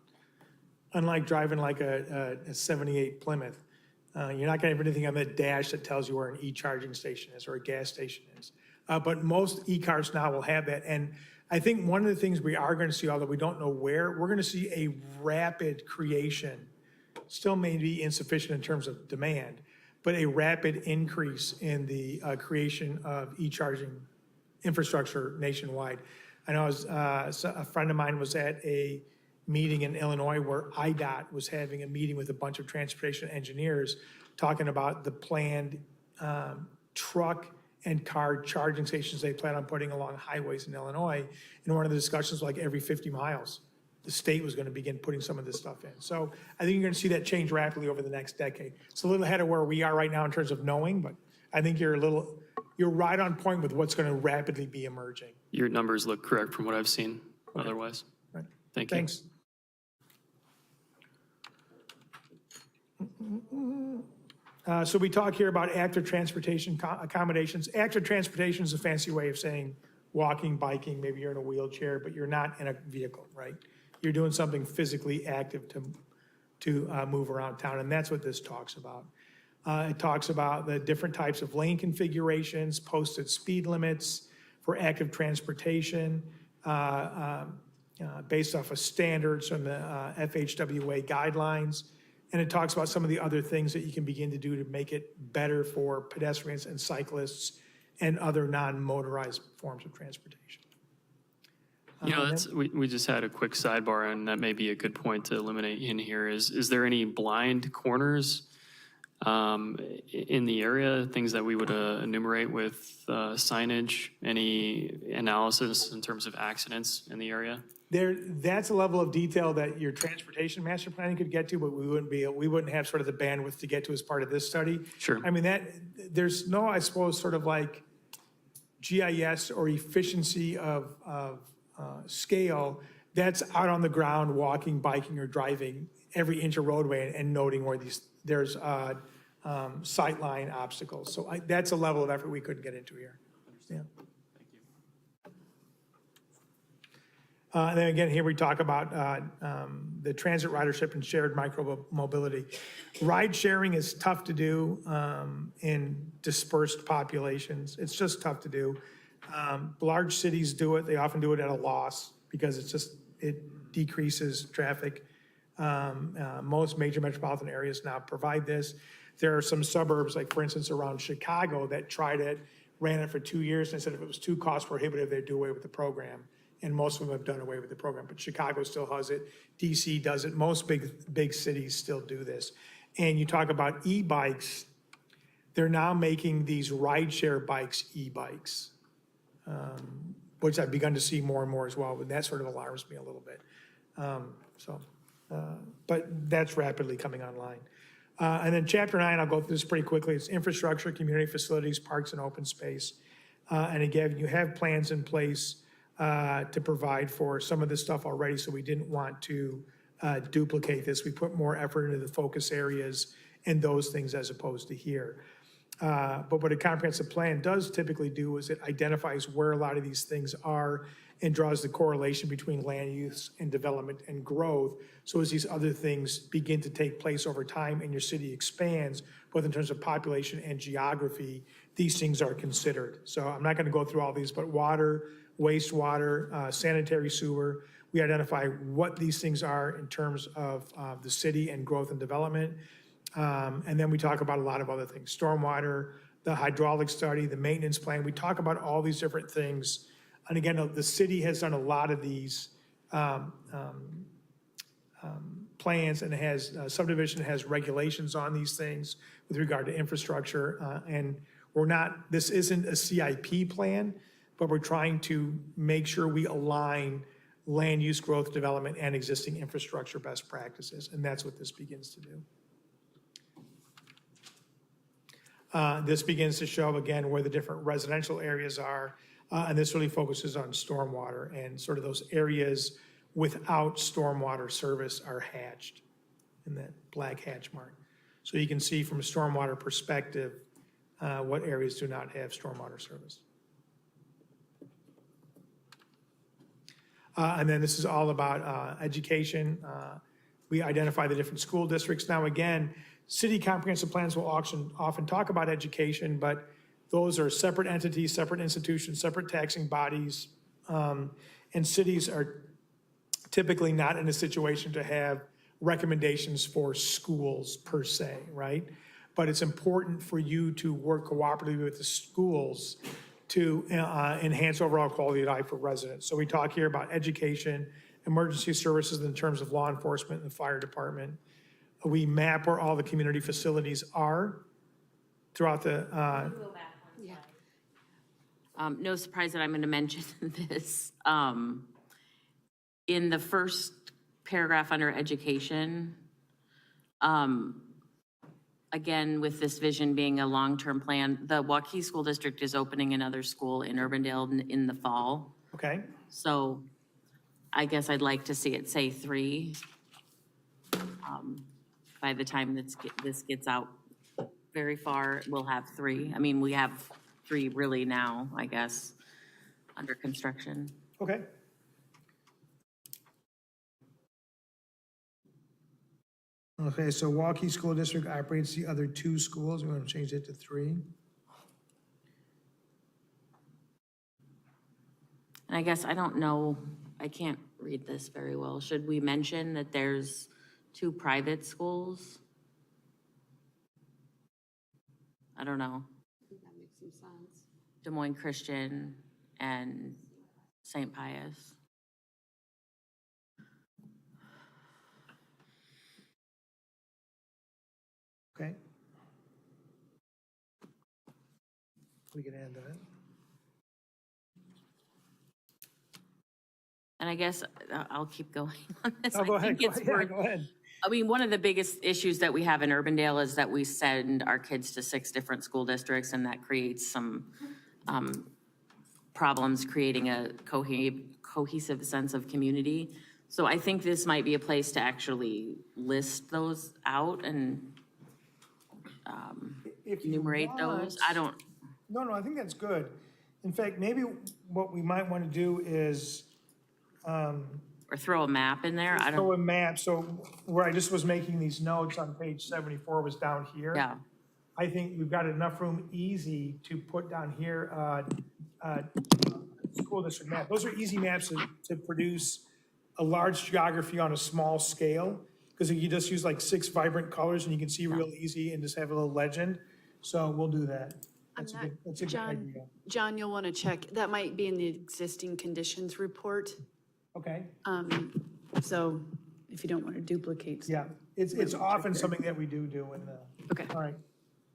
unlike driving like a 78 Plymouth, you're not going to have anything on the dash that tells you where an e-charging station is or a gas station is. But most e-cars now will have that. And I think one of the things we are going to see, although we don't know where, we're going to see a rapid creation, still may be insufficient in terms of demand, but a rapid increase in the creation of e-charging infrastructure nationwide. I know a friend of mine was at a meeting in Illinois where IDOT was having a meeting with a bunch of transportation engineers talking about the planned truck and car charging stations they plan on putting along highways in Illinois. And one of the discussions was like every 50 miles, the state was going to begin putting some of this stuff in. So I think you're going to see that change rapidly over the next decade. It's a little ahead of where we are right now in terms of knowing, but I think you're right on point with what's going to rapidly be emerging.
Your numbers look correct from what I've seen otherwise.
Right.
Thank you.
Thanks. So we talk here about active transportation accommodations. Active transportation is a fancy way of saying walking, biking, maybe you're in a wheelchair, but you're not in a vehicle, right? You're doing something physically active to move around town, and that's what this talks about. It talks about the different types of lane configurations, posted speed limits for active transportation, based off of standards from the FHWA guidelines. And it talks about some of the other things that you can begin to do to make it better for pedestrians and cyclists and other non-motorized forms of transportation.
We just had a quick sidebar, and that may be a good point to eliminate in here. Is there any blind corners in the area, things that we would enumerate with signage, any analysis in terms of accidents in the area?
That's a level of detail that your transportation master planning could get to, but we wouldn't have sort of the bandwidth to get to as part of this study.
Sure.
I mean, there's no, I suppose, sort of like GIS or efficiency of scale that's out on the ground, walking, biking, or driving every inch of roadway and noting where there's sightline obstacles. So that's a level of effort we couldn't get into here. Yeah. And then again, here we talk about the transit ridership and shared micro-mobility. Ride sharing is tough to do in dispersed populations. It's just tough to do. Large cities do it. They often do it at a loss because it decreases traffic. Most major metropolitan areas now provide this. There are some suburbs, like for instance, around Chicago that tried it, ran it for 2 years, and said if it was too cost prohibitive, they'd do away with the program. And most of them have done away with the program, but Chicago still has it. DC does it. Most big cities still do this. And you talk about e-bikes, they're now making these rideshare bikes e-bikes, which I've begun to see more and more as well, but that sort of alarms me a little bit. But that's rapidly coming online. And then chapter 9, I'll go through this pretty quickly. It's infrastructure, community facilities, parks, and open space. And again, you have plans in place to provide for some of this stuff already, so we didn't want to duplicate this. We put more effort into the focus areas and those things as opposed to here. But what a comprehensive plan does typically do is it identifies where a lot of these things are and draws the correlation between land use and development and growth. So as these other things begin to take place over time and your city expands, both in terms of population and geography, these things are considered. So I'm not going to go through all these, but water, wastewater, sanitary sewer, we identify what these things are in terms of the city and growth and development. And then we talk about a lot of other things, stormwater, the hydraulic study, the maintenance plan. We talk about all these different things. And again, the city has done a lot of these plans and has, subdivision has regulations on these things with regard to infrastructure. And we're not, this isn't a CIP plan, but we're trying to make sure we align land use growth development and existing infrastructure best practices. And that's what this begins to do. This begins to show, again, where the different residential areas are. And this really focuses on stormwater, and sort of those areas without stormwater service are hatched in that black hatch mark. So you can see from a stormwater perspective, what areas do not have stormwater service. And then this is all about education. We identify the different school districts. Now, again, city comprehensive plans will often talk about education, but those are separate entities, separate institutions, separate taxing bodies. And cities are typically not in a situation to have recommendations for schools per se, right? But it's important for you to work cooperatively with the schools to enhance overall quality of life for residents. So we talk here about education, emergency services in terms of law enforcement and the fire department. We map where all the community facilities are throughout the,
No surprise that I'm going to mention this. In the first paragraph under education, again, with this vision being a long-term plan, the Waukee School District is opening another school in Urbandale in the fall.
okay?
So I guess I'd like to see it say 3 by the time this gets out very far, we'll have 3. I mean, we have 3 really now, I guess, under construction.
Okay. Okay, so Waukee School District operates the other 2 schools. We want to change it to 3.
And I guess I don't know, I can't read this very well. Should we mention that there's 2 private schools? I don't know.
I think that makes some sense.
Des Moines Christian and St. Pius.
Okay. We can add that.
And I guess I'll keep going on this.
Oh, go
I
ahead,
think it's worth-
go ahead.
I mean, one of the biggest issues that we have in Urbandale is that we send our kids to 6 different school districts, and that creates some problems creating a cohesive sense of community. So I think this might be a place to actually list those out and
If you
enumerate
want-
those. I don't,
No, I think that's good. In fact, maybe what we might want to do is
or throw a map in there. I
throw
don't,
a map. So where I just was making these notes on page 74 was down here.
yeah.
I think we've got enough room easy to put down here, school district map. Those are easy maps to produce a large geography on a small scale, because you just use like 6 vibrant colors and you can see real easy and just have a little legend. So we'll do that. That's a good idea.
John, you'll want to check, that might be in the existing conditions report.
Okay,
So if you don't want to duplicate.
yeah, it's often something that we do in the,
Okay.
all right,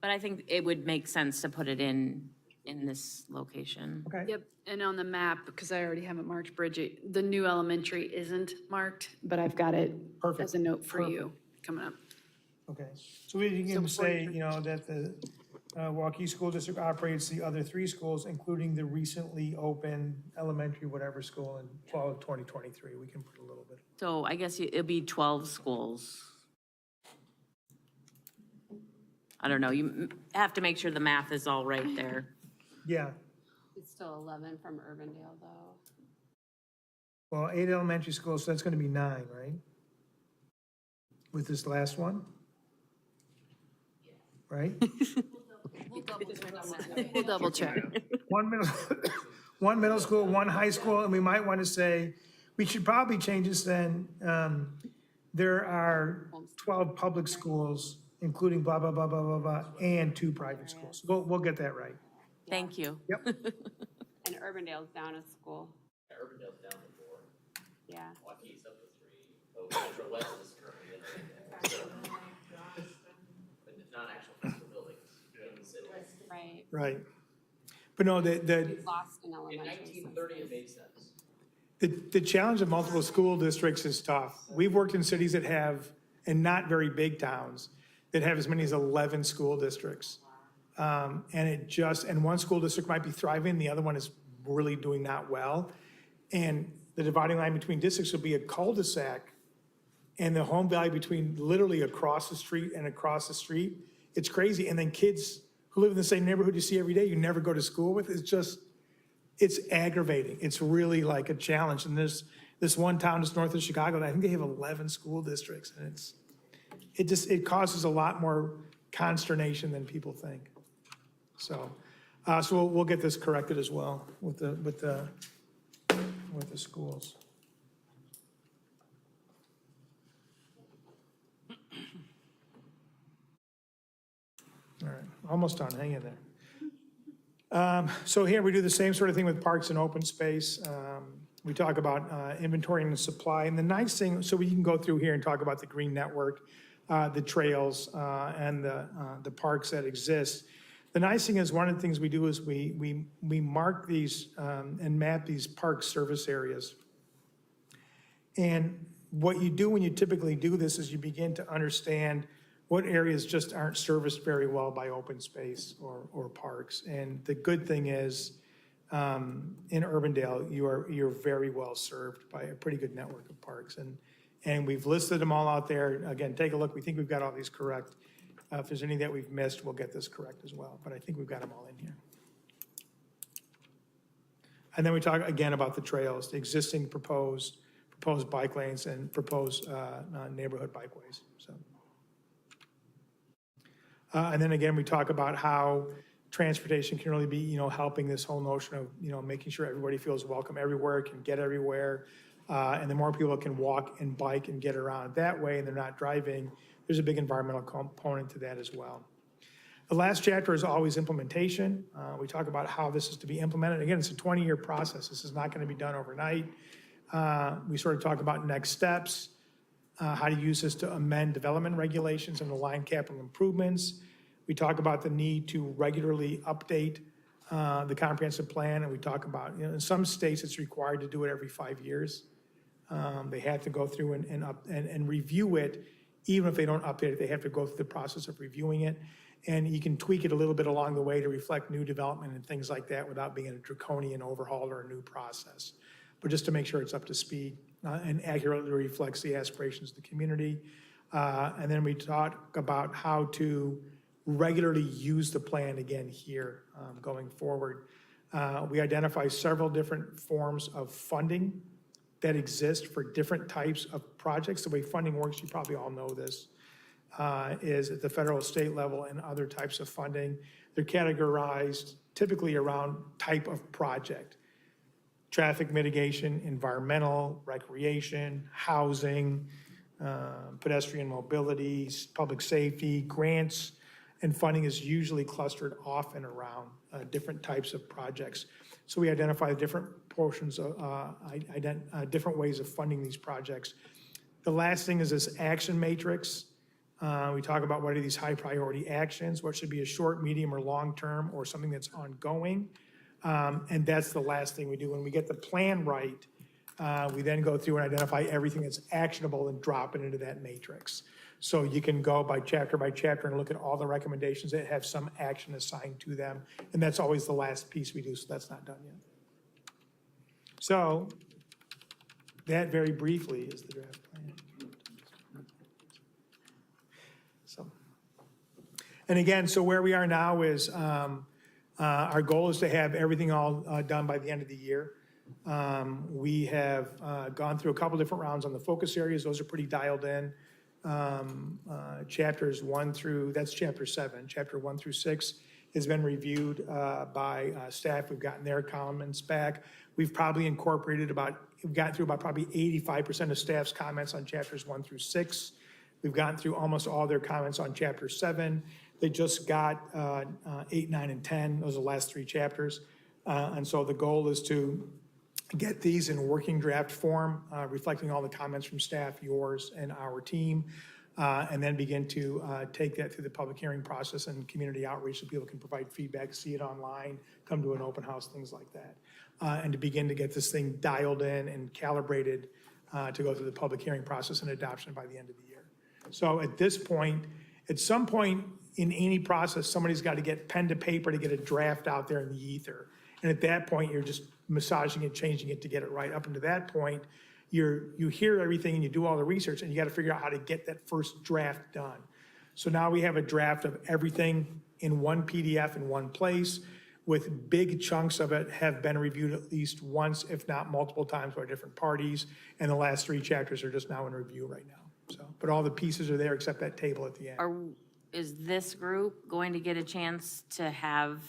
But I think it would make sense to put it in this location.
okay.
Yep, and on the map, because I already have it marked, Bridget, the new elementary isn't marked, but I've got it
Perfect.
as a note for you coming up.
Okay, so we can say, that the Waukee School District operates the other 3 schools, including the recently opened elementary whatever school in fall of 2023. We can put a little bit.
So I guess it'd be 12 schools. I don't know, you have to make sure the math is all right there.
Yeah,
It's still 11 from Urbandale, though.
well, 8 elementary schools, so that's going to be 9, right? With this last one? Right?
We'll double check.
One middle school, 1 high school, and we might want to say, we should probably change this then. There are 12 public schools, including blah, blah, blah, blah, blah, blah, and 2 private schools. We'll get that right.
Thank you.
Yep.
And Urbandale's down a school.
Urbandale's down to 4.
Yeah.
Waukee's up to 3. Oh, Metro West is currently in But not actual physical buildings in the city.
Right.
Right. But no,
We've lost in
In
elementary.
1930, it made sense.
the challenge of multiple school districts is tough. We've worked in cities that have, and not very big towns, that have as many as 11 school districts. And one school district might be thriving, the other one is really doing not well. And the dividing line between districts will be a cul-de-sac, and the home value between literally across the street and across the street, it's crazy. And then kids who live in the same neighborhood you see every day, you never go to school with, it's aggravating. It's really like a challenge. And there's this one town just north of Chicago, that I think they have 11 school districts, and it causes a lot more consternation than people think. So we'll get this corrected as well with the schools. All right, almost done, hang in there. So here we do the same sort of thing with parks and open space. We talk about inventory and supply. And the nice thing, so we can go through here and talk about the green network, the trails, and the parks that exist. The nice thing is, one of the things we do is we mark these and map these park service areas. And what you do when you typically do this is you begin to understand what areas just aren't serviced very well by open space or parks. And the good thing is, in Urbandale, you're very well served by a pretty good network of parks. And we've listed them all out there. Again, take a look. We think we've got all these correct. If there's any that we've missed, we'll get this correct as well. But I think we've got them all in here. And then we talk again about the trails, the existing proposed bike lanes and proposed neighborhood bikeways. So. And then again, we talk about how transportation can really be, helping this whole notion of, making sure everybody feels welcome everywhere, can get everywhere. And the more people can walk and bike and get around that way, and they're not driving, there's a big environmental component to that as well. The last chapter is always implementation. We talk about how this is to be implemented. Again, it's a 20-year process. This is not going to be done overnight. We sort of talk about next steps, how to use this to amend development regulations and align capital improvements. We talk about the need to regularly update the comprehensive plan, and we talk about, in some states it's required to do it every 5 years. They have to go through and review it. Even if they don't update it, they have to go through the process of reviewing it. And you can tweak it a little bit along the way to reflect new development and things like that without being a draconian overhaul or a new process. But just to make sure it's up to speed and accurately reflects the aspirations of the community. And then we talk about how to regularly use the plan again here going forward. We identify several different forms of funding that exist for different types of projects. The way funding works, you probably all know this, is at the federal, state level, and other types of funding. They're categorized typically around type of project: traffic mitigation, environmental, recreation, housing, pedestrian mobility, public safety, grants, and funding is usually clustered off and around different types of projects. So we identify different portions of, different ways of funding these projects. The last thing is this action matrix. We talk about what are these high priority actions, what should be a short, medium, or long term, or something that's ongoing. And that's the last thing we do. When we get the plan right, we then go through and identify everything that's actionable and drop it into that matrix. So you can go by chapter and look at all the recommendations that have some action assigned to them. And that's always the last piece we do, so that's not done yet. So that very briefly is the draft plan. So, and again, so where we are now is our goal is to have everything all done by the end of the year. We have gone through a couple different rounds on the focus areas. Those are pretty dialed in. Chapters 1 through, that's chapter 7. Chapter 1 through 6 has been reviewed by staff. We've gotten their comments back. We've probably incorporated we've gotten through about probably 85% of staff's comments on chapters 1 through 6. We've gotten through almost all their comments on chapter 7. They just got 8, 9, and 10. Those are the last 3 chapters. And so the goal is to get these in working draft form, reflecting all the comments from staff, yours, and our team. and then begin to take that through the public hearing process and community outreach so people can provide feedback, see it online, come to an open house, things like that. And to begin to get this thing dialed in and calibrated to go through the public hearing process and adoption by the end of the year. So at this point, at some point in any process, somebody's got to get pen to paper to get a draft out there in the ether. And at that point, you're just massaging it, changing it to get it right. Up until that point, you hear everything and you do all the research and you got to figure out how to get that first draft done. So now we have a draft of everything in one PDF in one place, with big chunks of it have been reviewed at least once, if not multiple times by different parties. And the last 3 chapters are just now in review right now. So, but all the pieces are there except that table at the end.
Is this group going to get a chance to have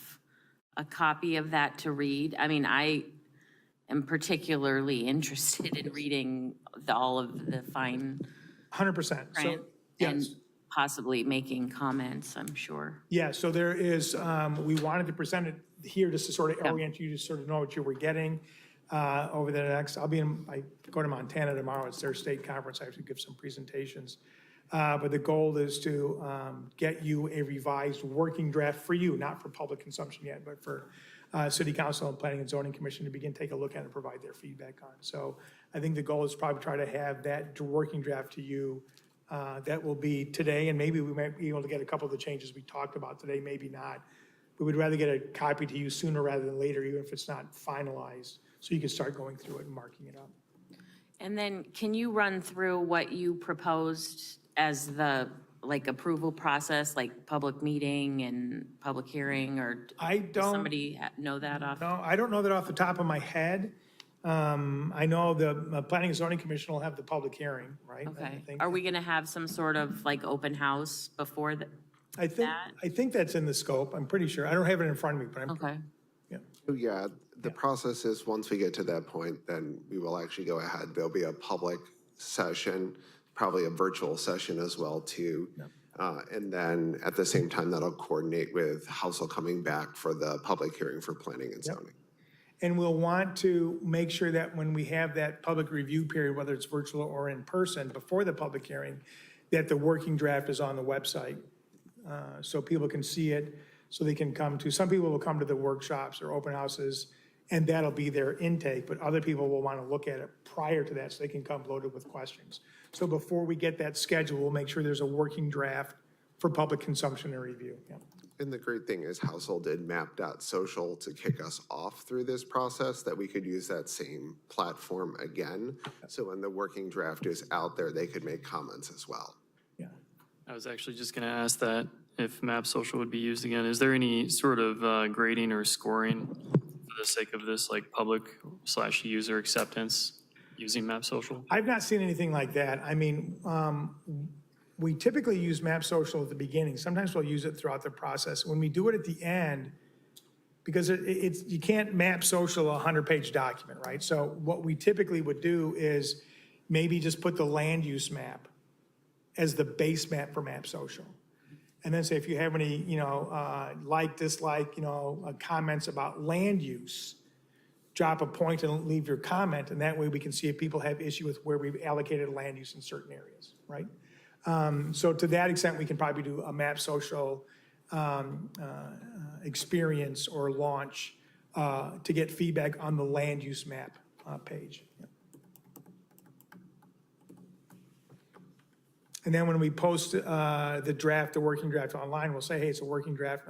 a copy of that to read? I mean, I am particularly interested in reading all of the fine
100%. So,
print and
yes.
possibly making comments, I'm sure.
Yeah, so there is, we wanted to present it here just to sort of orient you, to sort of know what you were getting over the next, I go to Montana tomorrow, it's their state conference, I have to give some presentations. But the goal is to get you a revised working draft for you, not for public consumption yet, but for City Council and Planning and Zoning Commission to begin take a look at and provide their feedback on. So I think the goal is probably try to have that working draft to you. That will be today, and maybe we might be able to get a couple of the changes we talked about today, maybe not. But we'd rather get a copy to you sooner rather than later, even if it's not finalized, so you can start going through it and marking it up.
And then can you run through what you proposed as the, like, approval process, like public meeting and public hearing, or
I
does
don't
somebody know that off?
No, I don't know that off the top of my head. I know the Planning and Zoning Commission will have the public hearing, right? I
Okay.
think-
Are we going to have some sort of like open house before that?
I think that's in the scope, I'm pretty sure. I don't have it in front of me, but I'm,
Okay.
Yeah, the process is, once we get to that point, then we will actually go ahead. There'll be a public session, probably a virtual session as well, too. And then at the same time, that'll coordinate with Housel coming back for the public hearing for planning and zoning.
and we'll want to make sure that when we have that public review period, whether it's virtual or in person, before the public hearing, that the working draft is on the website, so people can see it, so they can come to, some people will come to the workshops or open houses, and that'll be their intake, but other people will want to look at it prior to that, so they can come loaded with questions. So before we get that schedule, we'll make sure there's a working draft for public consumption and review. Yeah.
And the great thing is Housel did map.social to kick us off through this process, that we could use that same platform again. So when the working draft is out there, they could make comments as well.
Yeah.
I was actually just going to ask that, if Map Social would be used again. Is there any sort of grading or scoring for the sake of this, like public/user acceptance using Map Social?
I've not seen anything like that. I mean, we typically use Map Social at the beginning. Sometimes we'll use it throughout the process. When we do it at the end, because it's, you can't Map Social a 100-page document, right? So what we typically would do is maybe just put the land use map as the base map for Map Social. And then say, if you have any, like, dislike, comments about land use, drop a point and leave your comment, and that way we can see if people have issue with where we've allocated land use in certain areas, right? So to that extent, we can probably do a Map Social experience or launch to get feedback on the land use map page. Yeah. And then when we post the draft, the working draft online, we'll say, hey, it's a working draft.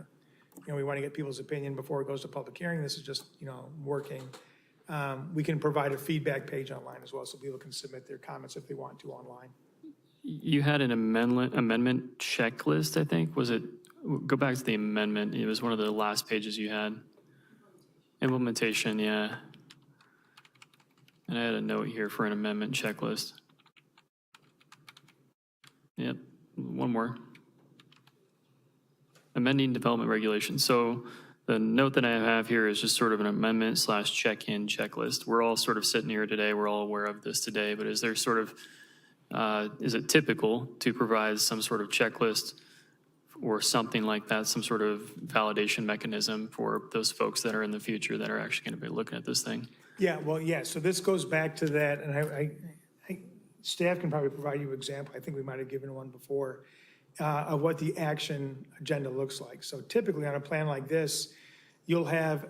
We want to get people's opinion before it goes to public hearing. This is just, working. We can provide a feedback page online as well, so people can submit their comments if they want to online.
You had an amendment checklist, I think. Was it, go back to the amendment. It was one of the last pages you had. Implementation, yeah. And I had a note here for an amendment checklist. Yep, one more. Amending development regulations. So the note that I have here is just sort of an amendment / check-in checklist. We're all sort of sitting here today. We're all aware of this today, but is there sort of, is it typical to provide some sort of checklist or something like that, some sort of validation mechanism for those folks that are in the future that are actually going to be looking at this thing?
Yeah, well, yeah, so this goes back to that, and staff can probably provide you an example, I think we might have given one before, of what the action agenda looks like. So typically on a plan like this, you'll have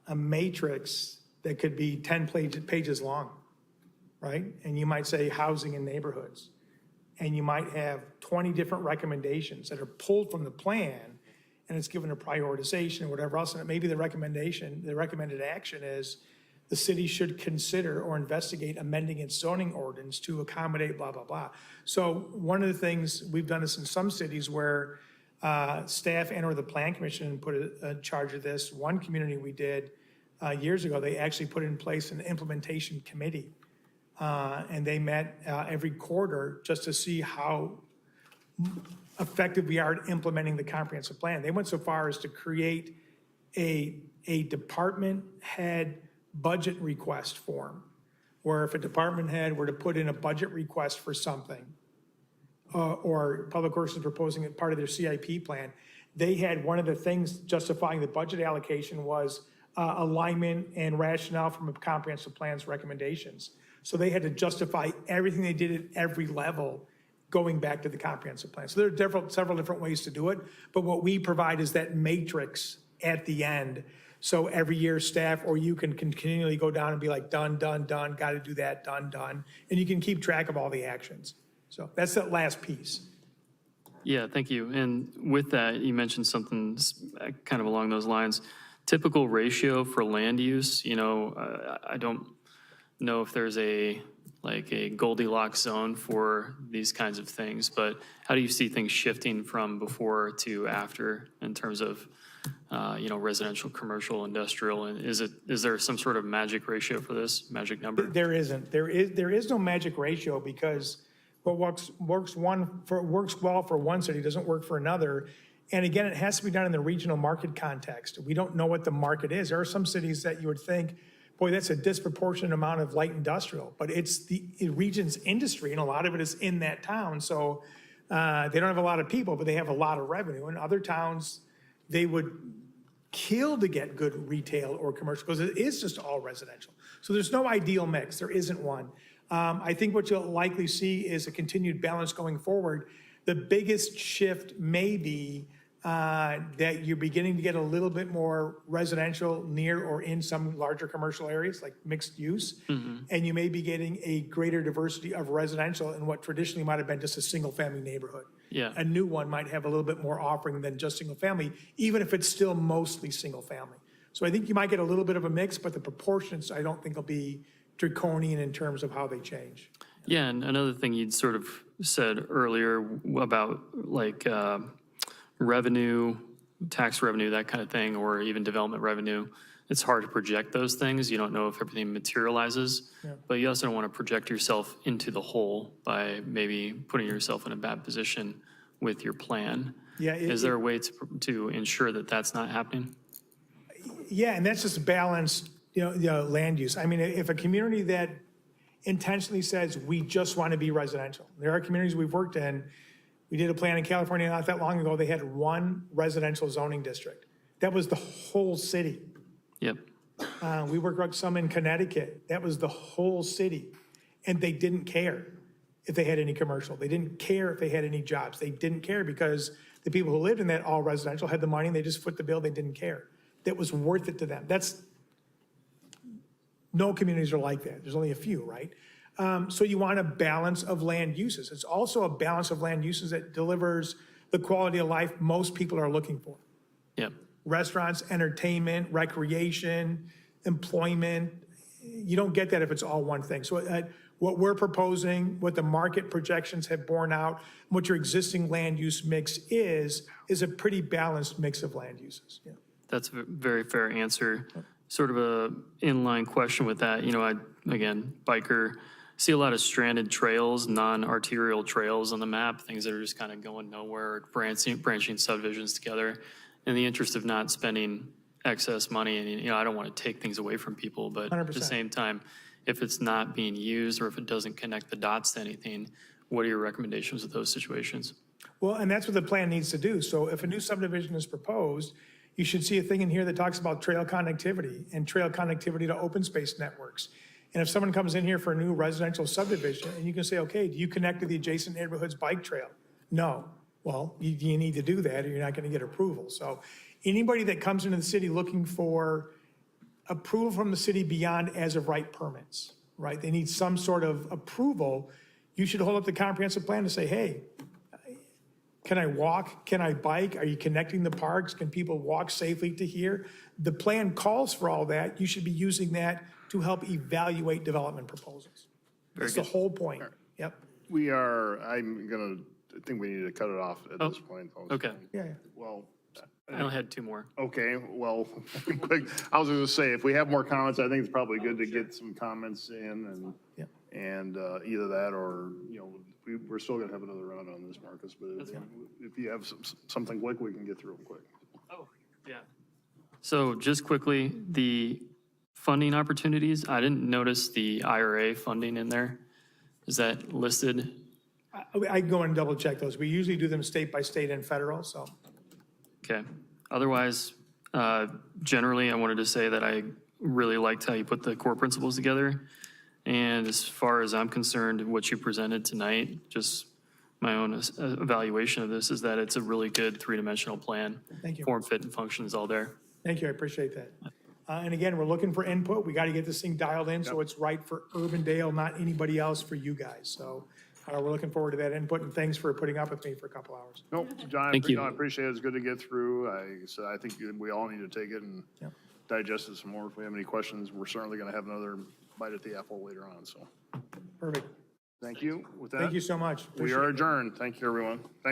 a matrix that could be 10 pages long, right? And you might say housing in neighborhoods. And you might have 20 different recommendations that are pulled from the plan, and it's given a prioritization or whatever else. And maybe the recommended action is the city should consider or investigate amending its zoning ordinance to accommodate blah, blah, blah. So one of the things, we've done this in some cities where staff and or the plan commission put a charge of this. One community we did years ago, they actually put in place an implementation committee. And they met every quarter just to see how effective we are at implementing the comprehensive plan. They went so far as to create a department head budget request form, where if a department head were to put in a budget request for something, or Public Works is proposing it part of their CIP plan, they had one of the things justifying the budget allocation was alignment and rationale from a comprehensive plan's recommendations. So they had to justify everything they did at every level going back to the comprehensive plan. So there are several different ways to do it, but what we provide is that matrix at the end. So every year staff or you can continually go down and be like, done, done, done, got to do that, done, done. And you can keep track of all the actions. So that's that last piece.
Yeah, thank you. And with that, you mentioned something kind of along those lines. Typical ratio for land use, I don't know if there's a Goldilocks zone for these kinds of things, but how do you see things shifting from before to after in terms of, residential, commercial, industrial? And is there some sort of magic ratio for this, magic number?
There isn't. There is no magic ratio because what works well for one city doesn't work for another. And again, it has to be done in the regional market context. We don't know what the market is. There are some cities that you would think, boy, that's a disproportionate amount of light industrial, but it's the region's industry, and a lot of it is in that town. So they don't have a lot of people, but they have a lot of revenue. In other towns, they would kill to get good retail or commercial because it is just all residential. So there's no ideal mix. There isn't one. I think what you'll likely see is a continued balance going forward. The biggest shift may be that you're beginning to get a little bit more residential near or in some larger commercial areas like mixed use. And you may be getting a greater diversity of residential in what traditionally might have been just a single family neighborhood.
Yeah.
A new one might have a little bit more offering than just single family, even if it's still mostly single family. So I think you might get a little bit of a mix, but the proportions I don't think will be draconian in terms of how they change.
Yeah, and another thing you'd sort of said earlier about revenue, tax revenue, that kind of thing, or even development revenue, it's hard to project those things. You don't know if everything materializes, but you also don't want to project yourself into the hole by maybe putting yourself in a bad position with your plan.
Yeah.
Is there a way to ensure that that's not happening?
Yeah, and that's just balanced, land use. I mean, if a community that intentionally says, we just want to be residential. There are communities we've worked in. We did a plan in California not that long ago. They had one residential zoning district. That was the whole city.
Yep.
We worked with some in Connecticut. That was the whole city. And they didn't care if they had any commercial. They didn't care if they had any jobs. They didn't care because the people who lived in that all residential had the money and they just foot the bill. They didn't care. That was worth it to them. No communities are like that. There's only a few, right? So you want a balance of land uses. It's also a balance of land uses that delivers the quality of life most people are looking for.
Yep.
Restaurants, entertainment, recreation, employment. You don't get that if it's all one thing. So what we're proposing, what the market projections have borne out, what your existing land use mix is a pretty balanced mix of land uses. Yeah.
That's a very fair answer. Sort of a inline question with that. Again, biker, see a lot of stranded trails, non-arterial trails on the map, things that are just kind of going nowhere, branching subdivisions together. In the interest of not spending excess money, and I don't want to take things away from people, but
100%.
At the same time, if it's not being used or if it doesn't connect the dots to anything, what are your recommendations of those situations?
Well, and that's what the plan needs to do. So if a new subdivision is proposed, you should see a thing in here that talks about trail connectivity and trail connectivity to open space networks. And if someone comes in here for a new residential subdivision, and you can say, okay, do you connect to the adjacent neighborhood's bike trail? No. Well, you need to do that, or you're not going to get approval. So anybody that comes into the city looking for approval from the city beyond as-of-right permits, right? They need some sort of approval. You should hold up the comprehensive plan to say, hey, can I walk? Can I bike? Are you connecting the parks? Can people walk safely to here? The plan calls for all that. You should be using that to help evaluate development proposals. That's the whole point. Yep.
I think we need to cut it off at this point.
Okay.
Yeah.
Well,
I only had two more.
okay, well, I was gonna say, if we have more comments, I think it's probably good to get some comments in
Yep.
and either that or, we're still gonna have another round on this, Marcus, but if you have something quick, we can get through them quick.
Oh, yeah. So just quickly, the funding opportunities, I didn't notice the IRA funding in there. Is that listed?
I can go and double check those. We usually do them state by state and federal, so.
Okay. Otherwise, generally, I wanted to say that I really liked how you put the core principles together. And as far as I'm concerned, what you presented tonight, just my own evaluation of this is that it's a really good three-dimensional plan.
Thank you.
Form, fit, and function is all there.
Thank you, I appreciate that. And again, we're looking for input. We got to get this thing dialed in so it's right for Urbandale, not anybody else, for you guys. So we're looking forward to that input, and thanks for putting up with me for a couple hours.
Nope, John,
Thank you.
I appreciate it. It's good to get through. I think we all need to take it and
Yep.
digest it some more. If we have any questions, we're certainly gonna have another bite at the apple later on, so.
Perfect.
Thank you. With that.
Thank you so much.
We
Appreciate
are
it.
adjourned. Thank you, everyone. Thanks for